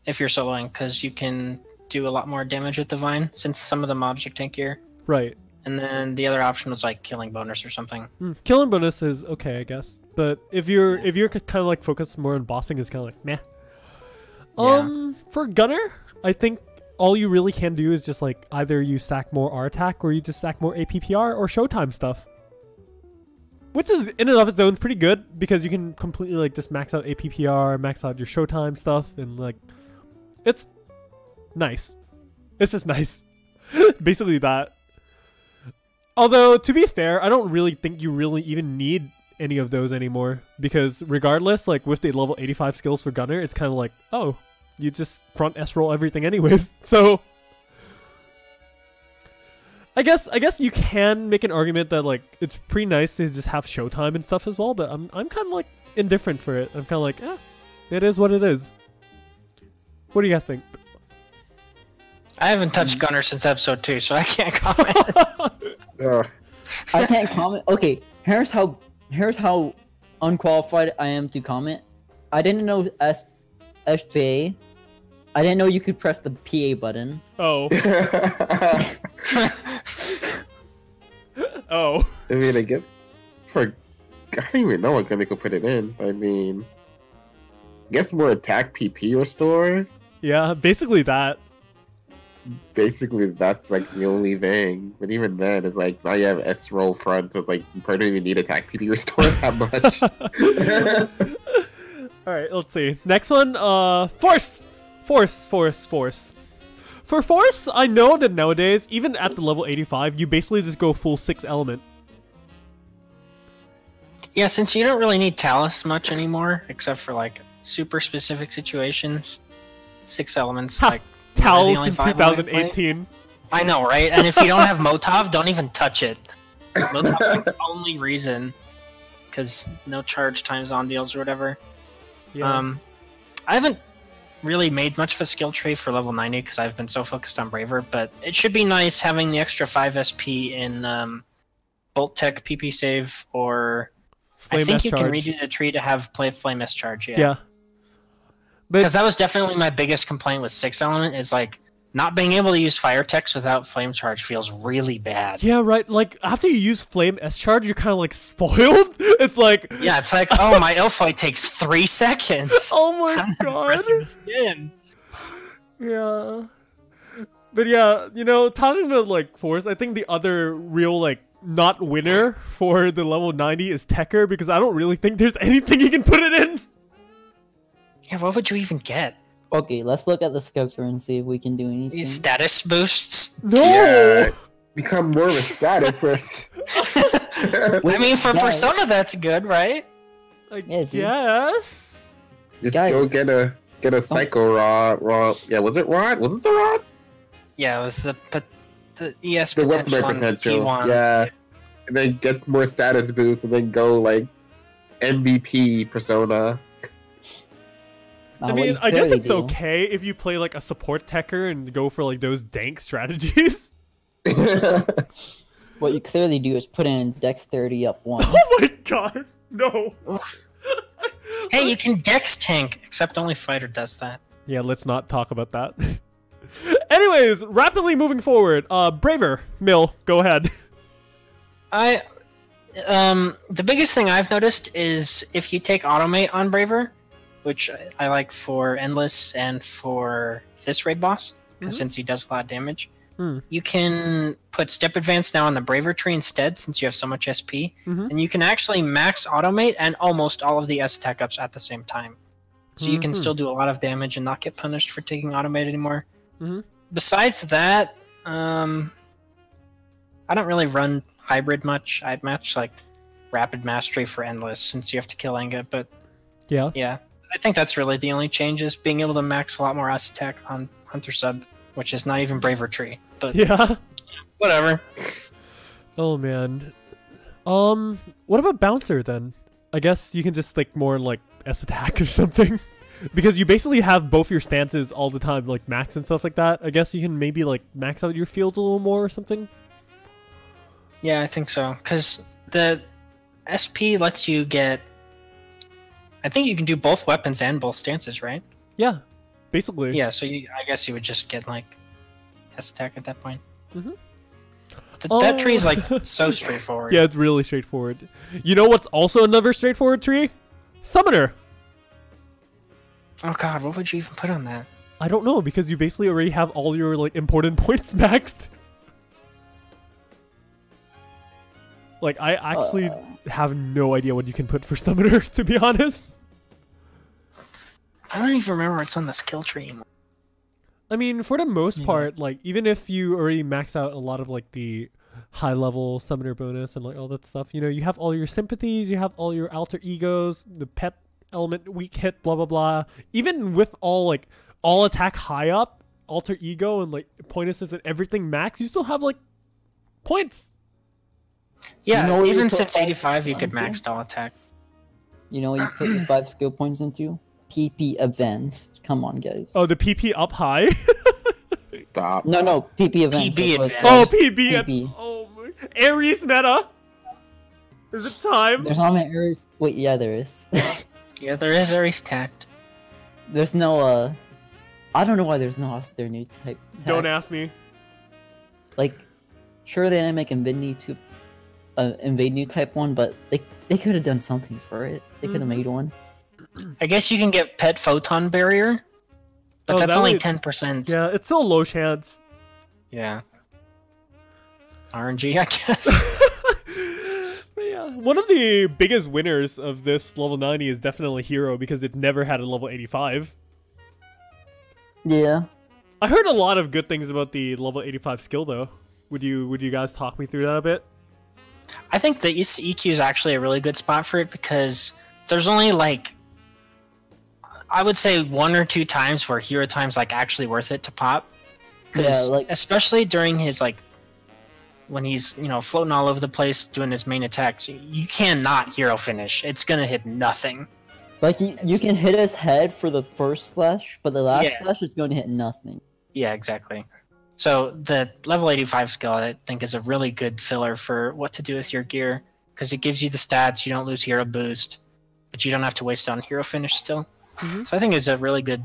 if you're soloing, because you can do a lot more damage with the Vine, since some of the mobs are tankier. Right. And then the other option was like killing bonus or something. Killing bonus is okay, I guess. But if you're kind of like focused more on bossing, it's kind of like meh. For Gunner, I think all you really can do is just like either you stack more R attack or you just stack more APPR or Showtime stuff. which is in and of its own pretty good because you can completely like just max out APPR, max out your Showtime stuff, and like it's nice. It's just nice. Basically that. Although to be fair, I don't really think you really even need any of those anymore because regardless, like with the level 85 skills for Gunner, it's kind of like, oh, you just front S roll everything anyways. So I guess you can make an argument that like it's pretty nice to just have Showtime and stuff as well, but I'm kind of like indifferent for it. I'm kind of like, it is what it is. What do you guys think? I haven't touched Gunner since episode 2, so I can't comment. I can't comment. Okay, here's how unqualified I am to comment. I didn't know SBA. I didn't know you could press the PA button. Oh. Oh. I mean, I guess I don't even know what gun could put it in. I mean, I guess more attack PP restore. Yeah, basically that. Basically, that's like the only thing. But even then, it's like now you have S roll front, so it's like you probably don't even need attack PP restore that much. Alright, let's see. Next one, Force! Force. For Force, I know that nowadays, even at the level 85, you basically just go full 6 element. Yeah, since you don't really need Talus much anymore, except for like super specific situations, 6 elements, like Talus in 2018. I know, right? And if you don't have Motov, don't even touch it. Motov's like the only reason, because no charge times on deals or whatever. Yeah. I haven't really made much of a skill tree for level 90 because I've been so focused on Braver, but it should be nice having the extra 5 SP in Bolt Tech PP save, or Flame I think you charge. can redo the tree to have play Flame S charge. Yeah. Because that was definitely my biggest complaint with 6 element, is like not being able to use fire techs without flame charge feels really bad. Yeah, right. Like after you use Flame S charge, you're kind of like spoiled. It's like, yeah, it's like, oh, my elf fight takes 3 seconds. Oh my god. Yeah. But yeah, you know, talking about like Force, I think the other real like not winner for the level 90 is Tekker, because I don't really think there's anything you can put it in. Yeah, what would you even get? Okay, let's look at the skill tree and see if we can do anything. These status boosts? No! Yeah, become more of a status person. I mean, for Persona, that's good, right? I Yeah, dude. guess. Just Guys. go get a psycho rod. Yeah, was it rod? Was it the rod? Yeah, it was the ES The weapon potential on the potential. P1. Yeah. And then get more status boosts, and then go like MVP Persona. I mean, I guess it's okay if you play like a support Tekker and go for like those dank strategies. What you clearly do is put in dexterity up 1. Oh my god, no. Hey, you can dex tank, except only fighter does that. Yeah, let's not talk about that. Anyways, rapidly moving forward. Braver, Mill, go ahead. The biggest thing I've noticed is if you take automate on Braver, which I like for Endless and for this raid boss, since he does a lot of damage, you can put Step Advance now on the Braver tree instead, since you have so much SP, and you can actually max automate and almost all of the S attack ups at the same time. So you can still do a lot of damage and not get punished for taking automate anymore. Besides that, I don't really run hybrid much. I match like Rapid Mastery for Endless, since you have to kill Anga, but yeah. I think that's really the only change, is being able to max a lot more S attack on Hunter Sub, which is not even Braver Tree. But Yeah. whatever. Oh man. What about Bouncer then? I guess you can just like more like S attack or something. Because you basically have both your stances all the time, like max and stuff like that. I guess you can maybe like max out your fields a little more or something. Yeah, I think so. Because the SP lets you get... I think you can do both weapons and both stances, right? Yeah, basically. Yeah, so I guess you would just get like S attack at that point. That tree is like so straightforward. Yeah, it's really straightforward. You know what's also another straightforward tree? Summoner. Oh god, what would you even put on that? I don't know, because you basically already have all your like important points maxed. Like, I actually have no idea what you can put for summoner, to be honest. I don't even remember what's on the skill tree anymore. I mean, for the most part, like, even if you already max out a lot of, like, the high-level summoner bonus and, like, all that stuff, you know, you have all your sympathies, you have all your alter egos, the pet element, weak hit, blah, blah, blah. Even with all, like, all attack high up, alter ego, and, like, point assist and everything max, you still have, like, points. Yeah, You know what even you put since all 85, you could into? max all attack. You know what you put your 5 skill points into? PP Advanced. Come on, guys. Oh, the PP up high? Stop. No, PP Advanced. PB that's what it's Advanced. called. Oh, PB. PB. Oh, my. Ares meta. Is it time? There's not many errors. Wait, yeah, there is. Yeah, there is Ares tact. There's no, I don't know why there's no austere new type. Don't tag. ask me. Like, sure they didn't make Invade new type one, but they could have done something for it. They could have made one. I guess you can get pet photon barrier, but Oh, that's that only would- 10%. Yeah, it's still low chance. Yeah. RNG, I guess. But yeah, one of the biggest winners of this level 90 is definitely Hero because it never had a level 85. Yeah. I heard a lot of good things about the level 85 skill though. Would you guys talk me through that a bit? I think the EQ is actually a really good spot for it because there's only like, I would say 1 or 2 times where hero time's like actually worth it to pop. 'Cause Yeah, like- especially during his like, when he's, you know, floating all over the place doing his main attacks, you cannot hero finish. It's gonna hit nothing. Like, you can hit his head for the first slash, but the last Yeah. slash is going to hit nothing. Yeah, exactly. So the level 85 skill, I think, is a really good filler for what to do with your gear because it gives you the stats. You don't lose hero boost, but you don't have to waste it on hero finish still. So I think it's a really good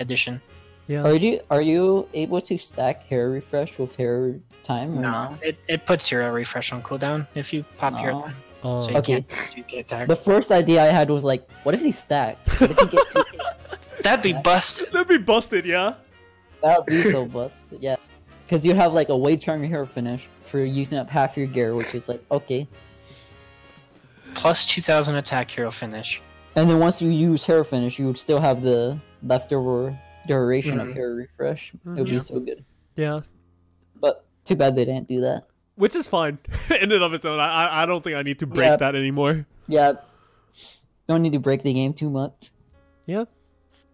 addition. Yeah. Are you able to stack hair refresh with hair time or No, not? it puts hero refresh on cooldown if you pop hero Oh. time. Oh. So you Okay. can't get attacked. The first idea I had was like, what if he stacked? What if he gets 2 That'd be busted. That'd be busted, yeah. That would be so busted, yeah. Because you have like a way charm hero finish for using up half your gear, which is like, okay. Plus 2000 attack hero finish. And then once you use hero finish, you would still have the leftover duration of hero refresh. It would be so good. Yeah. But too bad they didn't do that. Which is fine in and of its own. I don't think I need to break Yeah. that anymore. Yeah. Don't need to break the game too much. Yeah.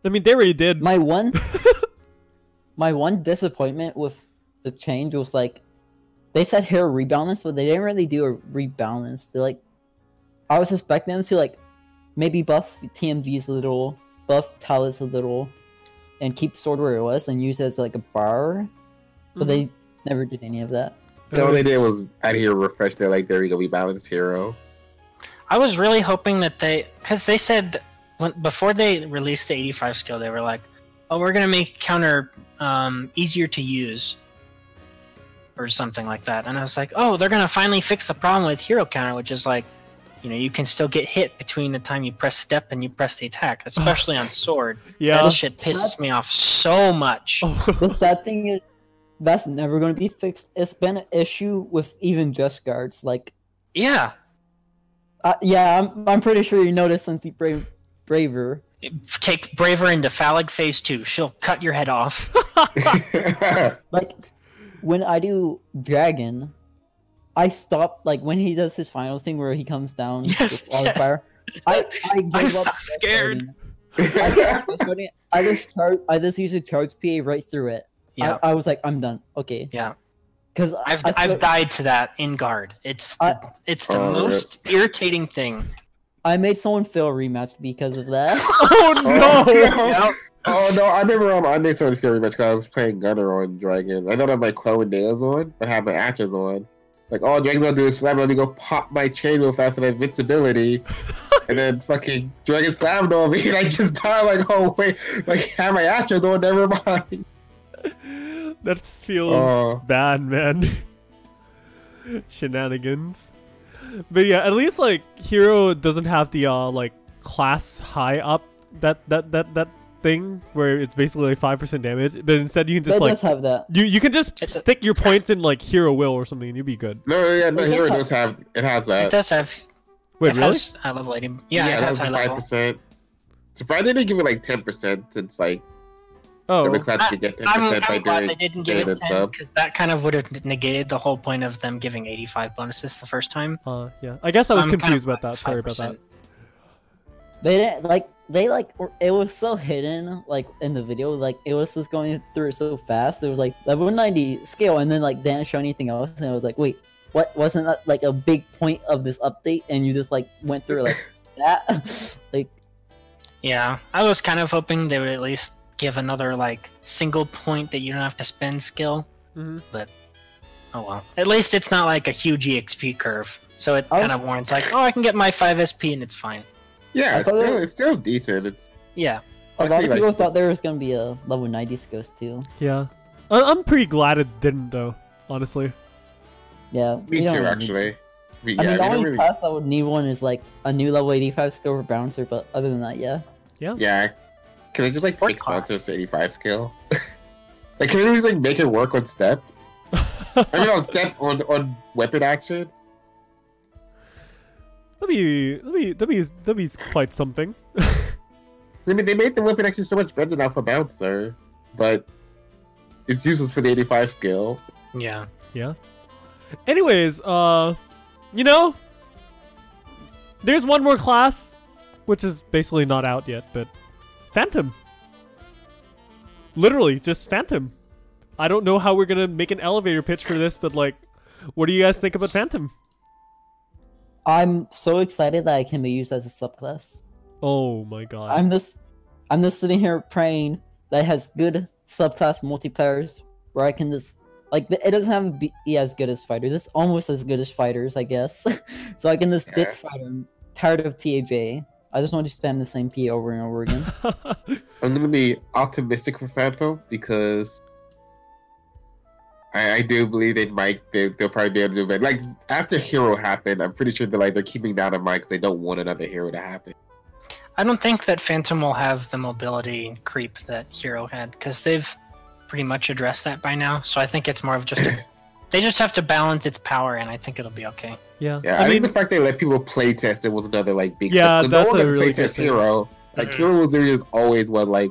I mean, they already did. My one disappointment with the change was like, they said hero rebalance, but they didn't really do a rebalance. They like, I was expecting them to like, maybe buff TMDs a little, buff Talus a little, and keep sword where it was and use it as like a bar. But they never did any of that. All they did was add hero refresh. They're like, there we go, we balanced hero. I was really hoping that because they said before they released the 85 skill, they were like, "Oh, we're gonna make counter easier to use," or something like that. And I was like, "Oh, they're gonna finally fix the problem with hero counter, which is like, you know, you can still get hit between the time you press step and you press the attack, especially on sword." Yeah. That shit pisses me off so much. The sad thing is, that's never going to be fixed. It's been an issue with even Just Guards. Like, Yeah, yeah, I'm pretty sure you noticed since you Braver. take Braver into phallic phase 2. She'll cut your head off. Like, when I do Dragon, I stop, like, when he does his final thing where he comes down Yes, with all the yes. fire, I give I'm up so just scared. starting. I just use a charge PA right through it. Yeah, I was like, I'm done. Okay. yeah. Because I've died to that in guard. It's the Oh, most irritating thing. I made someone fail a rematch because of that. Oh no! Yep. Oh no, I remember I made so much fury match because I was playing Gunner on Dragon. I don't have my Chloe and Nails on, but I have my Atchas on. Like, oh, Dragon's gonna do this slam, let me go pop my chain real fast for that invincibility. And then fucking Dragon slammed on me and I just died like, oh wait, like have my Atchas on, never mind. That feels bad, man. Shenanigans. But yeah, at least like Hero doesn't have the like class high up that thing where it's basically like 5% damage, but instead you can just It like does have that. you can just stick your points in like Hero Will or something and you'll be good. No, yeah, no, It does Hero have- does have it has that. It does have. Wait, It really? has high level 80. Yeah, it has high level. 5%. Surprised they didn't give it like 10% since like Oh, the class could get 10% I'm by glad doing they didn't give data it 10 sub. because that kind of would have negated the whole point of them giving 85 bonuses the first time. yeah. I guess I was I'm kind confused of about that. glad Sorry it's about that. 5%. They didn't it was so hidden like in the video, like it was just going through it so fast. It was like level 90 scale and then like didn't show anything else and I was like, wait, what, wasn't that like a big point of this update and you just like went through like that? Like Yeah, I was kind of hoping they would at least give another like single point that you don't have to spend skill. But oh well. At least it's not like a huge EXP curve, so it kind of warrants like, oh, I can get my 5 SP and it's fine. Yeah, thought it's still decent. It's Yeah. a lot of Actually, people like- thought there was gonna be a level 90 skills too. Yeah, I'm pretty glad it didn't though. Honestly. Yeah, me we don't too, really need- actually. I mean, we the don't only really- class I would need one is like a new level 85 skill for bouncer, but other than that, yeah. Yeah. Can they just like What fix class? Monsters to 85 skill? Like, can they just like make it work on step? I mean, on step on weapon action. That'd be quite something. I mean, they made the weapon action so much better now for bouncer, but it's useless for the 85 skill. Yeah. Yeah. Anyways, you know, there's one more class, which is basically not out yet, but Phantom. Literally, just Phantom. I don't know how we're gonna make an elevator pitch for this, but like, what do you guys think about Phantom? I'm so excited that I can be used as a subclass. Oh my god. I'm just sitting here praying that it has good subclass multiplayers where I can just like it doesn't have to be as good as fighters. It's almost as good as fighters, I guess. So I can just ditch fighter. I'm tired of TAJ. I just want to spam the same P over and over again. I'm gonna be optimistic for Phantom because I do believe they'll probably be able to do it. Like after Hero happened, I'm pretty sure they're keeping that in mind because they don't want another Hero to happen. I don't think that Phantom will have the mobility creep that Hero had, because they've pretty much addressed that by now. So I think it's more of just they just have to balance its power, and I think it'll be okay. Yeah. Yeah, I think the fact they let people play test it was another like big. Yeah, step. that's no one a got to really play test good thing. Hero. Like Hero was just always what like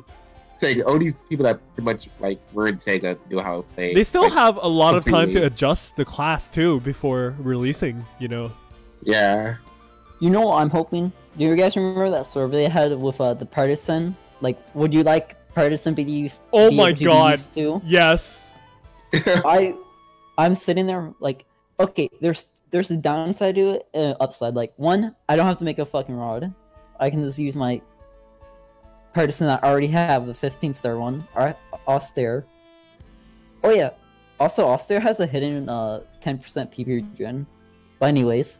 saying all these people that pretty much like were in SEGA knew how to play. They still like, have a lot of time to completely. adjust the class too before releasing, you know. Yeah. You know what I'm hoping? Do you guys remember that survey they had with the partisan? Like, would you like partisan be used? Oh be my able to be god. used too? Yes. I'm sitting there like, okay, there's a downside to it and an upside. Like, one, I don't have to make a fucking rod. I can just use my partisan that I already have, the 15-star one, Austere. Oh yeah, also Austere has a hidden 10% PP regen. But anyways.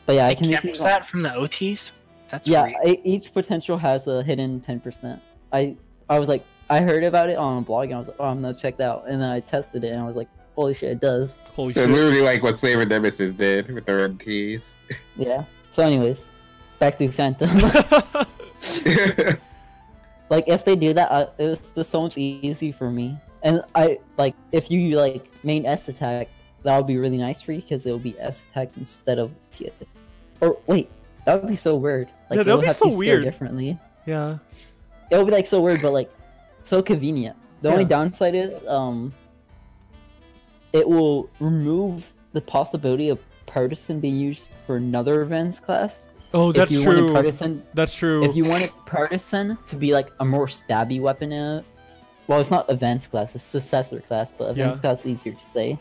But yeah, I They can just kept use that from the OTs? That's yeah, weird. each potential has a hidden 10%. I was like, I heard about it on a blog and I was like, oh, I'm gonna check that out. And then I tested it and I was like, holy shit, it does. Holy So shit. literally like what Slaver Nemesis did with their MTs. Yeah. So anyways, back to Phantom. Like, if they do that, it's just so much easy for me. And I, like, if you, like, main S attack, that would be really nice for you, because it will be S attack instead of T. Or, wait, that would be so weird. Like, Yeah, it that would would be have so to be scaled weird. differently. Yeah. It would be, like, so weird, but, like, so convenient. The only Yeah. downside is, it will remove the possibility of Partisan being used for another events class. Oh, that's if you wanted true. Partisan, That's true. if you wanted Partisan to be like a more stabby weapon in it, well, it's not advanced class, it's successor class, but advanced Yeah. class is easier to say.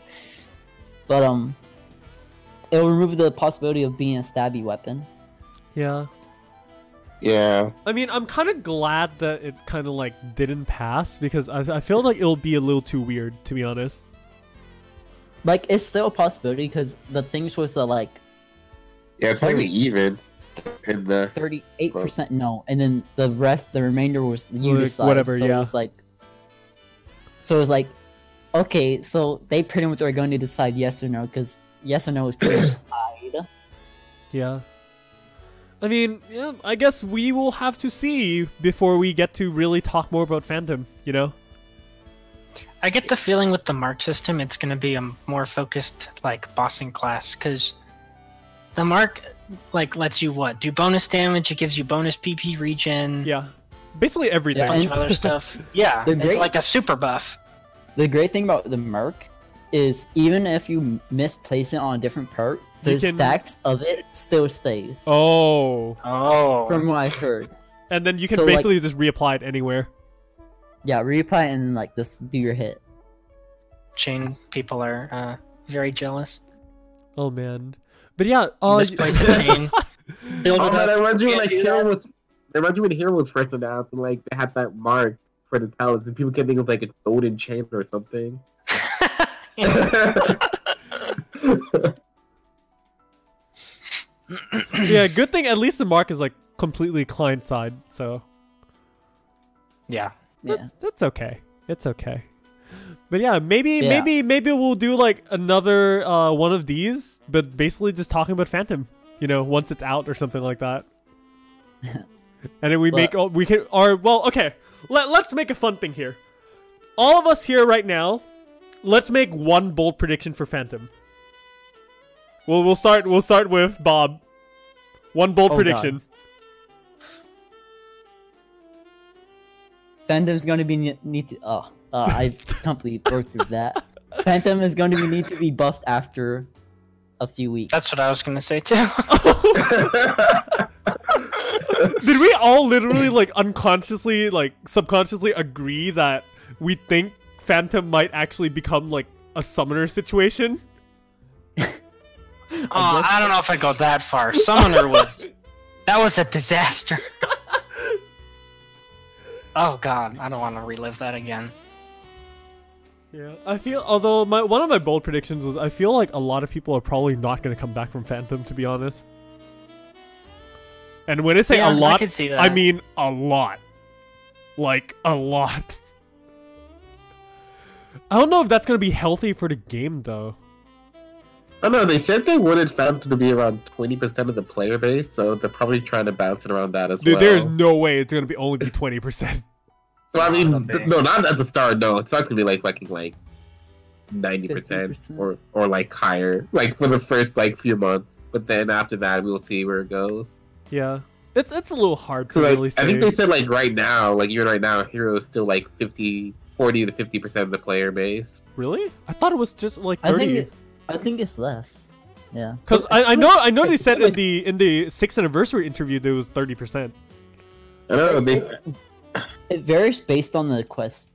But it will remove the possibility of being a stabby weapon. Yeah. Yeah. I mean, I'm kind of glad that it kind of like didn't pass because I feel like it'll be a little too weird, to be honest. Like, it's still a possibility because the things was like Yeah, it's probably even in the 38% no, and then the remainder was the user Like, side. whatever, so yeah. It was like, okay, so they pretty much are going to decide yes or no, because yes or no is pretty much tied. Yeah. I mean, yeah, I guess we will have to see before we get to really talk more about Phantom, you know? I get the feeling with the mark system, it's going to be a more focused, like, bossing class, because the mark, like, lets you, what, do bonus damage, it gives you bonus PP regen. Yeah. Basically everything. A bunch of other stuff. Yeah, it's like a super buff. The great thing about the Merc is even if you misplace it on a different perk, the stacks of it still stays. Oh. From what I heard. And then you can basically just reapply it anywhere. Yeah, reapply and then like just do your hit. Chain people are very jealous. Oh man. But yeah, misplace a chain. That reminds me when Hero was first announced and like they had that mark for the talents and people can think of like a golden chain or something. Yeah, good thing at least the mark is like completely client side, so yeah. That's okay. It's okay. But yeah, maybe we'll do like another one of these, but basically just talking about Phantom, you know, once it's out or something like that. And then let's make a fun thing here. All of us here right now, let's make one bold prediction for Phantom. We'll start with Bob. One bold prediction. God. Phantom's going to be I completely broke through that. Phantom is going to need to be buffed after a few weeks. That's what I was going to say too. Did we all literally like unconsciously, like subconsciously agree that we think Phantom might actually become like a summoner situation? I don't know if I go that far. Summoner that was a disaster. Oh god, I don't want to relive that again. Yeah, I feel, although one of my bold predictions was I feel like a lot of people are probably not going to come back from Phantom, to be honest. And when I say a lot, I could see that. I mean a lot. Like, a lot. I don't know if that's going to be healthy for the game, though. I don't know, they said they wanted Phantom to be around 20% of the player base, so they're probably trying to bounce it around that as well. Dude, there's no way it's going to only be 20%. Well, I mean, no, not at the start, no. It's not going to be like fucking like 90% or like higher, like for the first like few months. But then after that, we'll see where it goes. Yeah. It's a little hard to like, really say. I think they said like right now, like even right now, Hero is still like 40 to 50% of the player base. Really? I thought it was just like 30. I think it's less. Yeah. Because I know they said in the 6th anniversary interview there was 30%. I know it varies based on the quest.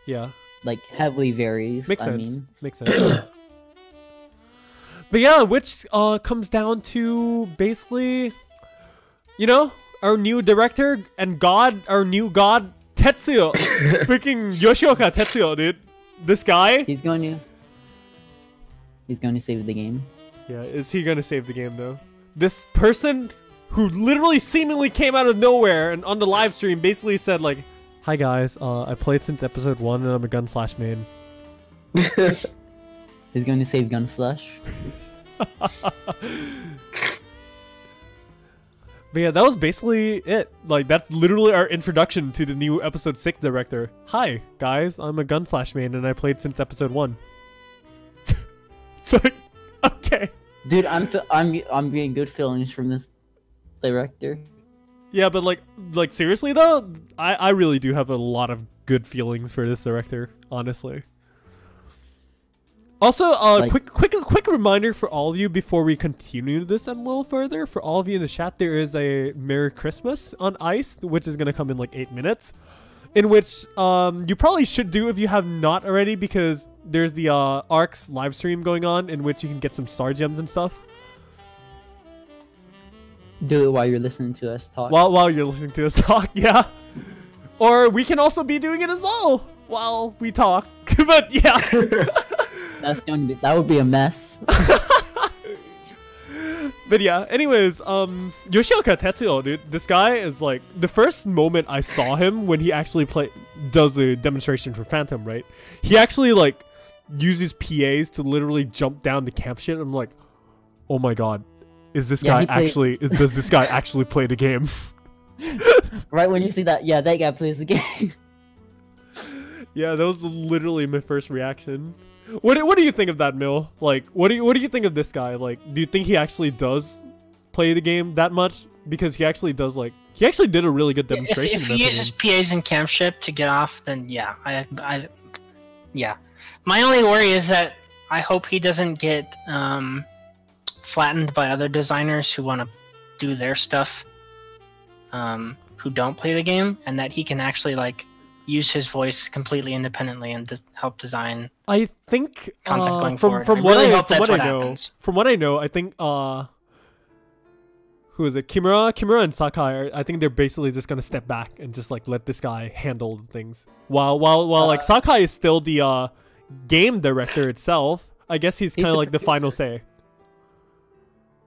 Yeah. Like heavily varies. Makes sense. Makes sense. But yeah, which comes down to basically, you know, our new director and our new god, Tetsuya. Freaking Yoshioka Tetsuya, dude. This guy. He's going to save the game. Yeah, is he going to save the game, though? This person who literally seemingly came out of nowhere and on the live stream basically said, like, hi guys, I played since episode 1 and I'm a Gunslash main. He's going to save Gunslash. But yeah, that was basically it. Like, that's literally our introduction to the new episode 6 director. Hi guys, I'm a Gunslash main and I played since episode 1. Okay. Dude, I'm getting good feelings from this director. Yeah, but like seriously though, I really do have a lot of good feelings for this director, honestly. Also, quick reminder for all of you before we continue this a little further. For all of you in the chat, there is a Merry Christmas on Ice, which is gonna come in like 8 minutes. In which you probably should do if you have not already, because there's the Arcs live stream going on in which you can get some star gems and stuff. Do it while you're listening to us talk. While you're listening to us talk, yeah. Or we can also be doing it as well while we talk. But yeah, that would be a mess. But yeah, anyways, Yoshioka Tetsuya, dude, this guy is like, the first moment I saw him when he actually does a demonstration for Phantom, right? He actually like uses PAs to literally jump down the camp shit. I'm like, oh my god, is this Yeah, guy actually? Does this guy actually play the game? Right when you see that, yeah, that guy plays the game. Yeah, that was literally my first reaction. What do you think of that, Mill? Like, what do you think of this guy? Like, do you think he actually does play the game that much? Because he actually does, like, he actually did a really good demonstration. If he uses PAs and campship to get off, then yeah, yeah. My only worry is that I hope he doesn't get flattened by other designers who want to do their stuff, who don't play the game, and that he can actually like use his voice completely independently and help design. I think content going forward. From I what really I hope that's what know, happens. from what I know, I think who is it? Kimura and Sakai. I think they're basically just gonna step back and just like let this guy handle things. While like Sakai is still the game director itself. I guess he's kind of like the final say.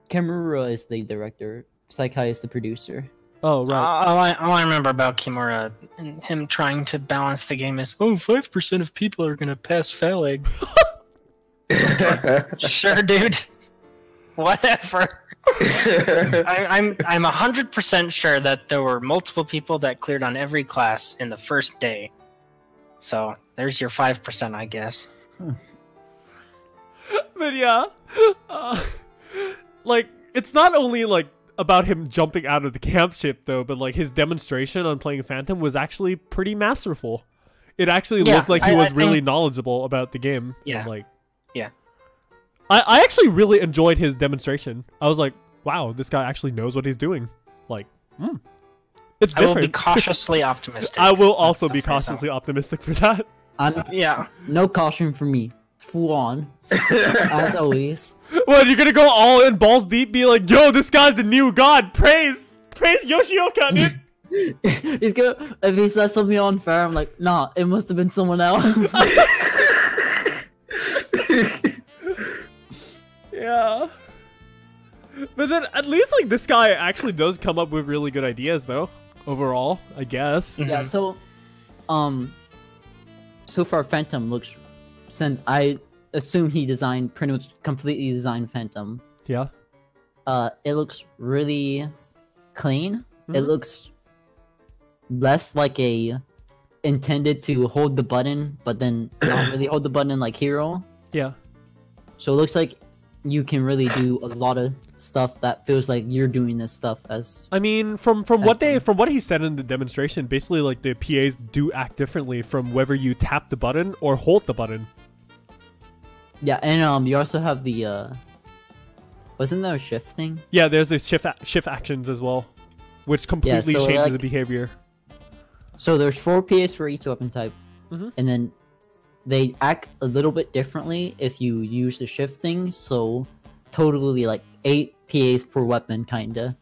Kimura is the director. Sakai is the producer. Oh, right. All I remember about Kimura and him trying to balance the game is, 5% of people are gonna pass fail egg. Sure, dude. Whatever. I'm 100% sure that there were multiple people that cleared on every class in the first day. So there's your 5%, I guess. But yeah, like it's not only like about him jumping out of the camp ship though, but like his demonstration on playing Phantom was actually pretty masterful. It actually looked like he was really knowledgeable about the game. Yeah. And, like, yeah. I actually really enjoyed his demonstration. I was like, wow, this guy actually knows what he's doing. Like, it's different. I will be cautiously optimistic. I will also be cautiously optimistic for that. Yeah. No caution for me. Full on. As always. What, you're gonna go all in balls deep, be like, yo, this guy's the new god, praise Yoshioka, dude. He's gonna, if he says something unfair, I'm like, nah, it must have been someone else. Yeah. But then at least like this guy actually does come up with really good ideas though, overall, I guess. Yeah, so so far Phantom looks, since I assume he designed, pretty much completely designed Phantom. Yeah. It looks really clean. It looks less like a intended to hold the button, but then not really hold the button like Hero. Yeah. So it looks like you can really do a lot of stuff that feels like you're doing this stuff as. I mean, from what he said in the demonstration, basically like the PAs do act differently from whether you tap the button or hold the button. Yeah, and you also have the wasn't there a shift thing? Yeah, there's a shift actions as well, which completely so changes like, the behavior. So there's 4 PAs for each weapon type, and then they act a little bit differently if you use the shift thing. So totally like 8 PAs per weapon, kinda.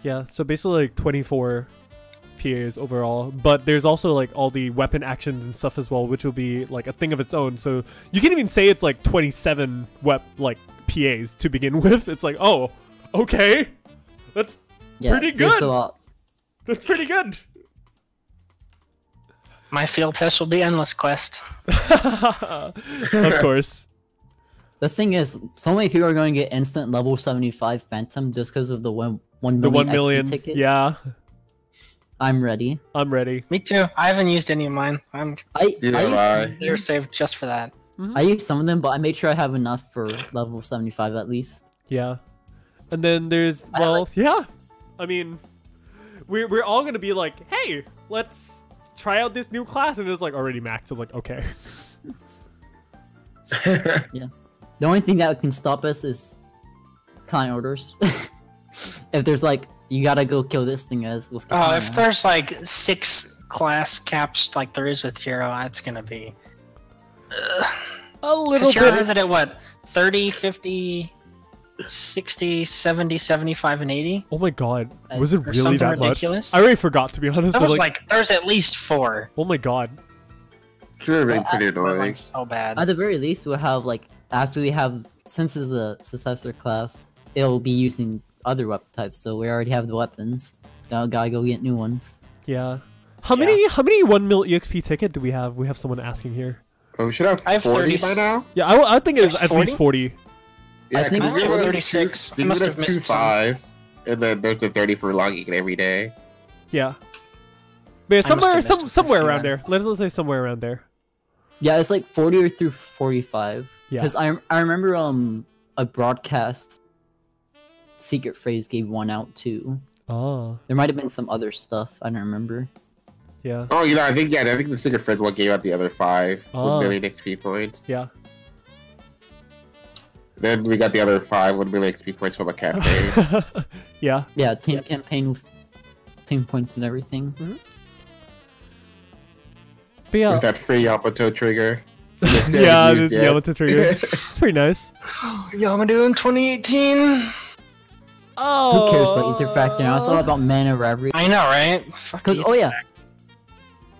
Yeah, so basically like 24 PAs overall, but there's also like all the weapon actions and stuff as well, which will be like a thing of its own. So you can even say it's like 27 PAs to begin with. It's like, oh, okay, that's pretty good. That's pretty good. My field test will be endless, Quest. Of course. The thing is, so many people are going to get instant level 75 Phantom just because of the 1 million tickets. Yeah. I'm ready. I'm ready. Me too. I haven't used any of mine. They're saved just for that. I used some of them, but I made sure I have enough for level 75 at least. Yeah. And then there's, well, yeah. I mean, we're all going to be like, hey, let's try out this new class. And it's like already maxed. I'm like, okay. Yeah. The only thing that can stop us is client orders. If there's like, you gotta go kill this thing as with the if there's like 6 class caps like there is with Hero, that's gonna be a little bit. Hero has it at what? 30, 50, 60, 70, 75, and 80? Oh my god. Was it really that ridiculous? much? I already forgot, to be honest. There was there's at least 4. Oh my god. Should have been pretty annoying. So bad. At the very least, we'll have like, actually have, since it's a successor class, it'll be using other weapon types, so we already have the weapons. Gotta go get new ones. Yeah. How many 1 mil EXP ticket do we have? We have someone asking here. Oh, we should have 40 by now? Yeah, I think it is at least 40. Yeah, I think I we have were 36. I You must would have have two missed some. 5s, and then there's a 30 for logging in every day. Yeah. But yeah, I must have missed a somewhere few around then. there. Let's say somewhere around there. Yeah, it's like 40 or through 45. Yeah. Because I remember a broadcast secret phrase gave one out too. Oh, There might have been some other stuff I don't remember. yeah, Oh, I think the Secret Friends one gave out the other 5 Oh. 1 million XP points. yeah. Then we got the other 1 million XP points from a cafe. Yeah. Yeah, team campaign with team points and everything. But yeah, With that free Yamato trigger. yeah, used the yet. Yamato trigger. It's pretty nice. Yamato in 2018. Oh, Who cares about Ether Factor now? It's all about mana reverie. I know, right? Fuck Cause Ether oh yeah, Factor.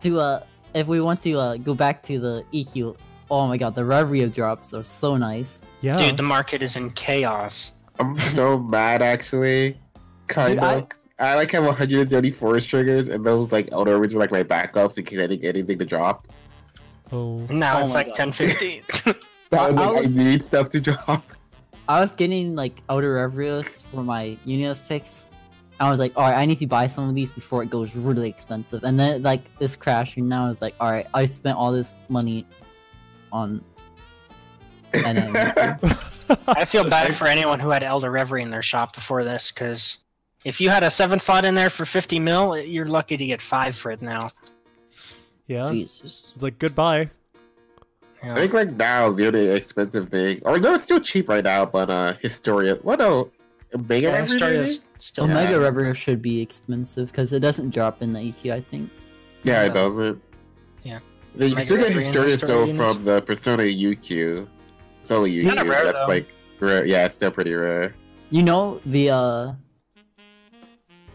to if we want to go back to the EQ, oh my god, the reverie drops are so nice. Yeah. Dude, the market is in chaos. I'm so mad actually. Kind Dude, of. I like have 134 triggers, and those like Elder Rings are like my backups in case I didn't get anything to drop. Oh. Now Oh it's my like God. 1050. That was I like, I was- need stuff to drop. I was getting like outer reverios for my unit fix. I was like, alright, I need to buy some of these before it goes really expensive. And then like this crashing now is like, alright, I spent all this money on and then I feel bad for anyone who had Elder Reverie in their shop before this, because if you had a 7 slot in there for 50 mil, you're lucky to get 5 for it now. Yeah. Jesus. It's like goodbye. You I know? think like now the only expensive thing, or no, it's still cheap right now, but Historia. What no? Omega Yeah, Reverie, Historia's maybe? still Omega bad. Reverie should be expensive because it doesn't drop in the EQ, I think. Yeah, Yeah. it doesn't. Yeah. You Omega still get Reverie and Historia Historia still units. from the Persona UQ. It's only UQ. Kinda rare, That's though. like rare. Yeah, it's still pretty rare. You know the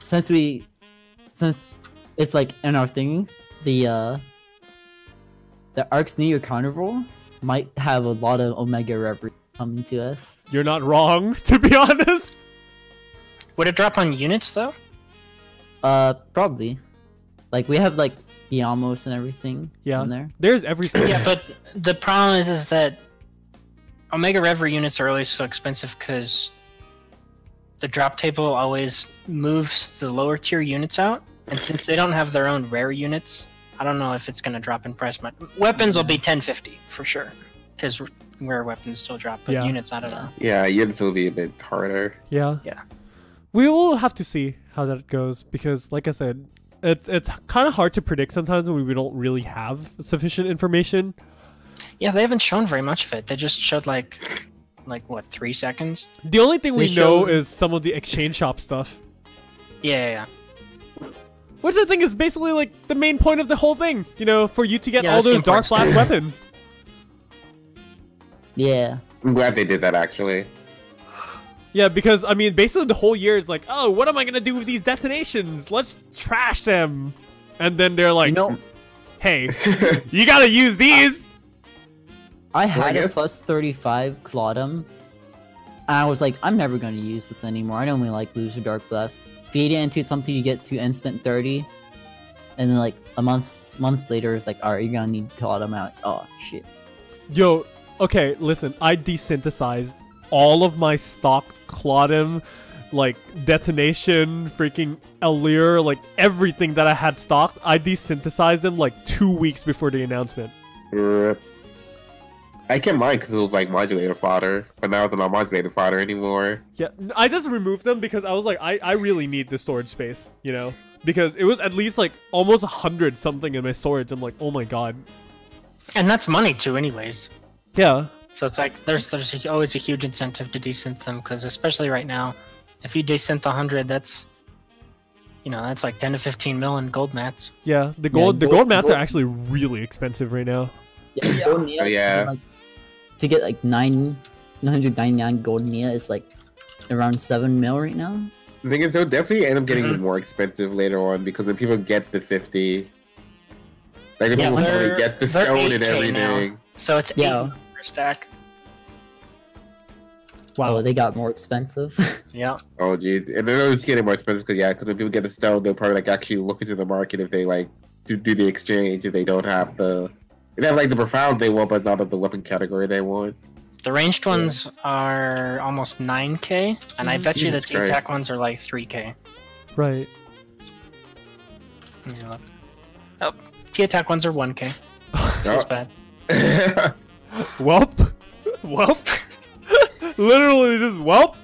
since it's like in our thing, the Arcs New Year Carnival might have a lot of Omega Reverie coming to us. You're not wrong, to be honest. Would it drop on units though? Probably. Like we have like the Amos and everything Yeah. in there. There's everything. Yeah, but the problem is that Omega Reverie units are always so expensive because the drop table always moves the lower tier units out, and since they don't have their own rare units, I don't know if it's going to drop in price much. Weapons will be 1050 for sure, because rare weapons still drop, but Yeah. units, I don't know. Yeah, units will be a bit harder. Yeah. Yeah. We will have to see how that goes because, like I said, it's kind of hard to predict sometimes when we don't really have sufficient information. Yeah, they haven't shown very much of it. They just showed like what, 3 seconds? The only thing we They know showed- is some of the exchange shop stuff, Yeah. which I think is basically like the main point of the whole thing. You know, for you to get Yeah, all that's the those dark important blast stuff. weapons. Yeah. I'm glad they did that actually. Yeah, because I mean, basically the whole year is like, oh, what am I gonna do with these detonations? Let's trash them. And then they're like, You know, hey, you gotta use these. I had a guess- plus 35 Claudum. And I was like, I'm never going to use this anymore. I don't really like Loser Dark Blast. Feed it into something you get to instant 30. And then like months later, it's like, alright, you're gonna need Claudum out. Oh, shit. Yo, okay, listen, I desynthesized all of my stocked Claudum, like detonation, freaking Azelyra, like everything that I had stocked. I desynthesized them like 2 weeks before the announcement. I kept mine because it was like modulator fodder, but now it's not modulator fodder anymore. Yeah, I just removed them because I was like, I really need the storage space, you know? Because it was at least like almost 100 something in my storage. I'm like, oh my god. And that's money too anyways. Yeah. So it's like there's always a huge incentive to desynth them, because especially right now, if you desynth 100, that's that's like 10 to 15 mil in gold mats. Yeah, the gold gold- mats gold- are actually really expensive right now. Yeah, Gold Nia, Oh, yeah. to get like 999 Gold Nia is like around 7 mil right now. The thing is, they'll definitely end up getting Mhm. more expensive later on because when people get the 50, like the Yeah, people they're- really get the they're stone and 8K now. everything. So it's Yeah. 8 per stack. Wow. Oh, they got more expensive. Yeah. Oh, geez. And then it'll just getting more expensive because when people get the stone, they'll probably like actually look into the market if they like to do the exchange if they don't have the. They have like the profound they want, but not of the weapon category they want. The ranged ones are almost 9k, and I bet you the Jesus T-attack Christ. ones are like 3k. Right. Yeah. Oh, T-attack ones are 1k. Feels bad. Welp. Welp. Literally just welp.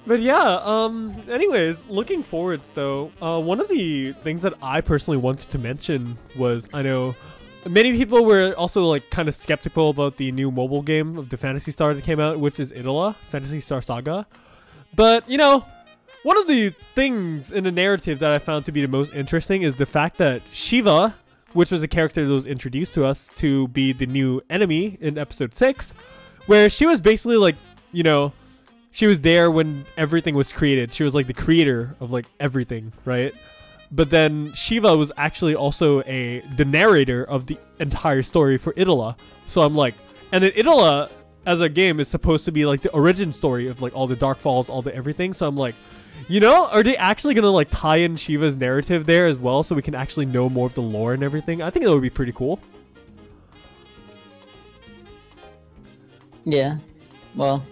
But yeah, anyways, looking forwards though, one of the things that I personally wanted to mention was, I know many people were also like kind of skeptical about the new mobile game of the Phantasy Star that came out, which is Itola, Phantasy Star Saga. But, you know, one of the things in the narrative that I found to be the most interesting is the fact that Shiva, which was a character that was introduced to us to be the new enemy in episode 6, where she was basically like, you know, she was there when everything was created. She was like the creator of like everything, right? But then Shiva was actually also the narrator of the entire story for Itola. So I'm like, and then Itola as a game is supposed to be like the origin story of like all the Dark Falls, all the everything. So I'm like, you know, are they actually gonna like tie in Shiva's narrative there as well, so we can actually know more of the lore and everything? I think that would be pretty cool. Yeah. Well.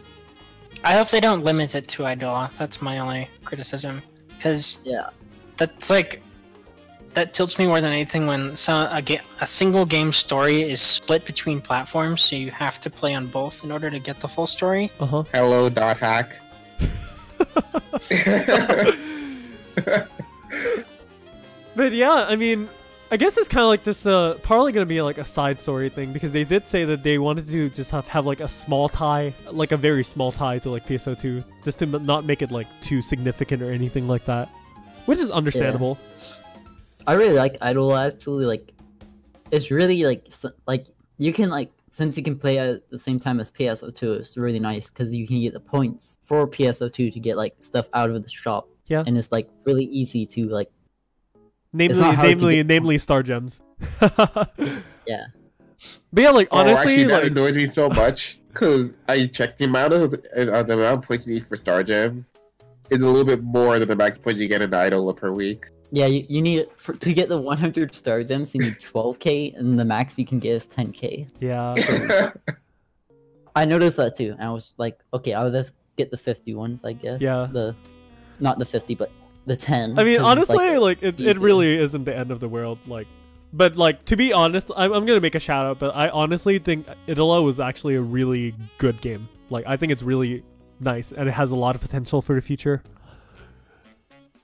I hope they don't limit it to Idola. That's my only criticism, because Yeah. that's like that tilts me more than anything when a single game story is split between platforms, so you have to play on both in order to get the full story. Hello, dot hack. But yeah, I mean, I guess it's kind of like just probably gonna be like a side story thing, because they did say that they wanted to just have like a small tie, like a very small tie to like PSO2, just to not make it like too significant or anything like that, which is understandable. I really like Idol actually. Like, it's really like you can like, since you can play at the same time as PSO2, it's really nice because you can get the points for PSO2 to get like stuff out of the shop. Yeah. And it's like really easy to like. Namely Star Gems. Yeah. But yeah, like honestly, actually, that like annoys me so much because I checked the amount of points you need for Star Gems is a little bit more than the max points you get in Idola per week. Yeah, you need to get the 100 Star Gems, you need 12k, and the max you can get is 10k. yeah. I noticed that too, and I was like, okay, I'll just get the 50 ones, I guess. Yeah. Not the 50, but the 10. I mean, 'cause it's, honestly, like it easy. really isn't the end of the world. Like, but like to be honest, I'm gonna make a shout out, but I honestly think Itola was actually a really good game. Like, I think it's really nice and it has a lot of potential for the future.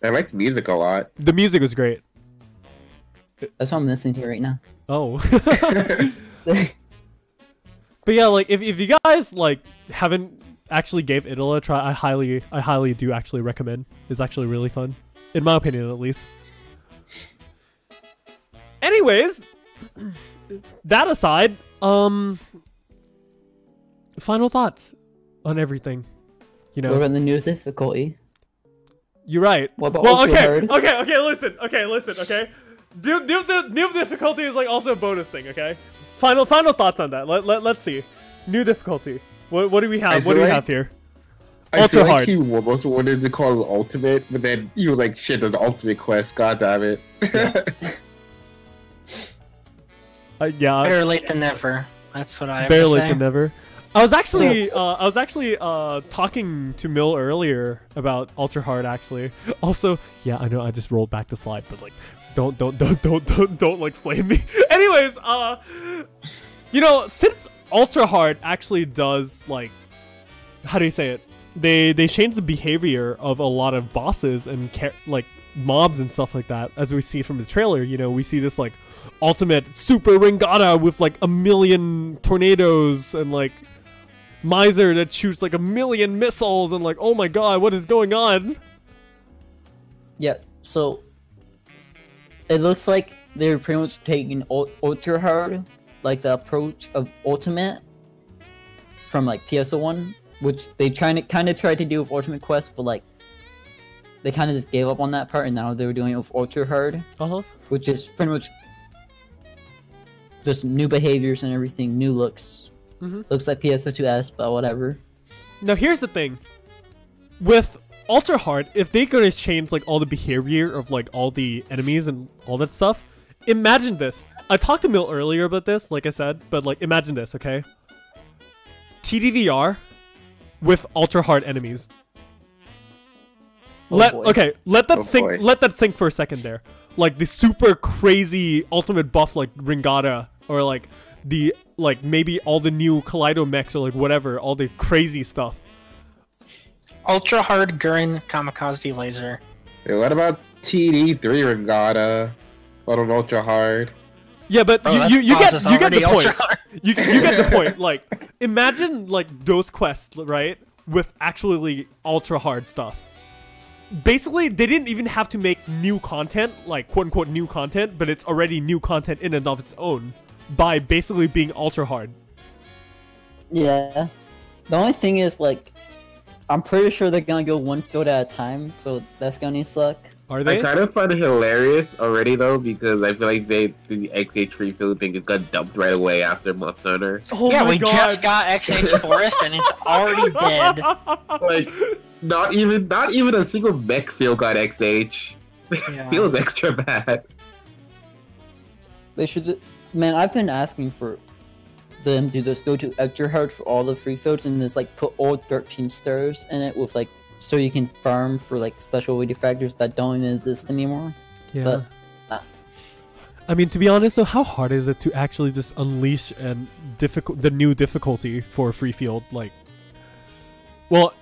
I like the music a lot. The music was great. That's what I'm listening to right now. Oh. But yeah, like if you guys like haven't actually gave Itola a try, I highly do actually recommend. It's actually really fun, in my opinion at least. Anyways, that aside, final thoughts on everything. You know, What about the new difficulty? you're right. What about Well, ultra okay, hard? listen, okay. New difficulty is like also a bonus thing, okay? Final thoughts on that. Let's see. New difficulty. What do we have? What do we have here? I Ultra feel like hard. he almost wanted to call it ultimate, but then he was like, "Shit, there's ultimate quest." God damn it. Yeah. Better late than never. That's what I have Better to late say. than never. I was actually talking to Mill earlier about Ultra Hard actually. Also, yeah, I know I just rolled back the slide, but like don't like flame me. Anyways, you know, since Ultra Hard actually does like, how do you say it? They change the behavior of a lot of bosses and like mobs and stuff like that, as we see from the trailer. You know, we see this like ultimate super Ringata with like 1,000,000 tornadoes and like Miser that shoots like 1,000,000 missiles and like, oh my god, what is going on? Yeah, so it looks like they're pretty much taking ultra hard, like the approach of ultimate from like PSO1, which they kind of tried to do with Ultimate Quest, but like they kind of just gave up on that part, and now they were doing it with ultra hard, which is pretty much just new behaviors and everything, new looks. Looks like PSO2S, but whatever. Now here's the thing. With Ultra Hard, if they're gonna change like all the behavior of like all the enemies and all that stuff, imagine this. I talked to Mill earlier about this, like I said, but like imagine this, okay? TDVR with ultra hard enemies. Let that sink. Boy. Let that sink for a second there. Like the super crazy ultimate buff, like Ringata, or like the maybe all the new Kaleido mechs or like whatever, all the crazy stuff. Ultra hard Gurren Kamikaze laser. Hey, what about TD3 Regatta? What on ultra hard? Yeah, but you get the point. Hard. You get the point. Like imagine like those quests, right, with actually ultra hard stuff. Basically, they didn't even have to make new content, like quote unquote new content, but it's already new content in and of its own by basically being ultra hard. Yeah. The only thing is, like, I'm pretty sure they're gonna go one field at a time, so that's gonna suck. Are they? I kind of find it hilarious already though, because I feel like the XH free field thing just got dumped right away after Month Hunter. Oh yeah, my we God. just got XH Forest and it's already dead. Like, not even a single mech field got XH. Yeah. Feels extra bad. They should. Man, I've been asking for them to just go to extra hard for all the free fields and just like put all 13 stars in it with like, so you can farm for like special weighted factors that don't even exist anymore. Yeah. But I mean, to be honest, though, how hard is it to actually just unleash the new difficulty for a free field? Like, well,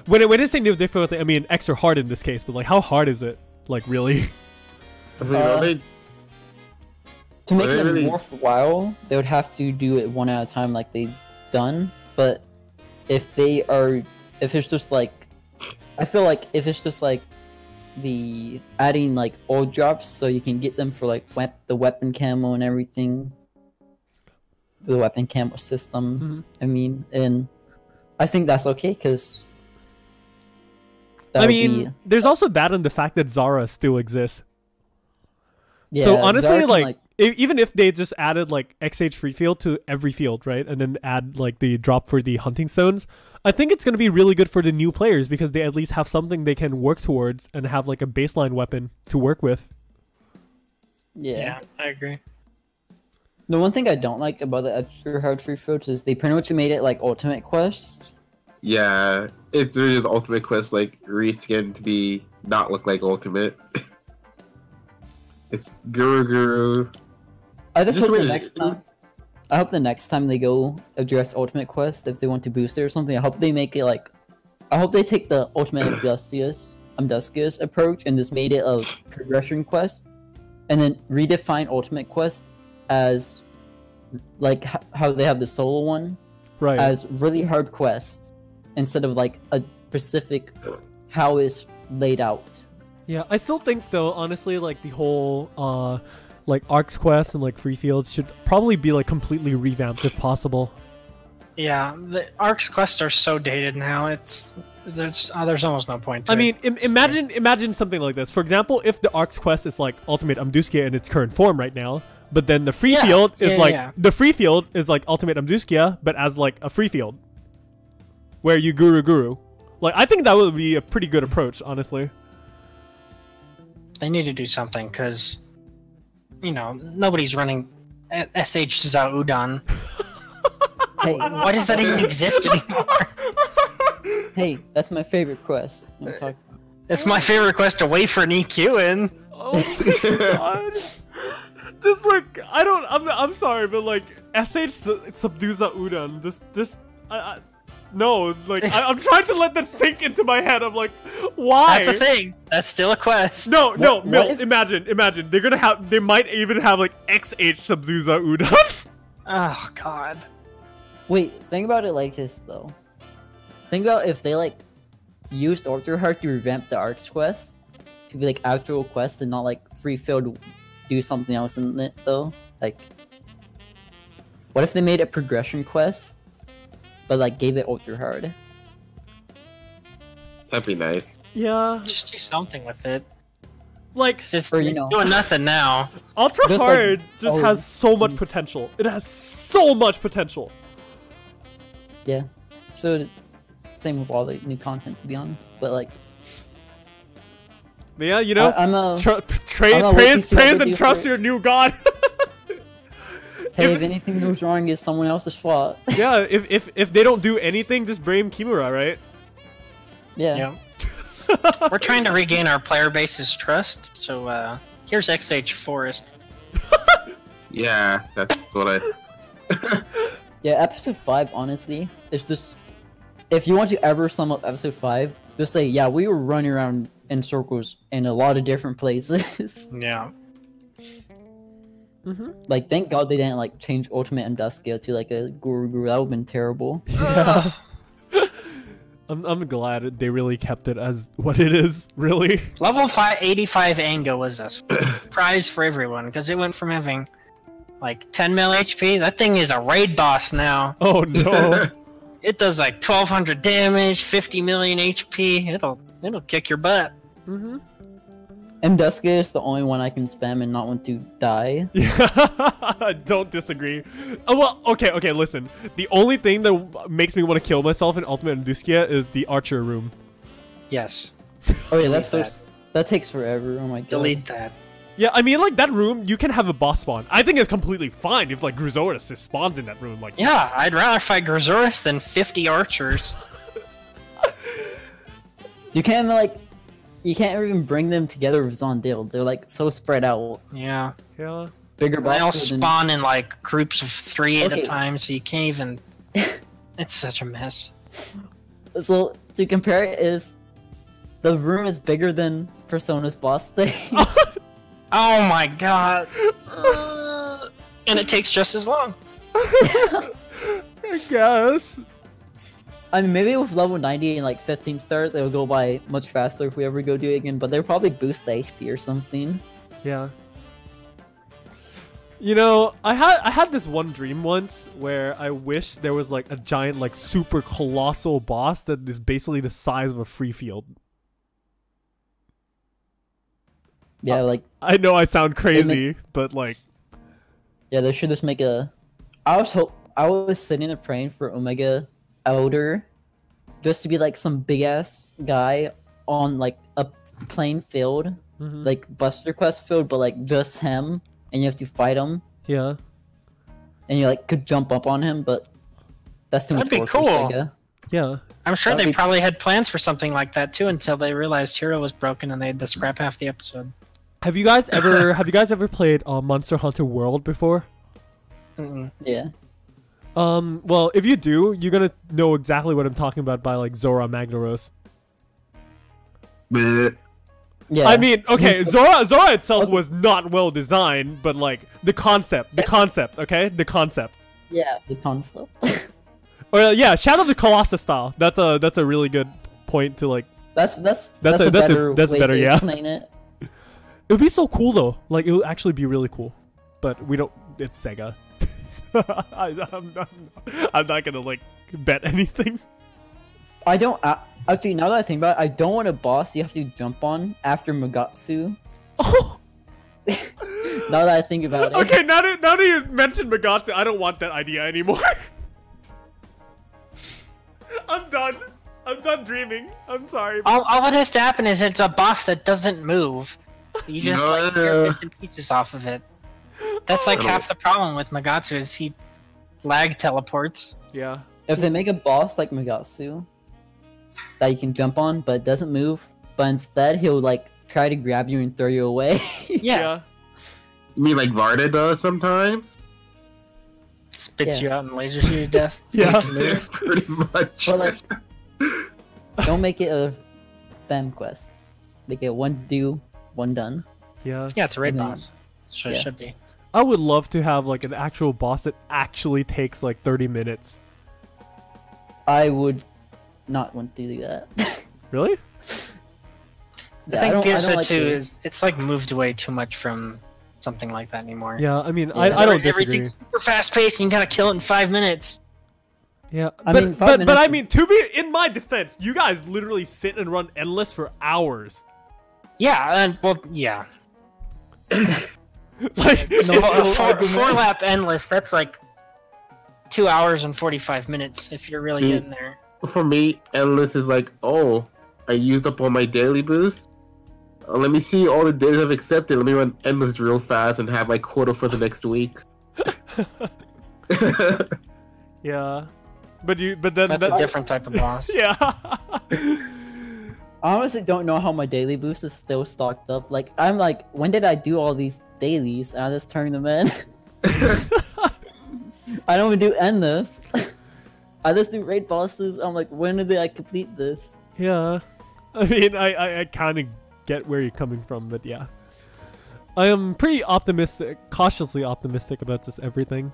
when I say new difficulty, I mean extra hard in this case. But like, how hard is it? Like, really? I mean, to make it really? worthwhile, they would have to do it one at a time like they've done. But if it's just like, I feel like if it's just like the adding like old drops so you can get them for like the weapon camo and everything, the weapon camo system. I mean, and I think that's okay because I mean, there's also that and the fact that Zara still exists. yeah, So honestly, Zara can, like even if they just added like XH free field to every field, right, and then add like the drop for the hunting stones, I think it's going to be really good for the new players because they at least have something they can work towards and have like a baseline weapon to work with. yeah. I agree. The one thing I don't like about the extra hard free fields is they pretty much made it like ultimate quest. yeah, it's really just Ultimate Quest like reskin to be not look like Ultimate. It's Guru. I just hope the really- next time. I hope the next time they go address Ultimate Quest, if they want to boost it or something, I hope they make it like, I hope they take the Ultimate Amduskius approach and just made it a progression quest, and then redefine Ultimate Quest as like how they have the solo one, Right. as really hard quests instead of like a specific how it's laid out. Yeah, I still think though, honestly, like the whole like Arcs quest and like free fields should probably be like completely revamped if possible. Yeah, the Arcs quests are so dated now. There's almost no point to I it. mean, imagine something like this. For example, if the Arcs quest is like Ultimate Amduskia in its current form right now, but then the free field is the free field is like Ultimate Amduskia, but as like a free field where you guru. Like, I think that would be a pretty good approach, honestly. They need to do something because, you know, nobody's running SH Zaudan. Hey, Why does that even exist anymore? hey, that's my favorite quest. It's my favorite quest to wait for an EQ in. Oh my god. Just like, I'm sorry, but like SH subdues Udan. No, like I'm trying to let that sink into my head. I'm like, why? That's a thing. That's still a quest. No, Mill, if- imagine. They might even have like XH Subzuza Udan. Oh god. Wait, think about it like this though. Think about if they like used Ultra Heart to revamp the Arcs quest to be like actual quests and not like free field do something else in it though. Like, what if they made a progression quest, but like gave it Ultra Hard? That'd be nice. Yeah, Just do something with it. like 'Cause it's Or, you know- doing nothing now. Ultra Just, Hard like, just oh, has so much potential. It has so much potential. Yeah. So, same with all the new content to be honest. But like, But yeah, you know, I'm a praise I'm a low-key and trust celebrity your new god. Hey, if anything goes wrong, it's someone else's fault. Yeah, if they don't do anything, just blame Kimura, right? Yeah. We're trying to regain our player base's trust, so here's XH Forest. Yeah, that's what I. Yeah, episode 5, honestly, is just... If you want to ever sum up episode 5, just say, yeah, we were running around in circles in a lot of different places. Yeah. Like, thank God they didn't, like, change Ultimate Enduskia to, like, a Guru. That would've been terrible. Yeah. I'm glad they really kept it as what it is, really. Level 85 Anga was a surprise for everyone, because it went from having, like, 10 mil HP, that thing is a raid boss now. Oh no. It does, like, 1200 damage, 50 million HP, it'll kick your butt. Enduskia is the only one I can spam and not want to die. Yeah, I don't disagree. Oh, well, okay, listen. The only thing that makes me want to kill myself in Ultimate Enduskia is the Archer room. Yes. Oh yeah, that's Delete so... That takes forever, oh my god. Delete that. Yeah, I mean, like, that room, you can have a boss spawn. I think it's completely fine if, like, Gruzoris just spawns in that room. Like, Yeah, I'd rather fight Gruzoris than 50 archers. You can't, like... You can't even bring them together with Zondale. They're, like, so spread out. Yeah. yeah. Bigger They all bosses than... spawn in, like, groups of 3 at a Okay. time, so you can't even... It's such a mess. So, to compare it is... The room is bigger than Persona's boss stage. Oh my god. And it takes just as long. I guess. I mean, maybe with level 90 and like 15 stars, it'll go by much faster if we ever go do it again, but they'll probably boost the HP or something. Yeah. You know, I had this one dream once where I wish there was like a giant, like, super colossal boss that is basically the size of a free field. Yeah, like, I know I sound crazy, but like, yeah, they should just make a... I was sitting there praying for Omega Elder just to be like some big-ass guy on like a plain field, like Buster Quest field, but like just him, and you have to fight him, yeah. and you like could jump up on him, but that's too much That'd be work for cool. SEGA. Yeah. I'm sure That'd they be- probably had plans for something like that too until they realized Hero was broken and they had to scrap half the episode. Have you guys ever played Monster Hunter World before? Mm-mm. Yeah. Well, if you do, you're gonna know exactly what I'm talking about by like Zora Magnaros. Bleh. Yeah. I mean, okay, He's- Zora itself Okay. was not well designed, but like the concept, okay, the concept. Yeah, the concept. Or yeah, Shadow of the Colossus style. That's a really good point to like. That's a- a better that's way better, to yeah. explain it. It would be so cool though. Like it would actually be really cool, but we don't. It's Sega. I'm not gonna like bet anything. I don't actually. Now that I think about it, I don't want a boss you have to jump on after Magatsu. Oh. Now that I think about it. Okay, now that you mentioned Magatsu, I don't want that idea anymore. I'm done. I'm done dreaming. I'm sorry. All that has to happen is it's a boss that doesn't move. You just like tear bits and pieces off of it. That's like half the problem with Magatsu is he lag teleports. Yeah. If they make a boss like Magatsu that you can jump on, but it doesn't move, but instead he'll like try to grab you and throw you away. Yeah. You mean like Varda does sometimes? Spits Yeah. you out and lasers you to death. Yeah. Yeah, pretty much. But like, don't make it a spam quest. Make it one do, one done. Yeah. Yeah, it's a raid And then- boss. So yeah. it should be. I would love to have like an actual boss that actually takes like 30 minutes. I would not want to do that. Really? Yeah, I think don't PSO2 like the- is it's like moved away too much from something like that anymore. Yeah, I mean, Yeah. I don't disagree. Everything's super fast paced and you gotta kill it in 5 minutes. Yeah, I but mean, 5 but minutes I is- mean, to be in my defense, you guys literally sit and run endless for hours. Yeah, and well, yeah. Like, Four lap endless, that's like 2 hours and 45 minutes if you're really See? getting there. For me, endless is like, oh, I used up all my daily boost. Let me see all the days I've accepted. Let me run endless real fast and have my quota for the next week. Yeah, but then That's a different type of boss. Yeah. I honestly don't know how my daily boost is still stocked up. Like, I'm like, when did I do all these dailies? And I just turn them in. I don't even do endless. I just do raid bosses. I'm like, when did I complete this? Yeah, I mean, I kind of get where you're coming from, but yeah, I am pretty optimistic, cautiously optimistic about just everything.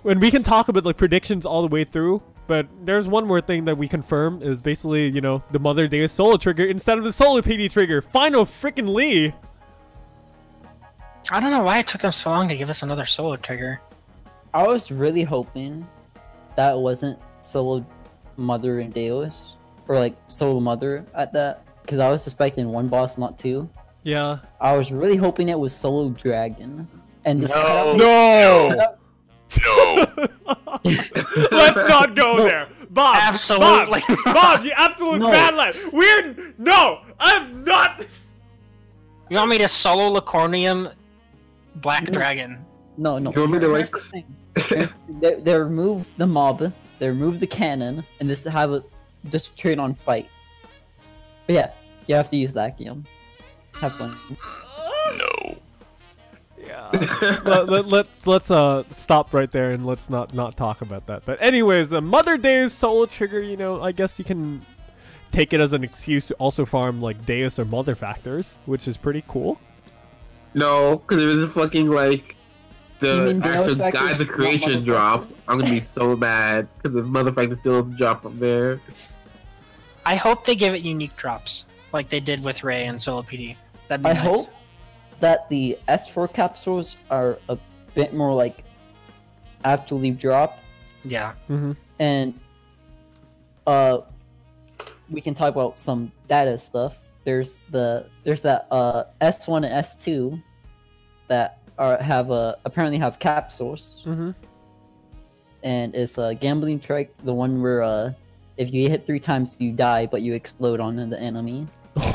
When we can talk about like predictions all the way through, but there's one more thing that we confirm is basically, you know, the Mother Day solo trigger instead of the solo PD trigger. Final freaking Lee. I don't know why it took them so long to give us another solo trigger. I was really hoping that it wasn't solo Mother and Deus, or like solo Mother at that, because I was suspecting one boss, not two. Yeah. I was really hoping it was solo Dragon. And this No. Let's not go there, Bob. Absolutely. Bob, you absolute No. bad lad. Weird. No, I'm not. You want me to solo Lacornium Black No. Dragon? No. You want me to, like- Here's the thing. They remove the mob, they remove the cannon, and just have it just train on fight. But yeah, you have to use that game. Have fun. Yeah. Let's stop right there and let's not talk about that. But anyways, the Mother Day's solo trigger, you know, I guess you can take it as an excuse to also farm like Deus or Mother factors, which is pretty cool. No, because it was fucking like You the mean Deus actual Factors, guides of not creation Mother drops. I'm gonna be so mad because the motherfucker still doesn't drop from there. I hope they give it unique drops, like they did with Ray and Solo PD. That'd be I nice. hope that the S4 capsules are a bit more like actually drop, Yeah. Mm-hmm. and we can talk about some data stuff. There's that S1 and S2 that apparently have capsules, Mm-hmm. and it's a gambling trick, the one where if you hit 3 times you die, but you explode on the enemy.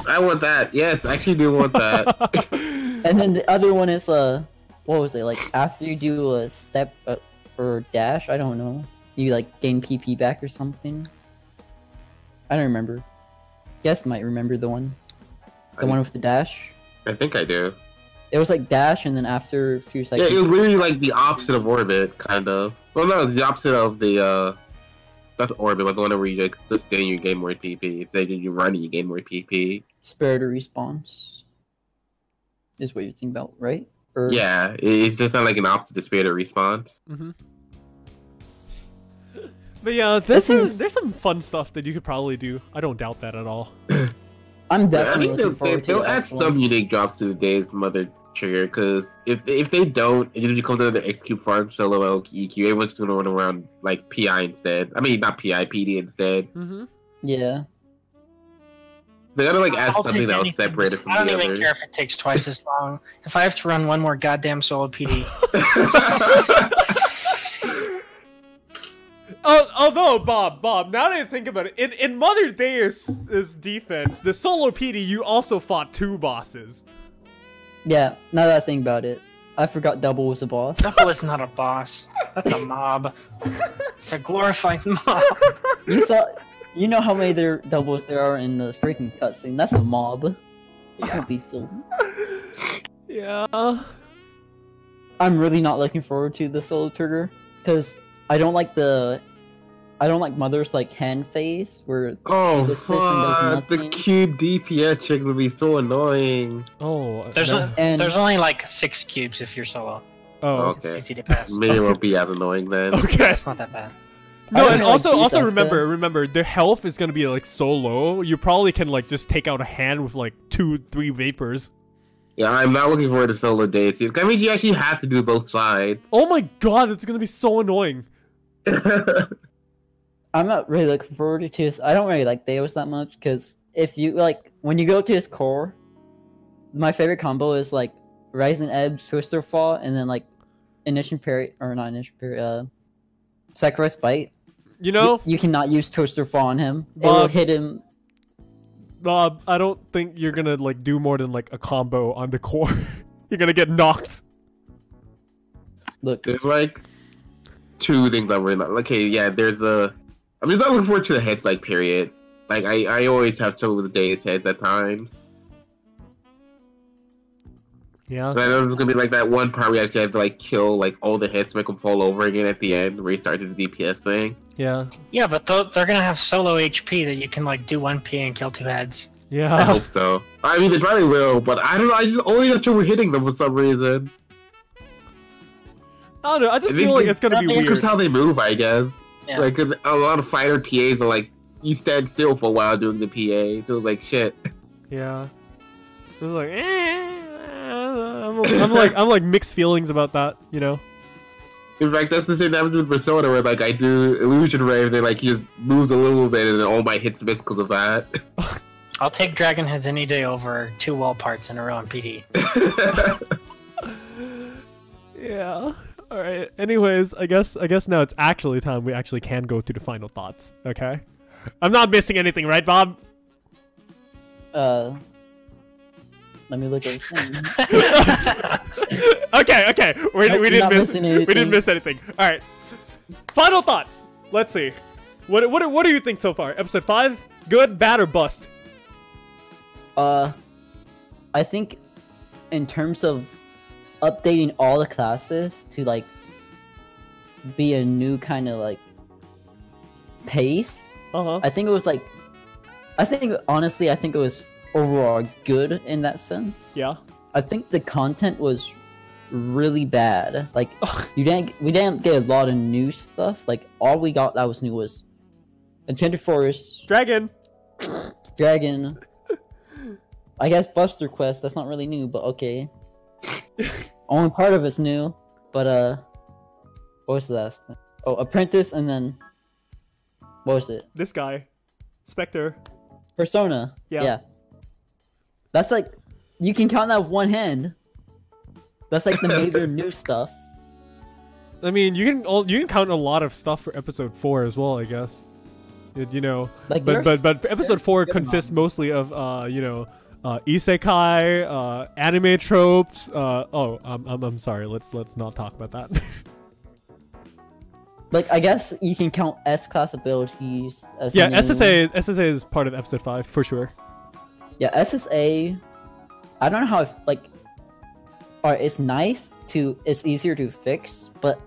I want that. Yes, I actually do want that. And then the other one is what was it, like after you do a step or dash? I don't know. You like gain PP back or something. I don't remember. Guess might remember the one one with the dash. I think I do. It was like dash, and then after a few Yeah, seconds. it was literally like the opposite of orbit, kind of. Well, no, it's the opposite of the that's orbit, but the one where you just stay and you gain more PP. It's like you run and you gain more PP. Spirit of response is what you're thinking about, right? Or... Yeah, it's just not like an opposite to spirit of response. Mm-hmm. But yeah, This is- there's some fun stuff that you could probably do. I don't doubt that at all. I'm I definitely think looking forward to they'll the add S1. some unique drops to the day's mother trigger, because if they don't, it just becomes another XQ farm solo EQ. Everyone's gonna run around like PI instead. I mean, not PI, PD instead. Mm-hmm. Yeah. They gotta like add I'll something take that was anything. separated from I don't the even others. care if it takes twice as long. If I have to run one more goddamn solo PD. Although, Bob, now that I think about it, in Mother Deus' defense, the solo PD, you also fought 2 bosses. Yeah, now that I think about it, I forgot Double was a boss. Double is not a boss. That's a mob. It's a glorified mob. You know how many doubles there are in the freaking cutscene. That's a mob. It can't be so. Yeah. I'm really not looking forward to the solo trigger because I don't like Mother's like hand phase where Oh she just sits and does fuck! The nothing. cube DPS checks would be so annoying. Oh. There's, no. And there's only like 6 cubes if you're solo. Oh. It's Okay. easy to pass. Maybe it won't be as annoying then. Okay. It's not that bad. I No, don't and know, like, also defense, remember, the health is gonna be like so low. You probably can like just take out a hand with like 2-3 vapors. Yeah, I'm not looking forward to solo days. I mean, you actually have to do both sides. Oh my god, it's gonna be so annoying. I'm not really looking forward to this. I don't really like Deus that much because if you like when you go to his core, my favorite combo is like Rising Edge, Twister Fall, and then like Initiation Parry or not Initiation Parry, Sacrifice Bite. You know, You cannot use Twister Fall on him. It will Bob. hit him. Bob, I don't think you're gonna like do more than like a combo on the core. You're gonna get knocked. Look, There's like two things that were okay. Yeah, there's a. I'm just not looking forward to the heads like period. Like I always have trouble with the day's heads at times. Yeah. And I know there's gonna be like that one part where you actually have to like kill like all the hits, make them fall over again at the end, where he starts his DPS thing. Yeah. Yeah, but they're gonna have solo HP that you can like do 1P and kill 2 heads. Yeah. I hope so. I mean, they probably will, but I don't know. I just always have trouble hitting them for some reason. I don't know. I just feel like it's gonna be It's weird. just how they move, I guess. Yeah. Like a lot of fighter PAs are like you stand still for a while doing the PA, so it's like shit. Yeah. It's like, I'm like mixed feelings about that, you know. In fact, that's the same that happens with Persona, where like I do illusion ray, and then like he just moves a little bit, and then all my hits miss because of that. I'll take dragon heads any day over 2 wall parts in a row on PD. Yeah. All right. Anyways, I guess now it's actually time we actually can go to the final thoughts. Okay. I'm not missing anything, right, Bob? Let me look at the thing. Okay. We Nope, didn't not miss. missing We anything. didn't miss anything. All right. Final thoughts. Let's see. What do you think so far? Episode 5, good, bad, or bust? I think in terms of updating all the classes to like be a new kind of like pace, I think it was like, honestly I think it was overall good in that sense. Yeah. I think the content was really bad. Like we didn't get a lot of new stuff. Like all we got that was new was Enchanted Forest, Dragon. I guess Buster Quest. That's not really new, but okay. Only part of it's new, but what was the last thing? Oh, Apprentice, and then what was it? This guy, Spectre. Persona. Yeah. That's like you can count that with one hand. That's like the major new stuff. I mean, you can count a lot of stuff for episode 4 as well, I guess. You know, Like, but episode 4 good consists amount. mostly of isekai, anime tropes. I'm sorry. Let's not talk about that. Like I guess you can count S-class abilities as Yeah, new. SSA is part of episode 5 for sure. Yeah, SSA. I don't know how it's nice to. It's easier to fix, but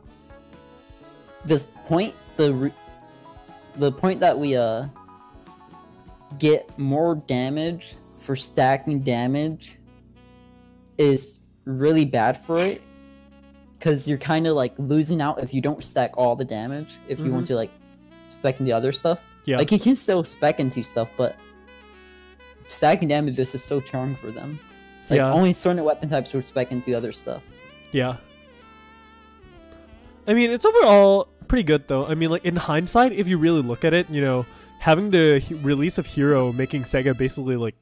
the point that we get more damage for stacking damage is really bad for it, because you're kind of like losing out if you don't stack all the damage if you want to like spec into other stuff. Yeah. Like you can still spec into stuff, but stacking damage is just so charming for them. Like Yeah. only certain weapon types would spec into other stuff. Yeah. I mean, it's overall pretty good though. I mean, like in hindsight, if you really look at it, you know, having the release of Hero making Sega basically like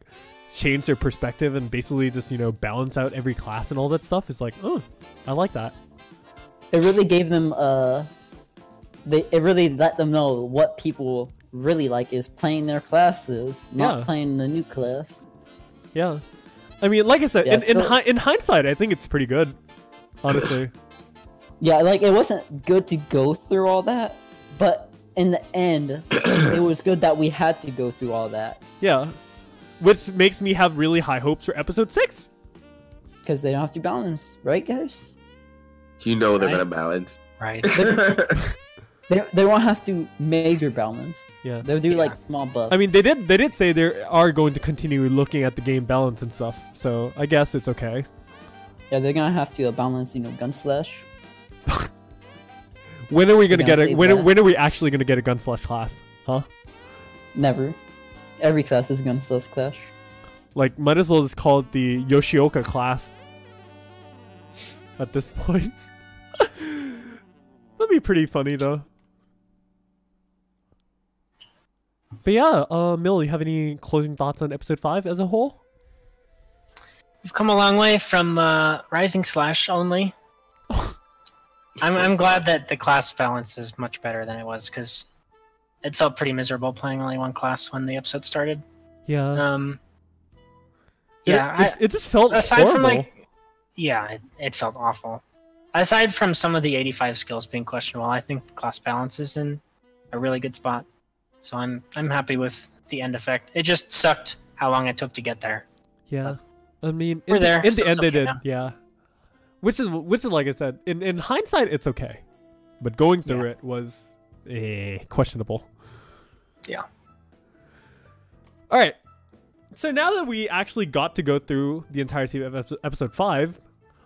change their perspective and basically just, you know, balance out every class and all that stuff is like, oh, I like that. It really gave them it really let them know what people really like is playing their classes, not Yeah. playing the new class. Yeah. I mean, like I said, Yeah, in hindsight, I think it's pretty good, honestly. Yeah, like it wasn't good to go through all that, but in the end, it was good that we had to go through all that. Yeah. Which makes me have really high hopes for episode 6. Because they don't have to balance, right, guys? You know they're Right. gonna balance. Right. They won't have to major balance. Yeah. They'll do Yeah. like small buffs. I mean, they did say they are going to continue looking at the game balance and stuff, so I guess it's okay. yeah, they're gonna have to balance, gun slash. When are we gonna You're get gonna it? save When that? when are we actually gonna get a gun slash class? Huh? Never. Every class is gun slash clash. Like, might as well just call it the Yoshioka class. At this point, that'd be pretty funny though. But yeah, Mill, you have any closing thoughts on episode 5 as a whole? We've come a long way from Rising Slash only. I'm glad that the class balance is much better than it was, because it felt pretty miserable playing only one class when the episode started. Yeah. Yeah, It just felt aside horrible. from like, yeah, it felt awful. aside from some of the 85 skills being questionable, I think the class balance is in a really good spot. So I'm happy with the end effect. It just sucked how long it took to get there. Yeah, I mean, We're there, in so the it's end, they okay did. now. Yeah, which is like I said. In hindsight, it's okay, but going through it was questionable. Yeah. All right. So now that we actually got to go through the entirety of episode 5,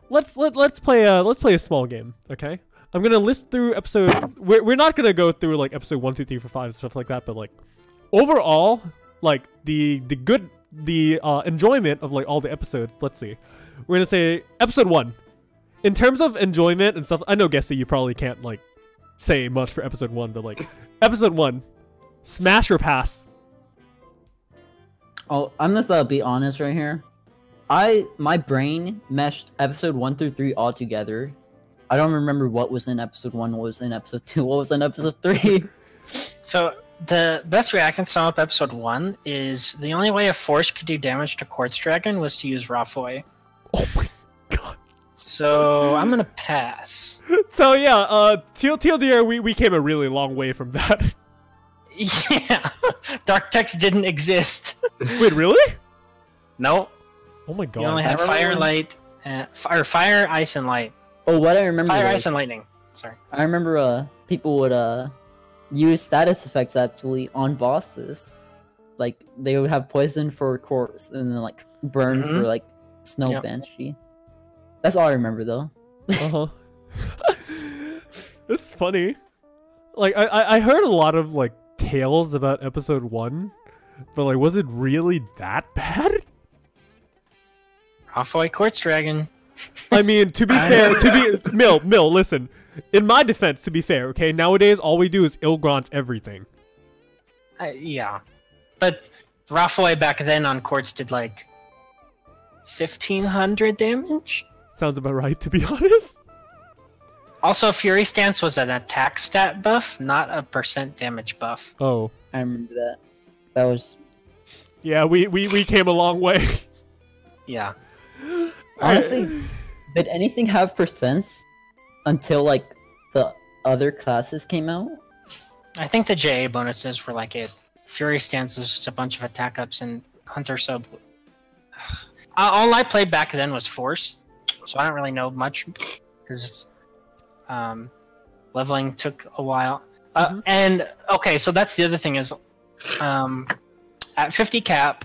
let's play a small game, okay? I'm gonna list through episode. We're not gonna go through like episode 1, 2, 3, 4, 5 stuff like that, but like overall, like the enjoyment of like all the episodes. Let's see. We're gonna say episode 1. In terms of enjoyment and stuff, I know Gesti, you probably can't like say much for episode 1, but like episode 1, smash or pass. Oh, I'm just gonna be honest right here. My brain meshed episode 1 through 3 all together. I don't remember what was in episode 1, what was in episode 2, what was in episode 3. So the best way I can sum up episode 1 is the only way a force could do damage to Quartz Dragon was to use Rafoy. Oh my god. So I'm gonna pass. So yeah, TLDR, we came a really long way from that. Yeah, Dark Text didn't exist. Wait, really? No, Oh my god. you only had fire, light, fire, ice, and light. Oh, what I remember. Fire, was, ice, and lightning. Sorry. I remember people would use status effects actually on bosses. Like they would have poison for Quartz and then like burn for like Snow Yep. Banshee. That's all I remember though. Uh-huh. It's funny. Like I heard a lot of like tales about episode 1, but like was it really that bad? Rafoy, Quartz Dragon. I mean, to be fair, Mill, listen. In my defense, to be fair, okay, nowadays all we do is Ilgrons everything. Yeah, but Rafoy back then on Quartz did like 1,500 damage. Sounds about right, to be honest. Also, Fury Stance was an attack stat buff, not a percent damage buff. Oh. I remember that. That was Yeah, we came a long way. Yeah. honestly. Did anything have percents until like the other classes came out? I think the JA bonuses were like it. Fury Stance was just a bunch of attack ups, and Hunter Sub. All I played back then was Force, so I don't really know much because leveling took a while. And okay, so that's the other thing is, at 50 cap,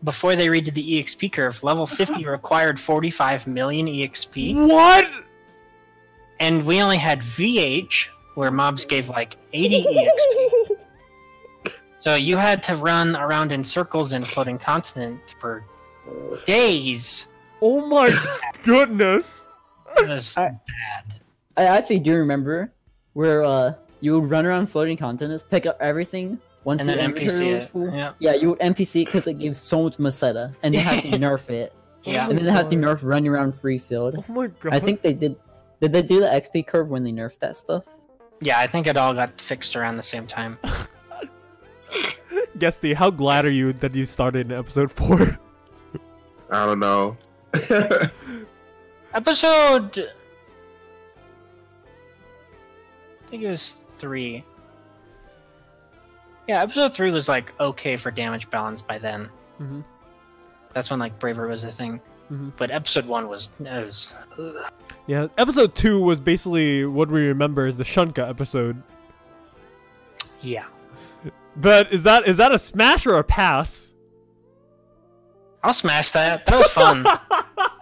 before they redid the EXP curve, level 50 required 45 million EXP, What? and we only had VH, where mobs gave like 80 EXP. So you had to run around in circles in Floating Continent for days. Oh my goodness. It was I- bad. I actually do remember where you would run around floating continents, pick up everything once And your then inventory NPC was it. full. Yeah. Yeah, you would NPC it because it gave so much Maseta, and they had to nerf it, Yeah. and then they had to nerf running around free field. Oh my god. I think they did. Did they do the XP curve when they nerfed that stuff? Yeah, I think it all got fixed around the same time. Gesti, how glad are you that you started in episode 4? I don't know. Episode... I think it was 3. Yeah, episode 3 was like okay for damage balance by then. Mm-hmm. That's when like Braver was a thing. Mm-hmm. But episode 1 was... Yeah, episode 2 was basically what we remember as the Shunka episode. Yeah. But is that a smash or a pass? I'll smash that. That was fun.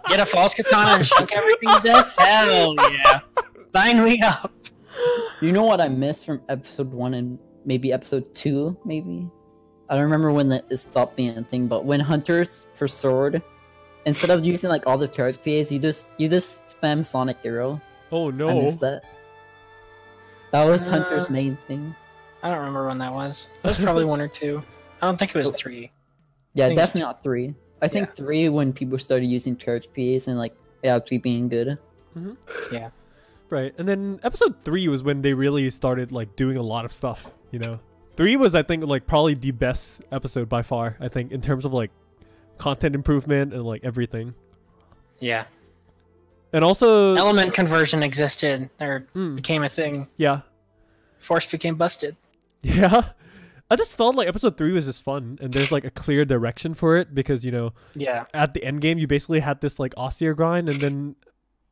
Get a false katana and shunk everything to death? Hell yeah. Sign me up. You know what I missed from episode 1 and maybe episode 2, maybe? I don't remember when it stopped being a thing, but when hunters for sword, instead of using like all the charge PAs, you just spam Sonic Arrow. Oh I no. missed that. That was Hunter's main thing. I don't remember when that was. It was probably 1 or 2. I don't think it was 3. Yeah, think it's definitely not 3. I think 3 when people started using charge PAs and like actually being good. Mm-hmm. Yeah. Right, and then episode 3 was when they really started like doing a lot of stuff, you know. 3 was, I think, like probably the best episode by far, I think, in terms of like content improvement and like everything. Yeah. And also Element conversion existed or became a thing. Yeah. Force became busted. Yeah. I just felt like episode 3 was just fun, and there's like a clear direction for it because, you know, at the end game you basically had this like austere grind, and then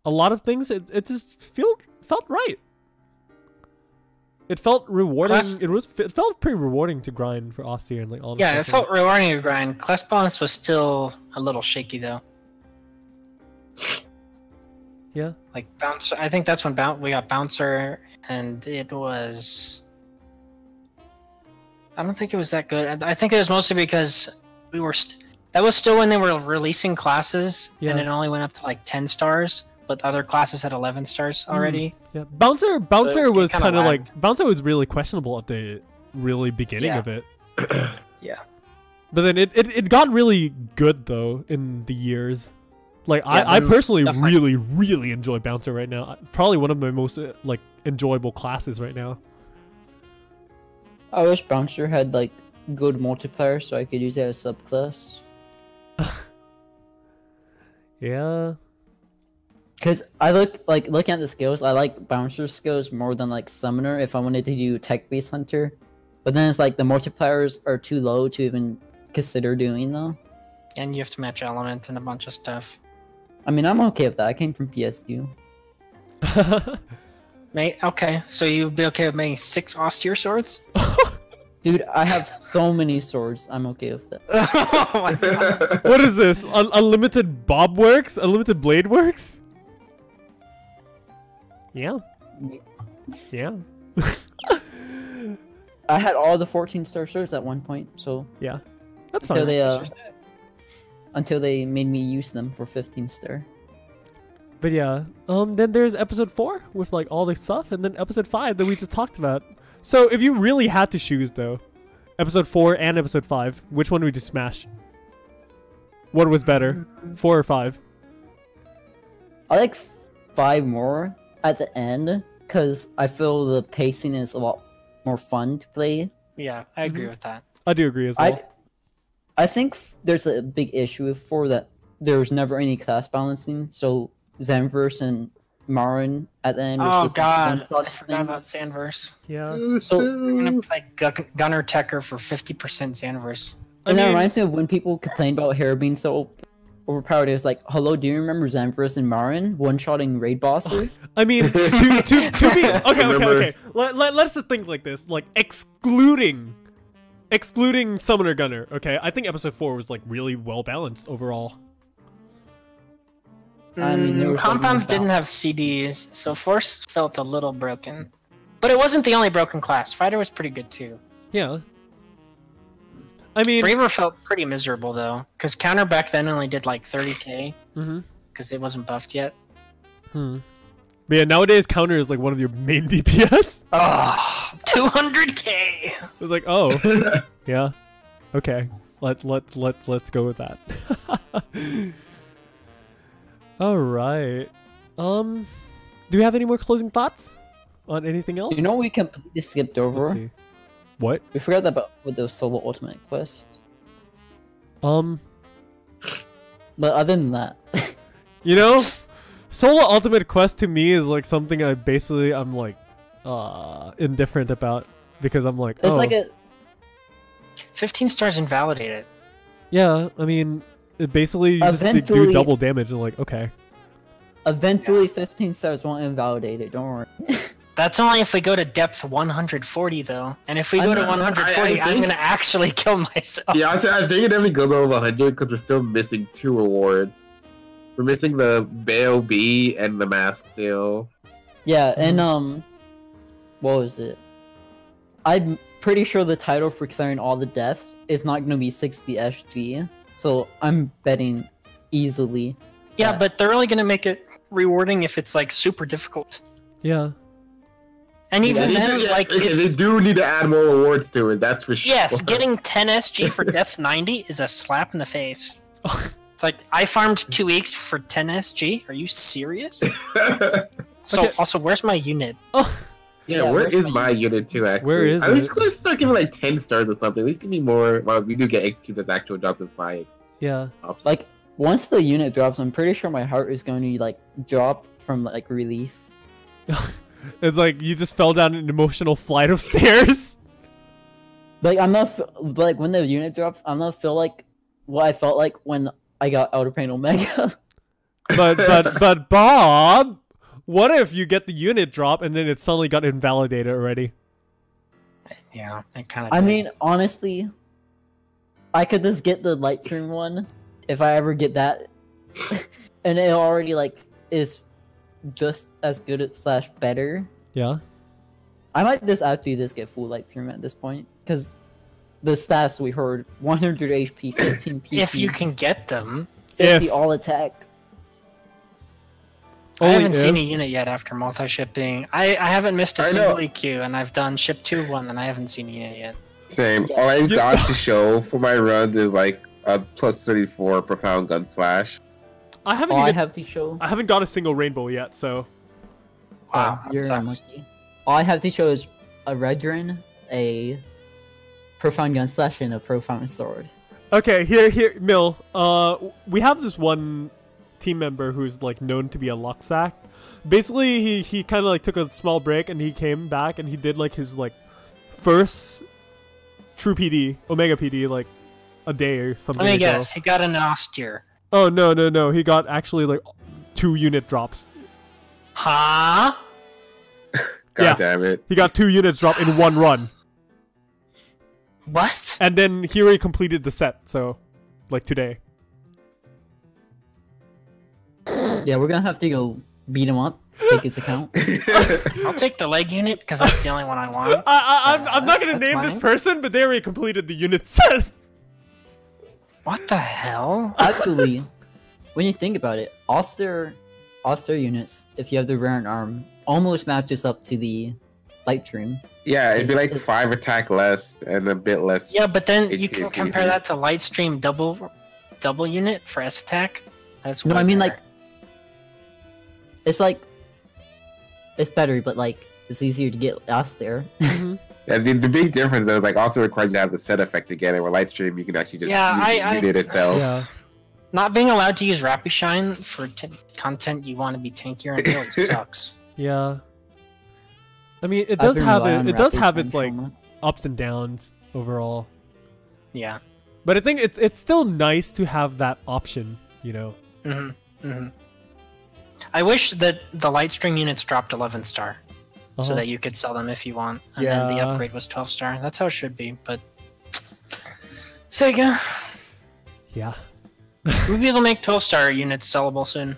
a lot of things it just felt right. It felt rewarding. It felt pretty rewarding to grind for austere and like all. Yeah, it felt rewarding to grind. Class balance was still a little shaky though. Yeah. Like Bouncer, I think that's when we got Bouncer, and it was. I don't think it was that good. I think it was mostly because we were. That was still when they were releasing classes, and it only went up to like 10 stars, but other classes had 11 stars already. Yeah, Bouncer was kind of like Bouncer was really questionable at the really beginning of it. Yeah. But then it got really good though in the years. Like I personally really enjoy Bouncer right now. Probably one of my most like enjoyable classes right now. I wish Bouncer had like good multiplayer so I could use it as subclass. Yeah. Cause I looking at the skills, I like Bouncer's skills more than like Summoner if I wanted to do tech-based Hunter. But then it's like the multipliers are too low to even consider doing though. And you have to match element and a bunch of stuff. I mean, I'm okay with that. I came from PS2. Mate, okay, so you'd be okay with making 6 austere swords? Dude, I have so many swords. I'm okay with that. Oh my god. What is this? Unlimited Bob works? Unlimited Blade works? Yeah. Yeah. I had all the 14-star swords at one point, so yeah, that's until fine. Until they made me use them for 15-star. But yeah, then there's episode 4 with like all the stuff, and then episode 5 that we just talked about. So if you really had to choose though, episode 4 and episode 5, which one would you smash? What was better, 4 or 5? I like 5 more at the end because I feel the pacing is a lot more fun to play. Yeah, I agree with that. I do agree as well. I think there's a big issue with 4 that there's never any class balancing. So Xanverse and Marin at the end. Oh god, I forgot about Xanverse. Yeah. So I'm gonna play Gunner Tekker for 50% Xanverse. And that reminds me of when people complained about Hera being so overpowered. It was like, hello, do you remember Xanverse and Marin one-shotting raid bosses? I mean, to be okay. Let's just think like this, like excluding Summoner Gunner. Okay, I think episode 4 was like really well balanced overall. I mean, Compounds didn't have CDs, so Force felt a little broken. But it wasn't the only broken class. Fighter was pretty good too. Yeah. I mean, Braver felt pretty miserable though, because Counter back then only did like 30k, because it wasn't buffed yet. But yeah, nowadays Counter is like one of your main DPS. Oh, 200k! It's like, oh, yeah, okay, let's go with that. All right. Do we have any more closing thoughts on anything else? You know, we completely skipped over. Let's see. What? We forgot about with the solo ultimate quest. But other than that, you know, solo ultimate quest to me is like something I'm like indifferent about, because I'm like, it's like a 15 stars invalidated. Yeah, I mean, it basically you just do double damage and like, okay. Eventually 15 stars won't invalidate it, don't worry. That's only if we go to depth 140 though. And if we go to 140, I'm gonna actually kill myself. Yeah, I think it definitely goes over 100 because we're still missing 2 rewards. We're missing the Bail B and the Mask still. Yeah, and what was it? I'm pretty sure the title for clearing all the deaths is not gonna be 60 SG. So I'm betting easily. Yeah, but they're only gonna make it rewarding if it's like super difficult. Yeah. And even then, like, they do need to add more rewards to it. That's for sure. Yes, getting 10 SG for depth 90 is a slap in the face. It's like, I farmed 2 weeks for 10 SG. Are you serious? So, also, where's my unit? Yeah, where is my unit too? Actually, where is at least it? let's start giving like 10 stars or something. At least give me more. Well, we do get execute as actual jobs and fights. Yeah. Like once the unit drops, I'm pretty sure my heart is going to like drop from like relief. It's like you just fell down an emotional flight of stairs. Like I'm not like when the unit drops, I'm not feel like what I felt like when I got Outer Pain Omega. But Bob, what if you get the unit drop and then it suddenly got invalidated already? Yeah, it kind of. I mean, honestly, I could just get the Lightstream one if I ever get that, and it already like is just as good slash better. Yeah. I might just actually just get full Lightstream at this point because the stats we heard: 100 HP, 15 PP. If you can get them. 50 all attack. I haven't seen a unit yet after multi-shipping. I haven't missed a single EQ, and I've done ship 2-1, and I haven't seen a unit yet. Same. All I got to show for my runs is like a plus 34 profound gun slash. I haven't. I have to show. I haven't got a single rainbow yet, so. Wow, you're unlucky. All I have to show is a Redrin, a profound gun slash, and a profound sword. Okay, here, Mill. We have this one team member who's like known to be a luck sack. Basically, he kind of like took a small break and he came back and he did like his like first true PD, Omega PD, like a day or something. Let me guess, he got an austere. Oh no, he got actually like 2 unit drops. Huh? God damn it! He got 2 units drop in one run. What? And then he already completed the set, so like today. Yeah, we're gonna have to go beat him up, take his account. I'll take the leg unit because that's the only one I want. I'm not gonna That's name this fine. person, but they already completed the unit set. What the hell? Actually, when you think about it, austere units, if you have the rare arm, almost matches up to the Lightstream. Yeah, it'd be like 5 attack less and a bit less. Yeah, but then you HP. can compare that to Lightstream double unit for S attack. That's No, way I mean better. like, it's better, but like it's easier to get austere. Yeah, the big difference though is like also requires you to have the set effect again, and with Lightstream you can actually just use it itself. Yeah. Not being allowed to use Rappy Shine for content you want to be tankier and really sucks. Yeah. I mean, it does have its like ups and downs overall. Yeah. But I think it's still nice to have that option, you know. I wish that the Lightstream units dropped 11 star, so that you could sell them if you want, and then the upgrade was 12 star. That's how it should be, but Sega. Yeah. We'll be able to make 12 star units sellable soon.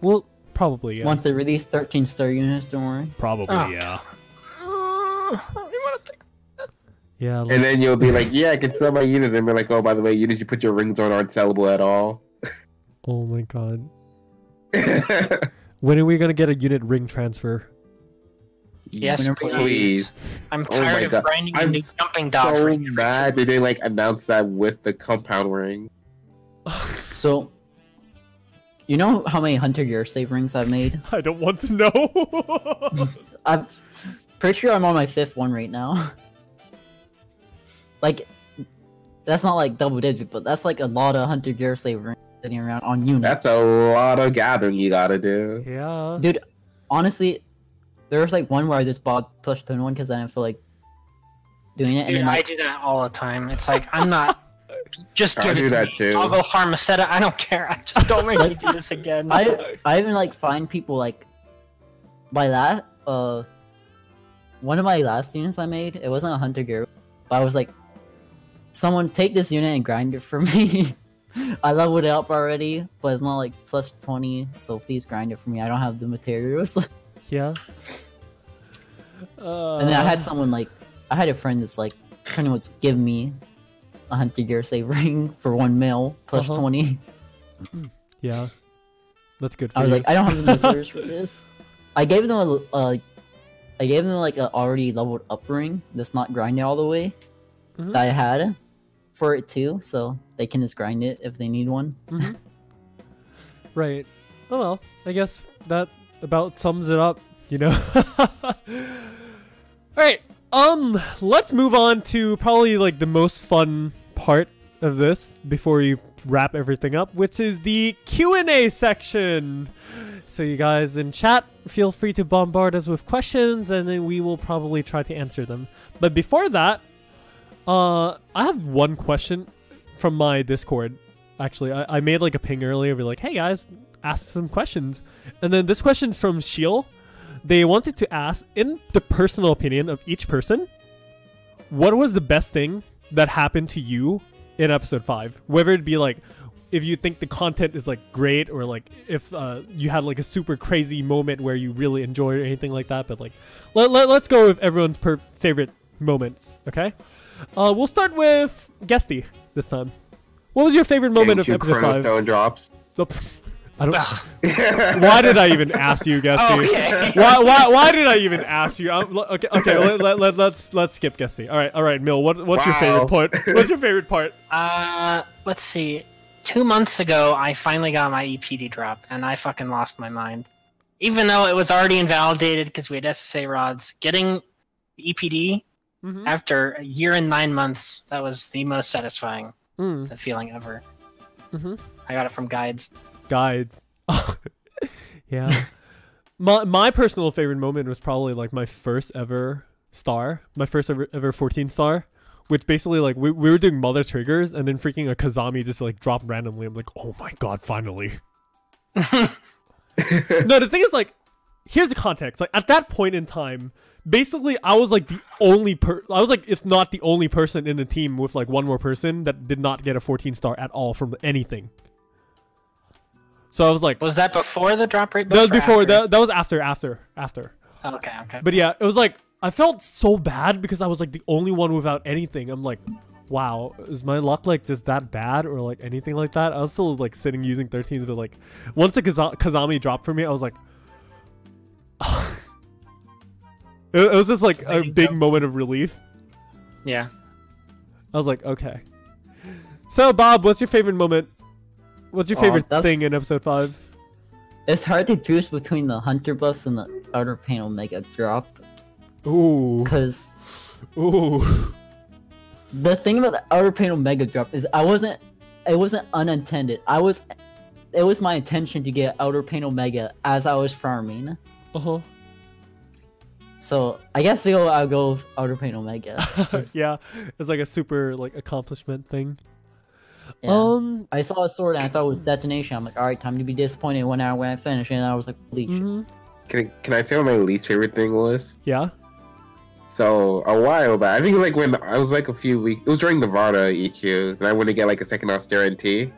Well, probably, yeah. Once they release 13 star units, don't worry. Probably, Oh, yeah. I don't want to think. Yeah. And then you'll be like, yeah, I can sell my units, and be like, oh, by the way, units you put your rings on aren't sellable at all. Oh my god. When are we gonna get a unit ring transfer? Yes, Whenever- please. I'm Oh my tired of God. grinding a I'm new jumping dodge So ring every mad they didn't like announce that with the compound ring. So, you know how many Hunter Gear save rings I've made? I don't want to know. I'm pretty sure I'm on my 5th one right now. Like, that's not like double digit, but that's like a lot of Hunter Gear save rings sitting around on units. That's a lot of gathering you gotta do. Yeah. Dude, honestly, there was like one where I just bought push turn one because I didn't feel like doing it. Dude, and then I like, do that all the time. It's like, I'm not... Just I give do it to that me. too. I'll go farm a set. I don't care. I just don't make me do this again. I even like find people like by that one of my last units I made, it wasn't a Hunter Gear, but I was like, someone take this unit and grind it for me. I leveled it up already, but it's not like plus 20, so please grind it for me. I don't have the materials. Yeah. And then I had someone like, I had a friend that's like trying to give me a Hunter Gear save ring for 1 mil plus 20. Yeah. That's good for I was you. like, I don't have the materials for this. I gave them like a already leveled up ring that's not grinded all the way that I had for it too, so they can just grind it if they need one. Right. Oh well, I guess that about sums it up, you know. Alright, let's move on to probably like the most fun part of this before we wrap everything up, which is the Q&A section. So you guys in chat, feel free to bombard us with questions, and then we will probably try to answer them. But before that, I have one question from my Discord. Actually, I made like a ping earlier, be like, hey guys, ask some questions. And then this question's from Shiel. They wanted to ask, in the personal opinion of each person, what was the best thing that happened to you in episode 5? Whether it be like, if you think the content is like great, or like if you had like a super crazy moment where you really enjoyed or anything like that. But like, let's go with everyone's favorite moments, okay? We'll start with Gesti this time. What was your favorite moment of episode 5? Stone drops. Oops. I don't. Why did I even ask you, Gesti? Okay. Why did I even ask you? Okay. Let's skip Gesti. All right, Mil. What's your favorite part? What's your favorite part? Let's see. 2 months ago, I finally got my EPD drop, and I fucking lost my mind. Even though it was already invalidated because we had SSA rods, getting EPD after a year and 9 months, that was the most satisfying feeling ever. I got it from guides. Guides. Yeah. My personal favorite moment was probably like my first ever star, my first ever 14 star, which basically like we were doing mother triggers, and then freaking a Kazami just like dropped randomly. I'm like, oh my god, finally. No, the thing is, like, here's the context. Like, at that point in time, basically I was like the only I was like, if not the only person in the team with like one more person that did not get a 14 star at all from anything. So I was like, was that before the drop rate? That was before. That was after. Okay. But yeah, it was like, I felt so bad because I was like the only one without anything. I'm like, wow, is my luck like just that bad or like anything like that? I was still like sitting using 13s, but like once the Kazami dropped for me, I was like, it was just like a big moment of relief. Yeah. I was like, okay. So Bob, what's your favorite moment? What's your favorite thing in episode 5? It's hard to choose between the hunter buffs and the outer panel mega drop. Ooh. Cause ooh. The thing about the outer panel mega drop is it wasn't unintended. It was my intention to get outer panel mega as I was farming. So I guess I'll go with outer panel mega. Yeah, it's like a super like accomplishment thing. Yeah. I saw a sword and I thought it was detonation. I'm like, all right, time to be disappointed when I finish, and I was like, bleach. Can I tell what my least favorite thing was? Yeah. So a while back, I think like when I was like a few weeks, it was during the Varda EQs, and I wanted to get like a second austere NT.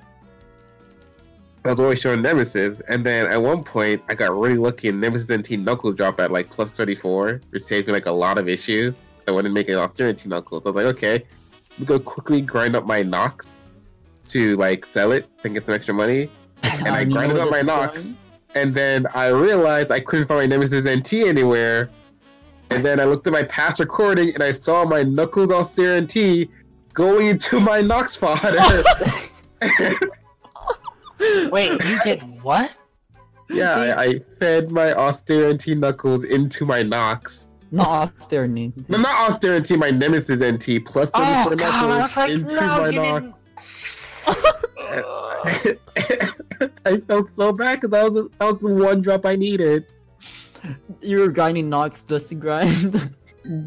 I was always showing Nemesis, and then at one point I got really lucky and Nemesis NT Knuckles dropped at like plus 34, which saved me like a lot of issues. I wanted to make an austere NT Knuckles. I was like, okay, let me go quickly grind up my Nox to like sell it and get some extra money. And I grinded up my Nox, and then I realized I couldn't find my Nemesis NT anywhere. And then I looked at my past recording and I saw my Knuckles austere NT going into my Nox fodder. Wait, you did what? Yeah, I fed my austere NT Knuckles into my Nox. Not austere NT. No, not austere NT, my Nemesis NT plus 34 Knuckles I was like, into no, my you Nox. didn't. I felt so bad because that was the one drop I needed. You were grinding Nox just to grind.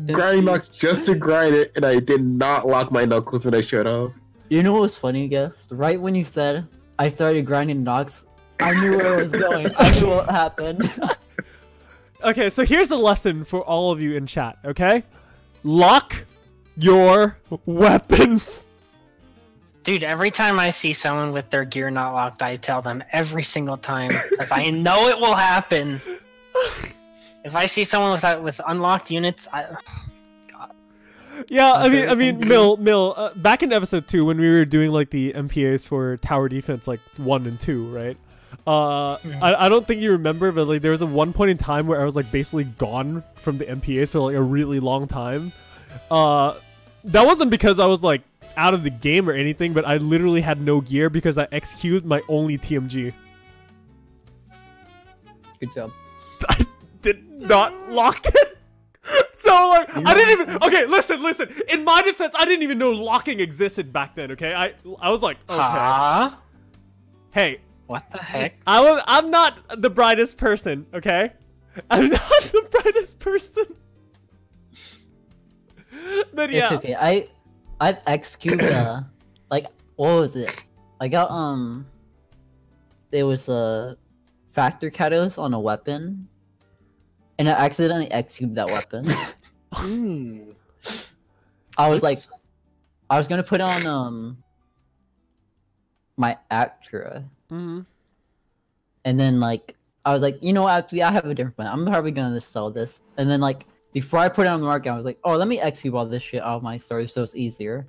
Grinding Nox just to grind it, and I did not lock my Knuckles when I should have. You know what was funny, guys? Right when you said I started grinding Nox, I knew where it was going. I knew what happened. Okay, so here's a lesson for all of you in chat, okay? Lock your weapons. Dude, every time I see someone with their gear not locked, I tell them every single time, because I know it will happen. If I see someone with unlocked units, God. Yeah, I mean, Mil, back in episode 2 when we were doing like the MPAs for tower defense, like 1 and 2, right? I don't think you remember, but like there was a one point in time where I was like basically gone from the MPAs for like a really long time. That wasn't because I was like out of the game or anything, but I literally had no gear because I executed my only TMG. Good job. I did not lock it. So like I didn't even. Okay, listen. In my defense, I didn't even know locking existed back then. Okay, I was like, okay. Huh? Hey, What the heck? I'm not the brightest person. Okay, I'm not the brightest person. But yeah. It's okay. I've X cubed like what was it? I got there was a factor catalyst on a weapon, and I accidentally X cubed that weapon. I was like, I was gonna put on my Actra, and then like I was like, you know, actually I have a different plan. I'm probably gonna just sell this, and then like before I put it on the market, I was like, oh, let me X cube all this shit out of my storage so it's easier.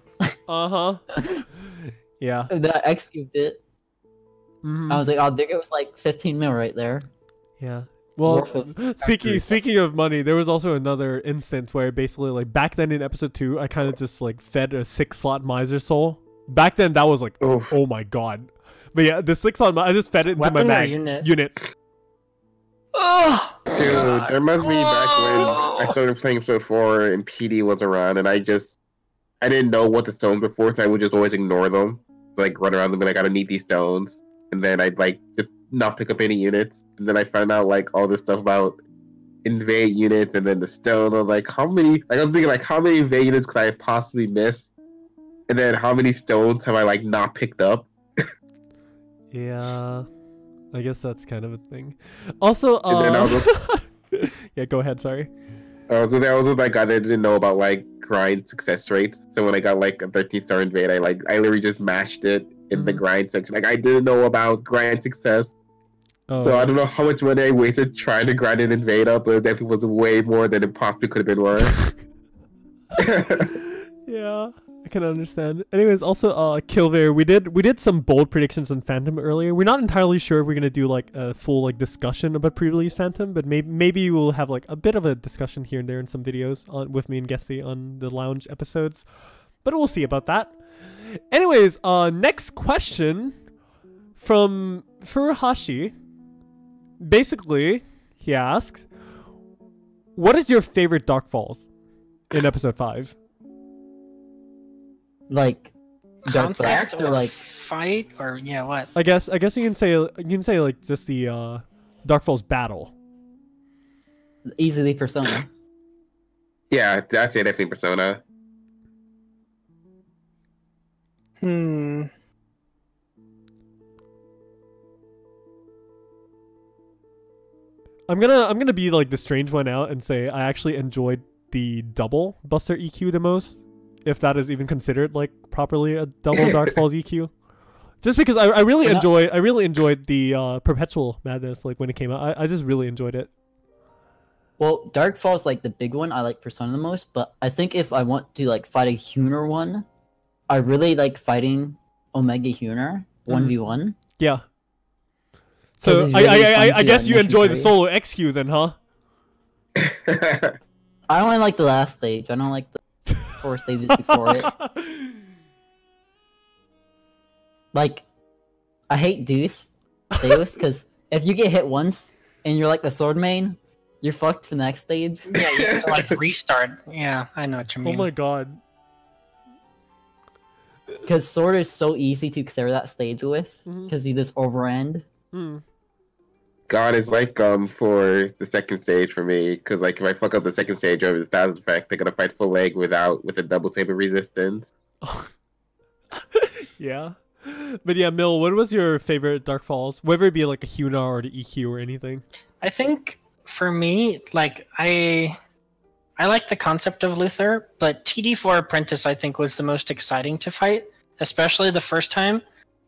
Yeah. And then I X cubed it. I was like, oh, there it was like 15 mil right there. Yeah. Well, speaking of money, there was also another instance where basically like back then in episode 2, I kind of just like fed a 6-slot miser soul. Back then that was like, oh my god. But yeah, the 6-slot I just fed it into my mag unit. Oh, dude, there must be back when I started playing episode 4 and PD was around, and I didn't know what the stones were for, so I would just always ignore them, like run around them and like I gotta need these stones, and then I'd like just not pick up any units, and then I found out like all this stuff about invade units and then the stone. I was like, how many? Like I'm thinking like how many invade units could I have possibly missed, and then how many stones have I like not picked up? Yeah. I guess that's kind of a thing. Also, yeah, go ahead. Sorry. I was like, I didn't know about like grind success rates. So when I got like a 13-star invade, I literally just mashed it in the grind section. Like I didn't know about grind success. So I don't know how much money I wasted trying to grind an invade up, but it definitely was way more than it possibly could have been worth. Yeah. I can understand. Anyways, also Kilver, we did some bold predictions on Phantom earlier. We're not entirely sure if we're gonna do like a full like discussion about pre-release Phantom, but maybe we'll have like a bit of a discussion here and there in some videos with me and Gesti on the lounge episodes. But we'll see about that. Anyways, next question from Furuhashi. Basically, he asks, what is your favorite Dark Falls in episode 5? Like concept or like fight or yeah, what? I guess you can say like just the Dark Falls battle. easily Persona. Yeah, I'd say definitely Persona. I'm gonna be like the strange one out and say I actually enjoyed the double Buster EQ the most, if that is even considered like properly a double Dark Falls EQ. Just because I really enjoyed the Perpetual Madness like when it came out. I just really enjoyed it. Well, Dark Falls like the big one. I like Persona the most, but I think if I want to like fight a Huner one, I really like fighting Omega Huner 1v1. Yeah. So really I guess you enjoy the solo XQ then, huh? I only like the last stage. I don't like the 4 stages before it. Like, I hate Deus, because if you get hit once and you're like a sword main, you're fucked for the next stage. Yeah, you have to like restart. Yeah, I know what you mean. Oh my god. Because sword is so easy to clear that stage with, because you just overend. God is like for the second stage for me, because like if I fuck up the second stage over the status effect, I gotta fight full leg with a double saber resistance. Yeah. But yeah, Mill, what was your favorite Dark Falls? Whether it be like a Hunar or the EQ or anything. I think for me, like I like the concept of Luther, but TD4 Apprentice I think was the most exciting to fight, especially the first time,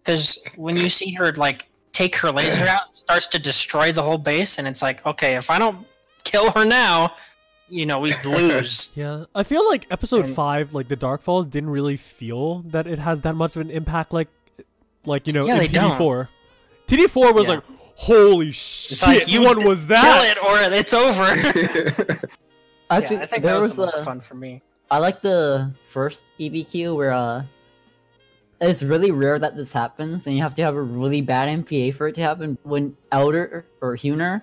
because when you see her like take her laser out, it starts to destroy the whole base, and it's like, okay, if I don't kill her now, you know, we lose. Yeah, I feel like episode 5, like the Dark Falls, didn't really feel that it has that much of an impact, like you know, in TD4. TD4 was like, holy shit, like, what was that? Kill it or it's over. Actually, I think that was the most fun for me. I like the first EBQ where it's really rare that this happens, and you have to have a really bad MPA for it to happen. When Elder or Huner,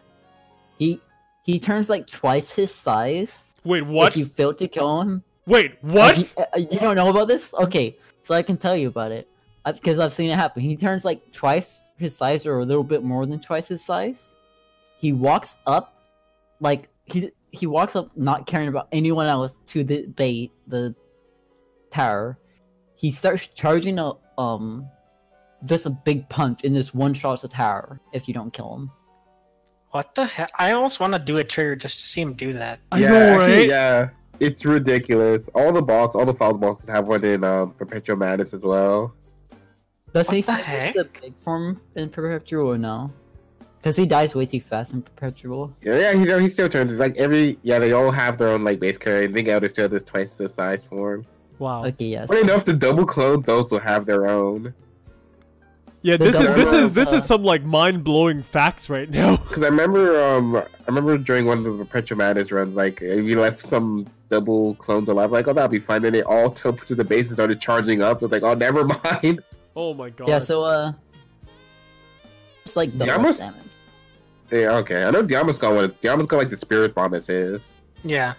he he turns like twice his size. Wait, what? If you fail to kill him. Wait, what? You don't know about this? Okay, so I can tell you about it because I've seen it happen. He turns like twice his size, or a little bit more than twice his size. He walks up, like he walks up, not caring about anyone else, to the tower. He starts charging just a big punch, and just one shots the tower if you don't kill him. What the heck? I almost want to do a trigger just to see him do that. I know, right? Actually, yeah, it's ridiculous. All the Falls bosses have one in Perpetual Madness as well. Does he What the still heck? get the big form in Perpetual or no? Because he dies way too fast in Perpetual. Yeah, he still turns. It's like they all have their own like base character. I think Elder still has twice the size form. Wow. Okay, yes. Funny enough, the double clones also have their own. Yeah, The this is some like mind-blowing facts right now. Because I remember during one of the Perpetual Madness runs, like if you left some double clones alive, like, oh, that'll be fine. Then they all took to the base and started charging up. It's like, oh, never mind. Oh my god. Yeah, so it's like the Diamos? damage. Yeah, okay. I know Diamos got one. Diamos got like the Spirit Bomb as his. Yeah.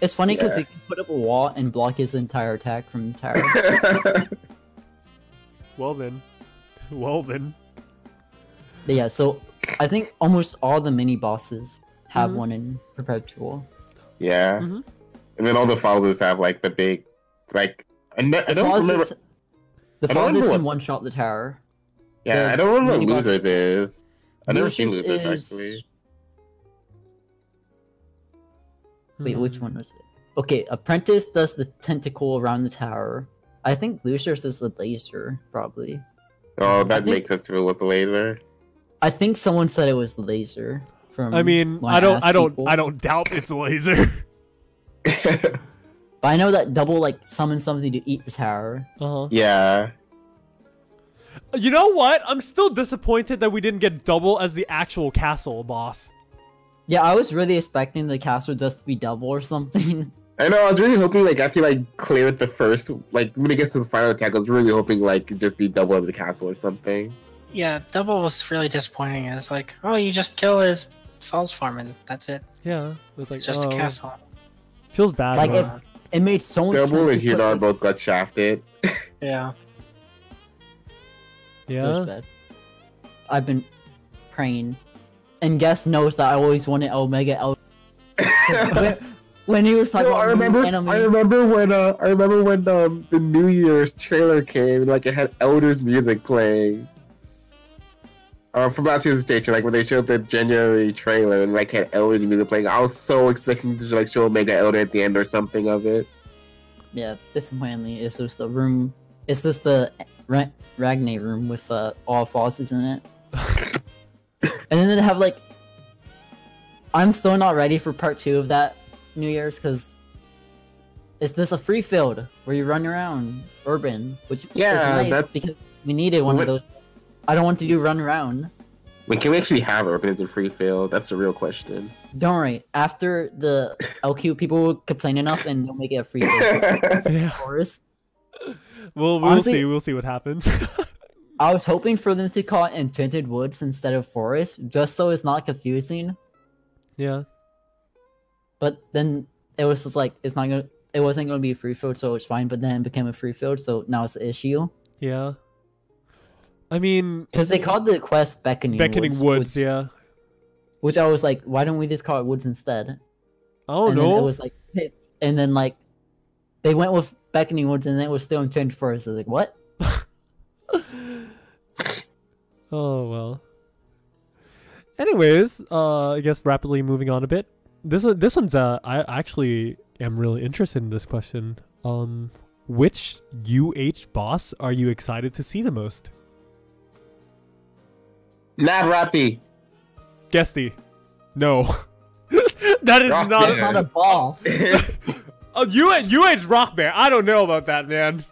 It's funny because Yeah. he can put up a wall and block his entire attack from the tower. Well then. Well then. But yeah, so I think almost all the mini bosses have Mhm. one in Perpetual. Yeah. Mhm. And then all the Falzers have like the big, like I don't remember. The I don't remember Falzers what- can one-shot the tower. Yeah, the I don't remember what mini Losers bosses- is. I've never seen Losers Losers is- actually. Wait, Hmm. which one was it? Okay, Apprentice does the tentacle around the tower. I think Losers does the laser, probably. Oh, that think- makes sense with the laser. I think someone said it was the laser. From I mean, when I asked people. don't doubt it's a laser. But I know that Double like summons something to eat the tower. Uh-huh. Yeah. You know what? I'm still disappointed that we didn't get Double as the actual castle boss. Yeah, I was really expecting the castle just to be Double or something. I know, I was really hoping like after like clear it the first, like when it gets to the final attack, I was really hoping like it'd just be double as the castle or something. Yeah, Double was really disappointing. It's like, oh, you just kill his falls farm and that's it. Yeah, it's like It's just a castle. Feels bad. Like, huh? It made so much sense. Double and to put Hinar it- both got shafted. Yeah. it was Yeah. bad. I've been praying, and Guest knows that I always wanted Omega El. when he was talking No, about new enemies, I remember when the New Year's trailer came, like it had Elder's music playing. From last year's station, like when they showed the January trailer and like had Elder's music playing, I was so expecting to like show Omega Elder at the end or something of it. Yeah, disappointingly, it's just the room. It's just the Ragnar room with all Fosses in it. And then they have like, I'm still not ready for part 2 of that New Year's because it's just a free field where you run around urban, which Yeah, is nice because we needed one of those. I don't want to do run around. Wait, can we actually have urban as a free field? That's the real question. Don't worry. After the LQ, people will complain enough and they'll make it a free field. Yeah. Forest. We'll Honestly- see. We'll see what happens. I was hoping for them to call it Enchanted Woods instead of Forest, just so it's not confusing. Yeah. But then it was just like it wasn't gonna be a free field, so it's fine. But then it became a free field, so now it's the issue. Yeah. I mean, Because they called the quest Beckoning Woods, yeah. which I was like, why don't we just call it Woods instead? Oh and then no. it was like, hey, and then like they went with Beckoning Woods, and then it was still Enchanted Forest. I was like, what? Oh well. Anyways, I guess rapidly moving on a bit. This one's I actually am really interested in this question. Which UH boss are you excited to see the most? Mad Rappy. Gesti. No. That is Rock not That's not a boss. UH Rock Bear. I don't know about that, man.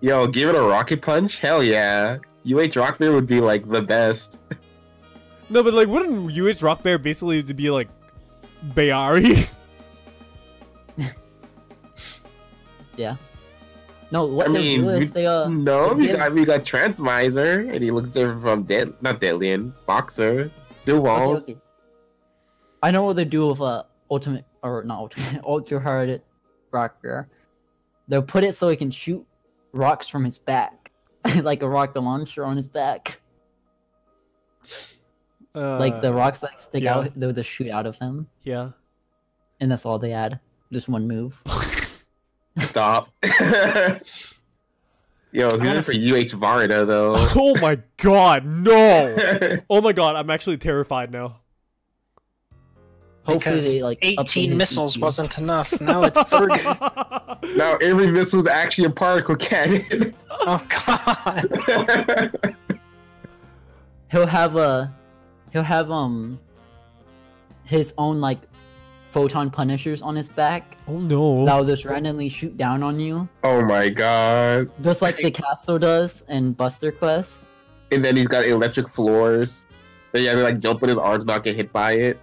Yo, give it a rocket punch? Hell yeah. UH Rock there would be like the best. No, but like wouldn't UH Rock Bear basically to be like Bayari? Yeah. No, what I they mean, do is they no, they we give- got Transmiser, and he looks different from Deadlian, Boxer, Okay, Duval. okay. I know what they do with ultimate or not ultimate ultra hard rocker. They'll put it so he can shoot rocks from his back, like a rocket launcher on his back. Like the rocks that stick out, they'll just shoot out of him. Yeah. And that's all they add. Just one move. Stop. Yo, good for UH Varda though. Oh my god, no! Oh my god, I'm actually terrified now. Hopefully Because they, like, update 18 his missiles DP. wasn't enough. Now it's 30. Now every missile is actually a particle cannon. Oh god. He'll have his own like photon punishers on his back Oh no. that'll just randomly shoot down on you, Oh my god. just like the Castle does in Buster Quest. And then he's got electric floors. So you have to like jump with his arms, not get hit by it.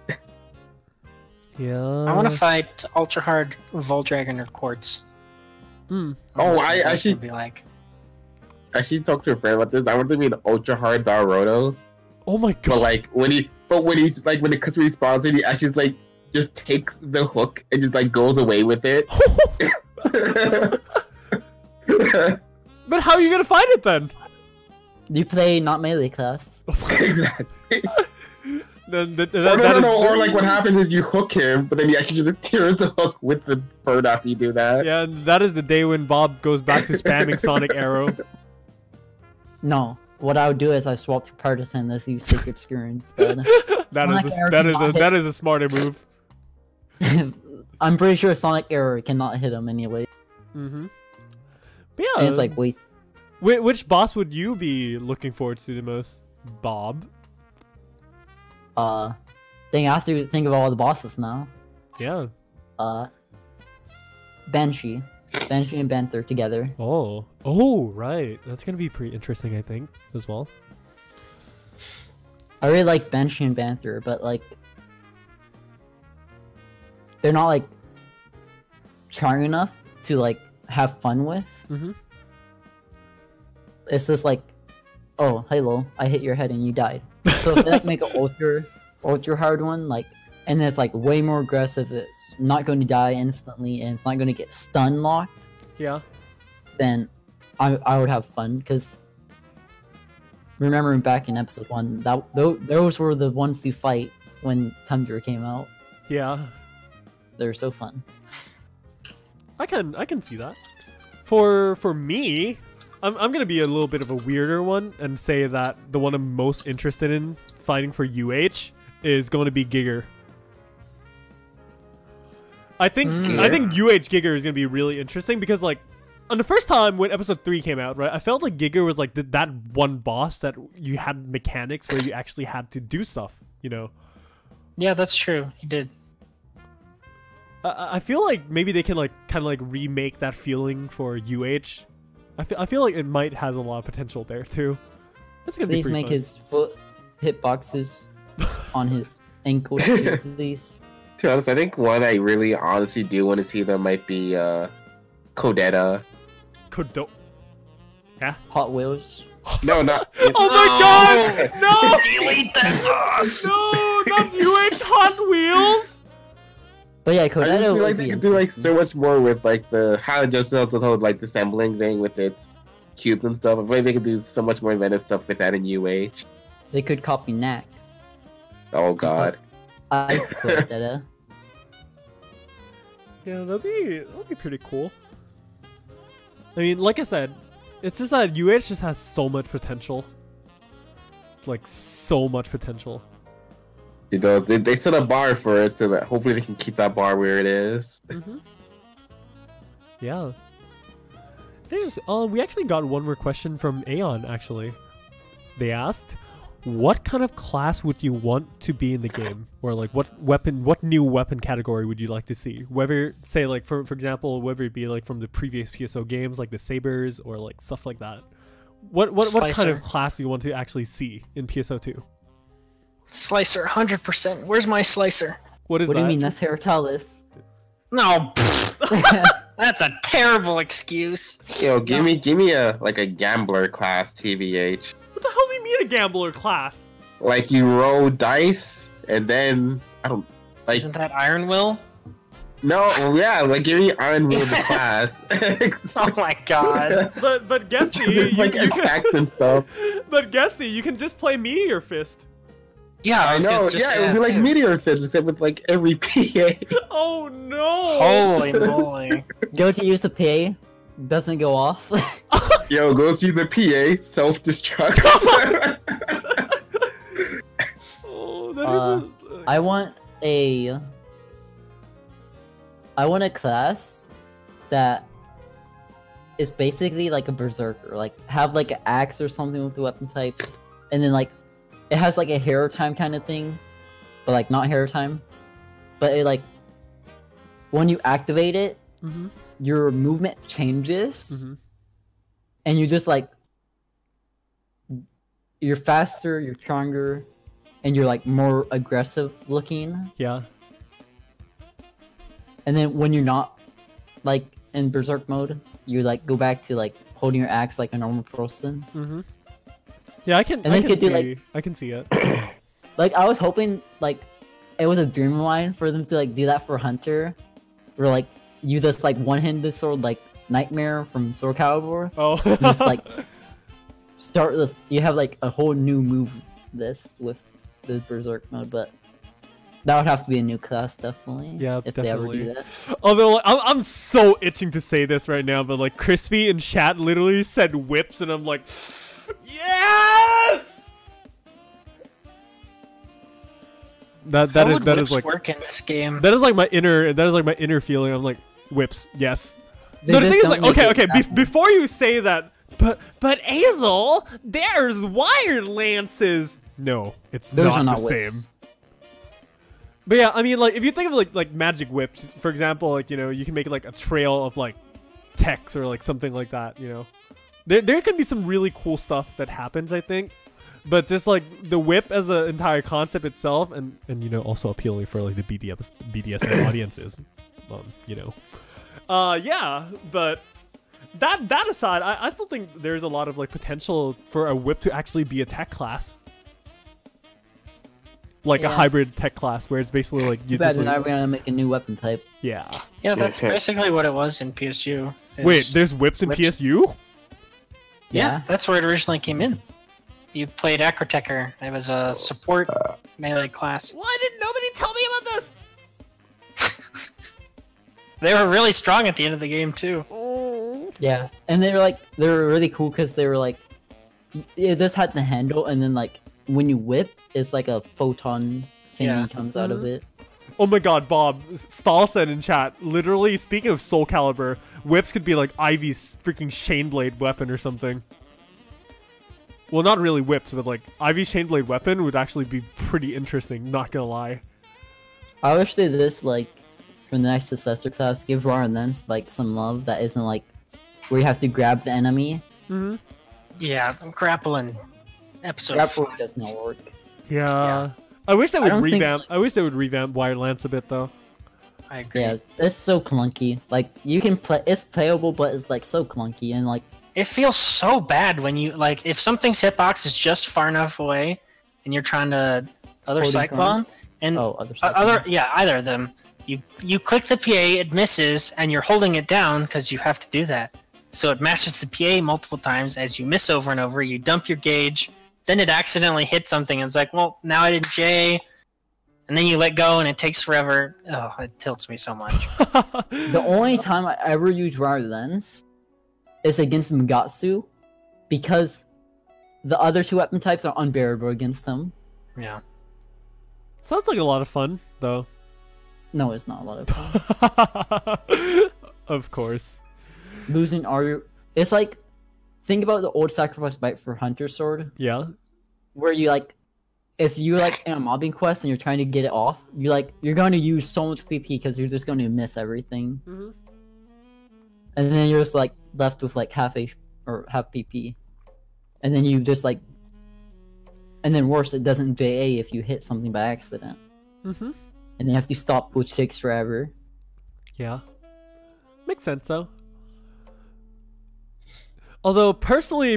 Yeah. I want to fight Ultra Hard Voldragon or Quartz. Hmm. Oh, What I that's actually- gonna be like. Actually talked to a friend about this. I want to be an ultra hard Darotos. Oh my But god. like when the customer respawns it, he actually like just takes the hook and just like goes away with it. But how are you gonna fight it then? You play not melee class. Exactly. Then Or like what happens is you hook him, but then he actually just tears the hook with the bird after you do that. Yeah, and that is the day when Bob goes back to spamming Sonic Arrow. No, what I would do is I swap for Partisan. Let's use Sacred Skewer instead. That is a smarter move. I'm pretty sure Sonic Arrow cannot hit him anyway. Mm-hmm. But yeah, And it's like, wait, which boss would you be looking forward to the most, Bob? Dang, I have to think of all the bosses now. Yeah. Banshee and Banther together. Oh, right. That's gonna be pretty interesting, I think, as well. I really like Banshee and Banther, but like, they're not like charming enough to like have fun with. Mm-hmm. It's just like, oh, hello, I hit your head and you died. So if they like make an ultra hard one, like, and it's like way more aggressive, it's not going to die instantly and it's not going to get stun locked, Yeah. then I would have fun, because remembering back in episode 1, those were the ones to fight when Tundra came out. Yeah. They were so fun. I can see that. For me, I'm gonna be a little bit of a weirder one and say that the one I'm most interested in fighting for UH is going to be Giger. I think UH Giger is gonna be really interesting because like on the first time when episode 3 came out, right, I felt like Giger was like that one boss that you had mechanics where you actually had to do stuff, you know. Yeah, that's true. He did. I feel like maybe they can like kind of like remake that feeling for UH. I feel like it might has a lot of potential there too. That's gonna be Please pretty make fun. his foot hitboxes on his ankle, please. To be honest, I think one I really honestly do want to see them might be Codetta. Hot Wheels. No, not. Oh my god! No! Delete that boss! No! Not UH Hot Wheels! But yeah, I just Codetta feel would like be they could do like interesting. so much more with like the how it just does the whole like dissembling thing with its cubes and stuff. I feel like they could do so much more inventive stuff with that in UH. They could copy Knack. Oh god. Ice Codetta. Yeah, that'd be pretty cool. I mean, like I said, it's just that UH just has so much potential. Like, so much potential. You know, they set a bar for it so that hopefully they can keep that bar where it is. Mm-hmm. Yeah. Anyways, we actually got one more question from Aeon, actually. They asked, what kind of class would you want to be in the game? Or like what new weapon category would you like to see? Whether, say like, for example, whether it be like from the previous PSO games, like the Sabers or like stuff like that. What kind of class do you want to actually see in PSO2? Slicer, 100%. Where's my slicer? What is What that? do you mean? That's Heritalis. No, that's a terrible excuse. Yo, give me a like a gambler class, TBH. What the hell do you mean a gambler class? Like you roll dice and then I don't Like, Isn't that Iron Will? no, well, yeah, like give me Iron Will the class. Oh my god. But Gesti, like attacks and stuff. but Gesti, you can just play Meteor Fist. Yeah, I know. just Yeah, it would be like too. Meteor Fist, except with like every PA. Oh no! Holy moly. Go to use the PA, doesn't go off. Yo, go see the PA, self-destruct. Oh, that is I want a class that is basically like a berserker, like have like an axe or something with the weapon type, and then like it has like a hero time kind of thing, but like not hero time, but it like when you activate it, Mhm. your movement changes, Mhm. and you just like you're faster, you're stronger, and you're like more aggressive looking. Yeah. And then when you're not like in berserk mode, you like go back to like holding your axe like a normal person. Mhm. Yeah, I can. And I they can could do, see. like- I can see it. Like I was hoping like it was a dream of mine for them to like do that for Hunter, where like you just like one-handed sword like Nightmare from Soul Calibur. Oh. Just like start this. You have like a whole new move list with the berserk mode, but that would have to be a new class definitely. Yeah, if they ever definitely. do that. Although like, I'm so itching to say this right now, but like Crispy in chat literally said whips, and I'm like, yes. That How is would that whips is like work in this game? that is like my inner feeling. I'm like whips, yes. They No, the just thing is don't like make okay, it okay. that- Before you say that, but Azel, there's wired lances. No, it's Those not are not the whips. same. But yeah, I mean, like if you think of like magic whips, for example, like you know, you can make like a trail of like text or like something like that. You know, there can be some really cool stuff that happens, I think. But just like the whip as an entire concept itself, and you know, also appealing for like the BDSM audiences, you know, yeah. But that aside, I still think there's a lot of like potential for a whip to actually be a tech class. Like a Yeah. hybrid tech class where it's basically like you Too bad just they're like, not gonna make a new weapon type. yeah. Yeah, that's Yeah. basically what it was in PSU. is- Wait, there's whips in whips. PSU? Yeah, that's where it originally came in. You played Acrotecher. It was a support melee class. Why did nobody tell me about this? They were really strong at the end of the game too. Yeah, and they were really cool because they were like, it just had the handle, and then like when you whip, it's like a photon thingy Yeah. comes out of it. Oh my god, Bob. Stahl said in chat, literally, speaking of Soul Calibur, whips could be like Ivy's freaking Shaneblade weapon or something. Well, not really whips, but like Ivy's Shaneblade weapon would actually be pretty interesting, not gonna lie. I wish they did this like for the next successor class, give Raw and Lens like some love that isn't like where you have to grab the enemy. Mm-hmm. Yeah, grappling episode. Grapple 5. does not work. Yeah. I wish they would don't think- revamp. I wish they would revamp Wired Lance a bit though. I agree. Yeah, it's so clunky. Like you can play, it's playable, but it's like so clunky and like It feels so bad when you like if something's hitbox is just far enough away, and you're trying to other Holding cyclone and other either of them. You click the PA, it misses, and you're holding it down because you have to do that. So it mashes the PA multiple times as you miss over and over. You dump your gauge, then it accidentally hits something, and it's like, well, now I did J, and then you let go, and it takes forever. Oh, it tilts me so much. The only time I ever use Wired Lens is against Mugatsu, because the other two weapon types are unbearable against them. Yeah. Sounds like a lot of fun, though. No, it's not a lot of fun. Of course. Losing are it's like think about the old sacrifice bite for Hunter Sword, Yeah. where you like if you like in a mobbing quest and you're trying to get it off, you're going to use so much PP because you're just going to miss everything, Mm-hmm. and then you're just like left with like half PP, and then you just like, and then worse, it doesn't JA if you hit something by accident, Mm-hmm. and then you have to stop, which takes forever. Yeah. Makes sense, though. Although, personally,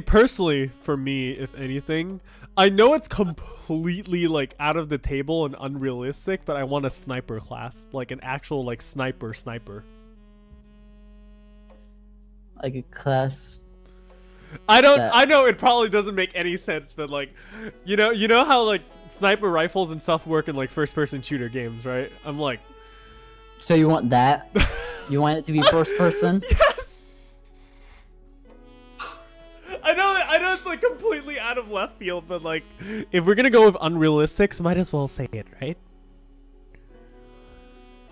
for me, if anything, I know it's completely like out of the table and unrealistic, but I want a sniper class, like an actual like sniper. Like a class. I know it probably doesn't make any sense, but like, you know how like sniper rifles and stuff work in like first-person shooter games, right? I'm like, so you want that? You want it to be first person? Yes. I know it's like completely out of left field, but like, if we're gonna go with unrealistics, might as well say it, right?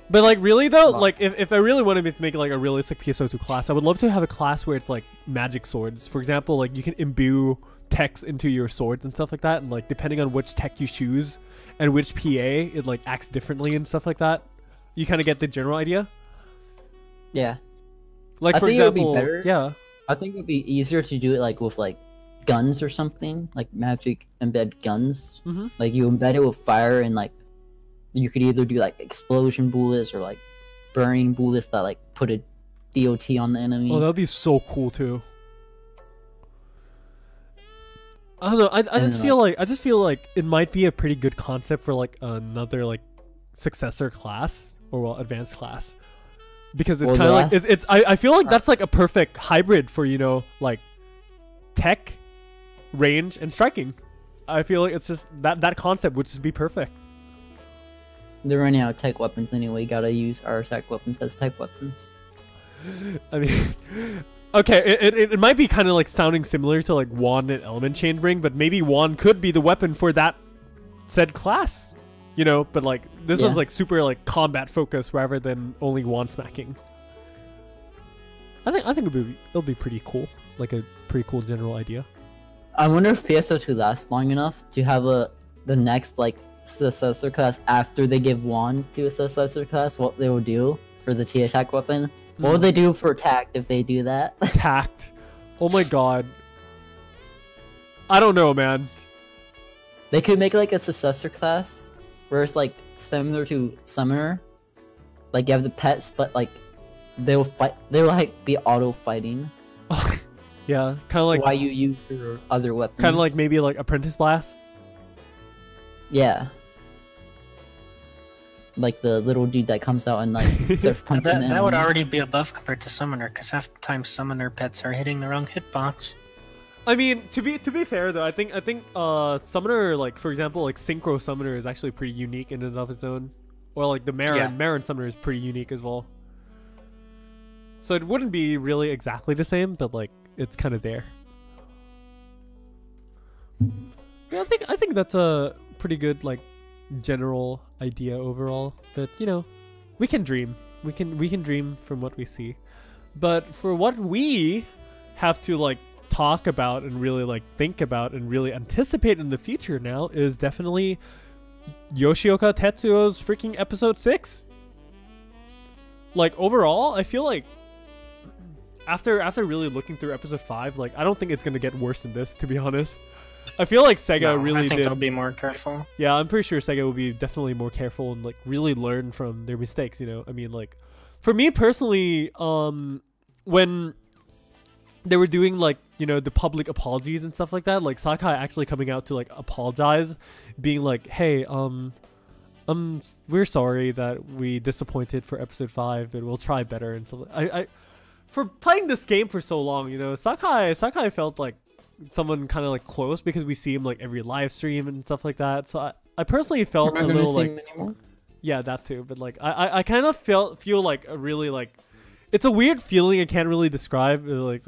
But like, really though, like if I really wanted to make like a realistic PSO2 class, I would love to have a class where it's like magic swords. For example, like you can imbue techs into your swords and stuff like that, and like depending on which tech you choose and which PA, it like acts differently and stuff like that. You kind of get the general idea. Yeah. Like, for example, yeah. I think it would be easier to do it like with like guns or something, like magic embed guns. Mm-hmm. Like you embed it with fire, and like you could either do like explosion bullets or like burning bullets that like put a DOT on the enemy. Oh, that would be so cool too. I don't know. I just feel like it might be a pretty good concept for like another like successor class or well advanced class. Because it's kind of like I feel like that's like a perfect hybrid for, you know, like tech, range, and striking. I feel like it's just that concept would just be perfect. They're running out of tech weapons anyway. Gotta use our tech weapons as tech weapons. I mean, okay, it might be kind of like sounding similar to like wand and element chain ring, but maybe wand could be the weapon for that said class. You know, but like this one's like super like combat focused rather than only wand smacking. I think it'll be pretty cool, like a pretty cool general idea. I wonder if PSO2 lasts long enough to have the next like successor class after they give wand to a successor class. What they will do for the T attack weapon? What would they do for tact if they do that? Tact. Oh my god. I don't know, man. They could make like a successor class where it's like similar to Summoner. Like you have the pets, but like they'll fight. They'll like be auto fighting. Yeah, kind of like why you use your other weapons. Kind of like maybe like Apprentice Blast. Yeah. Like the little dude that comes out and like starts punching. that would already be above compared to Summoner, because half the time Summoner pets are hitting the wrong hitbox. I mean, to be fair though, I think Summoner, like for example, like Synchro Summoner is actually pretty unique in and of its own. Or like the Marin Summoner is pretty unique as well. So it wouldn't be really exactly the same, but like it's kind of there. Yeah, I think that's a pretty good like general idea overall. But you know, we can dream. We can dream from what we see. But for what we have to like talk about and really like think about and really anticipate in the future now is definitely Yoshioka Tetsuo's freaking episode 6. Like overall, I feel like after really looking through episode 5, like I don't think it's gonna get worse than this, to be honest. I feel like SEGA really I think did. they'll be more careful. Yeah, I'm pretty sure SEGA will be definitely more careful and like really learn from their mistakes, you know. I mean, like for me personally, when they were doing like, you know, the public apologies and stuff like that, like Sakai actually coming out to like apologize, being like, hey, we're sorry that we disappointed for episode 5, but we'll try better and stuff. I for playing this game for so long, you know, Sakai felt like someone kind of like close because we see him like every live stream and stuff like that. So I personally felt a little like, yeah, that too. But like I kind of feel like a really like, it's a weird feeling I can't really describe. Like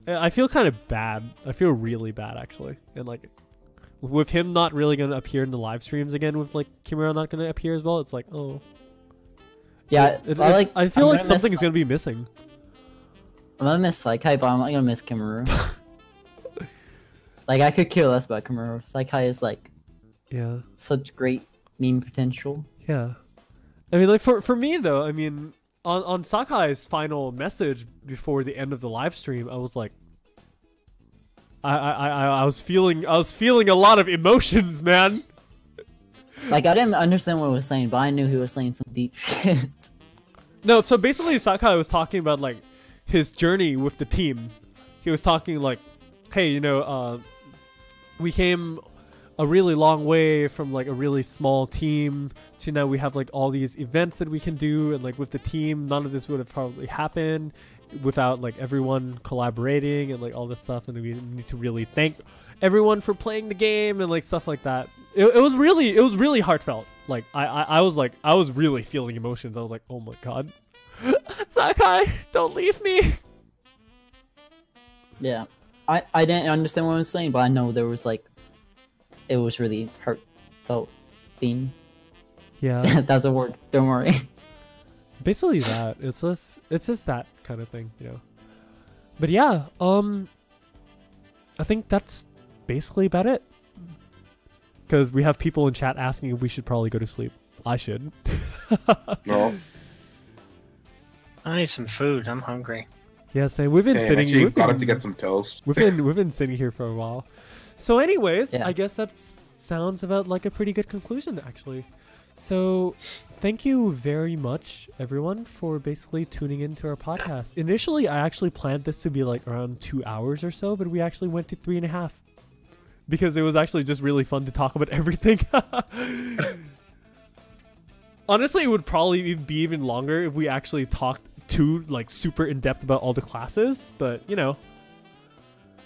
I feel kind of bad. I feel really bad actually, and like with him not really gonna appear in the live streams again, with like Kimura not gonna appear as well. It's like, oh, yeah. I feel like something is gonna be missing. I'm gonna miss Sakai, but I'm not gonna miss Kimura. Like I could care less about Kimura. Sakai is like, yeah, such great meme potential. Yeah, I mean, like for me though, I mean, on Sakai's final message before the end of the live stream, I was like, I was feeling a lot of emotions, man. Like I didn't understand what he was saying, but I knew he was saying some deep shit. No, so basically Sakai was talking about like his journey with the team. He was talking like, hey, you know, we came a really long way from like a really small team to now we have like all these events that we can do, and like with the team, none of this would have probably happened without like everyone collaborating and like all this stuff. And we need to really thank everyone for playing the game and like stuff like that. It was really heartfelt. Like I was really feeling emotions. I was like, oh my god, Sakai, don't leave me. Yeah, I didn't understand what I was saying, but I know there was like, it was really heartfelt theme. Yeah. That's a word. Don't worry. Basically that. It's just that kind of thing, you know. But yeah, I think that's basically about it. Because we have people in chat asking if we should probably go to sleep. I should. No. I need some food. I'm hungry. Yeah, same. We've been sitting. We've got to get some toast. We've been sitting here for a while. So, anyways, I guess that sounds about like a pretty good conclusion, actually. So, thank you very much, everyone, for basically tuning into our podcast. Initially, I actually planned this to be like around 2 hours or so, but we actually went to 3.5 because it was actually just really fun to talk about everything. Honestly, it would probably be even longer if we actually talked like super in depth about all the classes, but you know.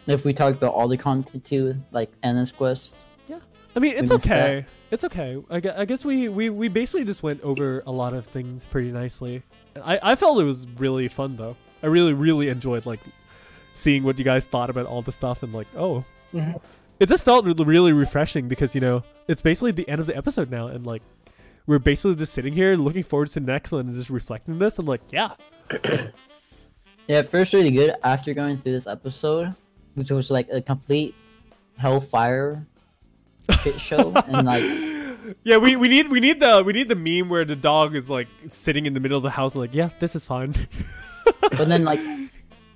If we talk about all the content too, like Anna's Quest. Yeah, I mean it's okay. It's okay. I guess we basically just went over a lot of things pretty nicely. I felt it was really fun though. I really enjoyed like seeing what you guys thought about all the stuff and like it just felt really refreshing because you know it's basically the end of the episode now and like we're basically just sitting here looking forward to the next one and just reflecting this and like yeah. Yeah, first really good after going through this episode, which was like a complete hellfire shit show, and like yeah, we need the meme where the dog is like sitting in the middle of the house and like yeah, this is fine. But then like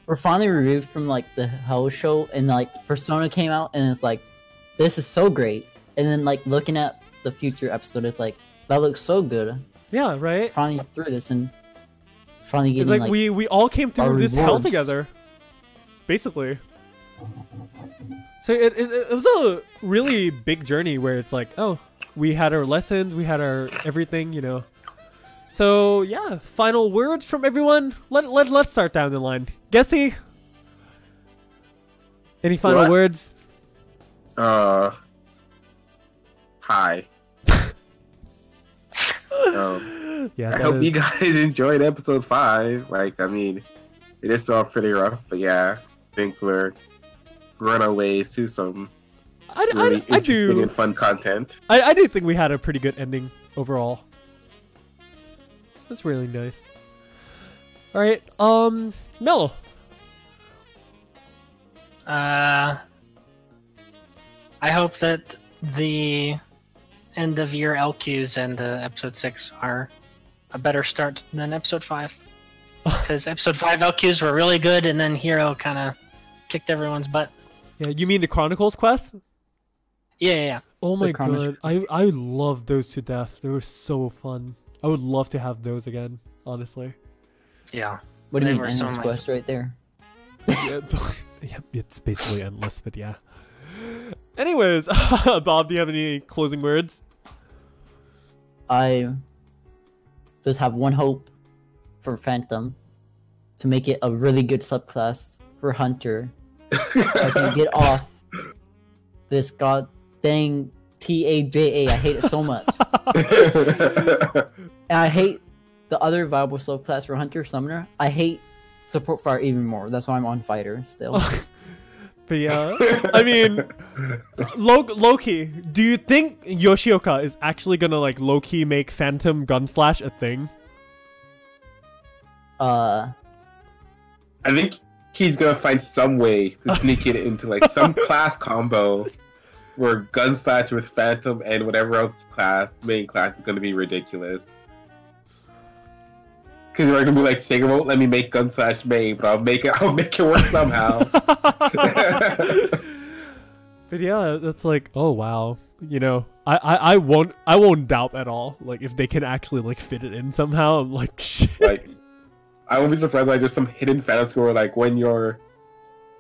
we're finally removed from like the hell show, and like Persona came out, and it's like this is so great, and then like looking at the future episode, it's like that looks so good. Yeah, right. Finally through this and finally getting it's like we all came through this hell together, basically. So it was a really big journey where it's like, oh, we had our lessons, we had our everything, you know. So yeah, final words from everyone. Let's start down the line. Gesti, any final words? Hi. Yeah, I hope you guys enjoyed episode 5. Like, I mean, it is still pretty rough, but yeah, I think we're on our way to some really interesting and fun content. I do think we had a pretty good ending overall. That's really nice. All right, Mel. I hope that the end of year LQs and episode 6 are a better start than episode 5, because episode 5 LQs were really good, and then Hero kind of kicked everyone's butt. Yeah, you mean the Chronicles quest? Yeah. Oh my god, I loved those to death. They were so fun. I would love to have those again, honestly. Yeah. What do you mean, endless quest right there? Yeah, it's basically endless, but yeah. Anyways, Bob, do you have any closing words? I just have one hope for Phantom, to make it a really good subclass for Hunter, so I can get off this god dang TAJA. I hate it so much. And I hate the other viable subclass for Hunter, Summoner. I hate Support Fire even more. That's why I'm on Fighter still. But yeah, I mean, low-key, do you think Yoshioka is actually gonna like low-key make Phantom Gunslash a thing? I think he's gonna find some way to sneak it into like some class combo where Gunslash with Phantom and whatever else main class is gonna be ridiculous. Because we're gonna be like, SEGA won't let me make Gunslash main, but I'll make it work somehow. But yeah, that's like, oh wow, you know, I won't doubt at all. Like if they can actually like fit it in somehow, I'm like, shit. Like, I won't be surprised by just some hidden Phantom score, like when your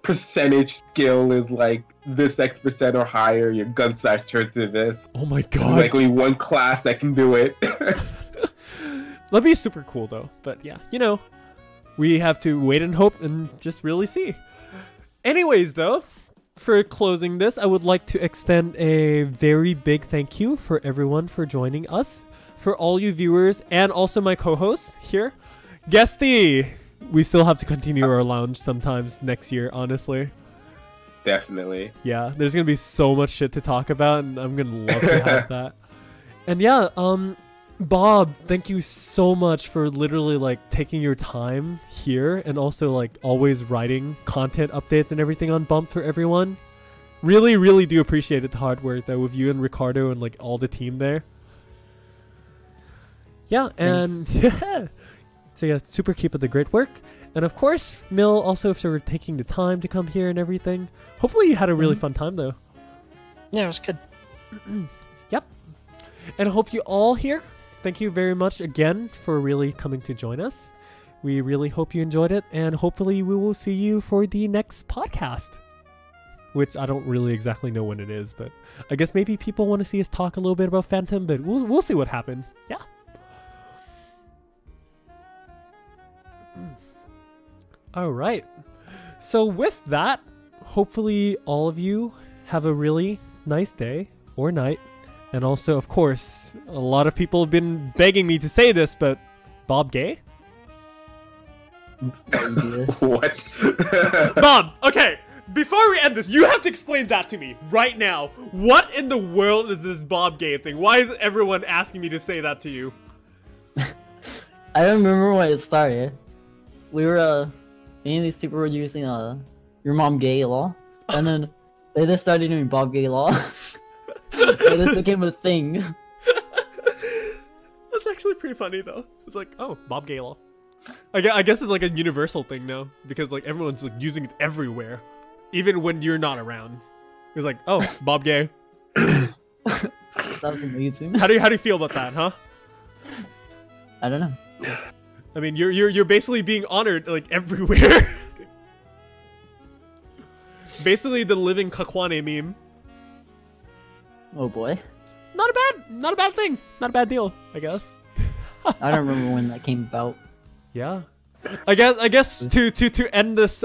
percentage skill is like this X% or higher, your gun size turns to this. Oh my There's god. like only one class that can do it. That'd be super cool though. But yeah, you know, we have to wait and hope and just really see. Anyways though, for closing this, I would like to extend a very big thank you for everyone for joining us, for all you viewers, and also my co-host here, Gesti. We still have to continue our lounge sometimes next year, honestly. Definitely. Yeah, there's gonna be so much shit to talk about, and I'm gonna love to have that. And yeah, Bob, thank you so much for literally like taking your time here, and also like always writing content updates and everything on Bump for everyone. Really, really do appreciate it, the hard work though with you and Ricardo and like all the team there. Yeah, and yeah. So yeah, super keep up the great work. And of course, Mill also for taking the time to come here and everything. Hopefully you had a really fun time though. Yeah, it was good. Yep. And I hope you all here. Thank you very much again for really coming to join us. We really hope you enjoyed it, and hopefully we will see you for the next podcast. Which I don't really exactly know when it is, but I guess maybe people want to see us talk a little bit about Phantom, but we'll see what happens. Yeah. All right. So with that, hopefully all of you have a really nice day or night. And also, of course, a lot of people have been begging me to say this, but Bob gay? What? Bob, okay, before we end this, you have to explain that to me right now. What in the world is this Bob gay thing? Why is everyone asking me to say that to you? I remember when it started. We were, many of these people were using your mom gay law, and then they just started doing Bob gay law. And this became a thing. That's actually pretty funny though. It's like, oh, Bob gay law. I guess it's like a universal thing now, because like everyone's like using it everywhere, even when you're not around. It's like, oh, Bob gay. That was amazing. How do you feel about that, huh? I don't know. I mean, you're basically being honored like everywhere. Basically the living Kakwane meme. Oh boy. Not a bad thing. Not a bad deal, I guess. I don't remember when that came about. Yeah. I guess to end this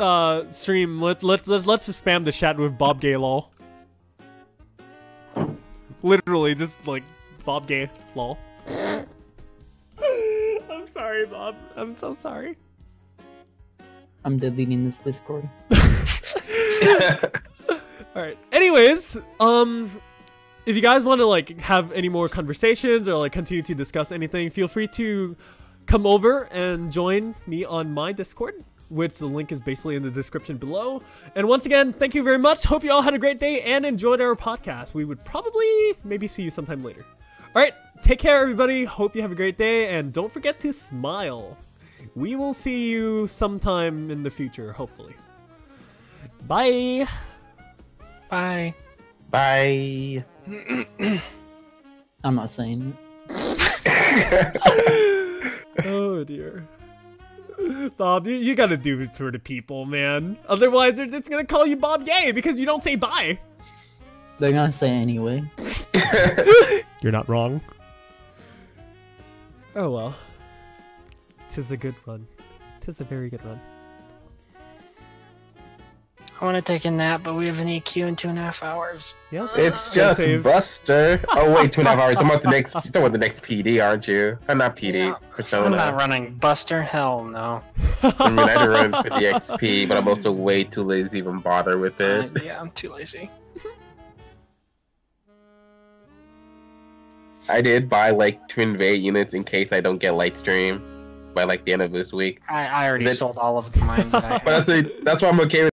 stream, let's just spam the chat with Bob Gay lol. Literally just like Bob Gay lol. I'm sorry, Bob. I'm so sorry. I'm deleting this Discord. Alright. Anyways, if you guys want to like have any more conversations or like continue to discuss anything, feel free to come over and join me on my Discord, which the link is basically in the description below. And once again, thank you very much. Hope you all had a great day and enjoyed our podcast. We would probably maybe see you sometime later. Alright, take care everybody. Hope you have a great day, and don't forget to smile. We will see you sometime in the future, hopefully. Bye. Bye. Bye. I'm not saying Oh dear. Bob, you gotta do it for the people, man. Otherwise, they're just gonna call you Bob Gay because you don't say bye. they're gonna say anyway. You're not wrong. Oh well. 'Tis a good run. 'Tis a very good run. I want to take a nap, but we have an EQ in 2.5 hours. Yeah. It's just save. Buster. Oh wait, 2.5 hours. I'm about the next. You're talking about the next PD, aren't you? I'm not PD. Yeah, Persona. I'm not running Buster. Hell no. I mean, I do run for the XP, but I'm also way too lazy to even bother with it. Yeah, I'm too lazy. I did buy like 2 invade units in case I don't get light stream by like the end of this week. I already Then- sold all of mine that I had. But that's why I'm okay with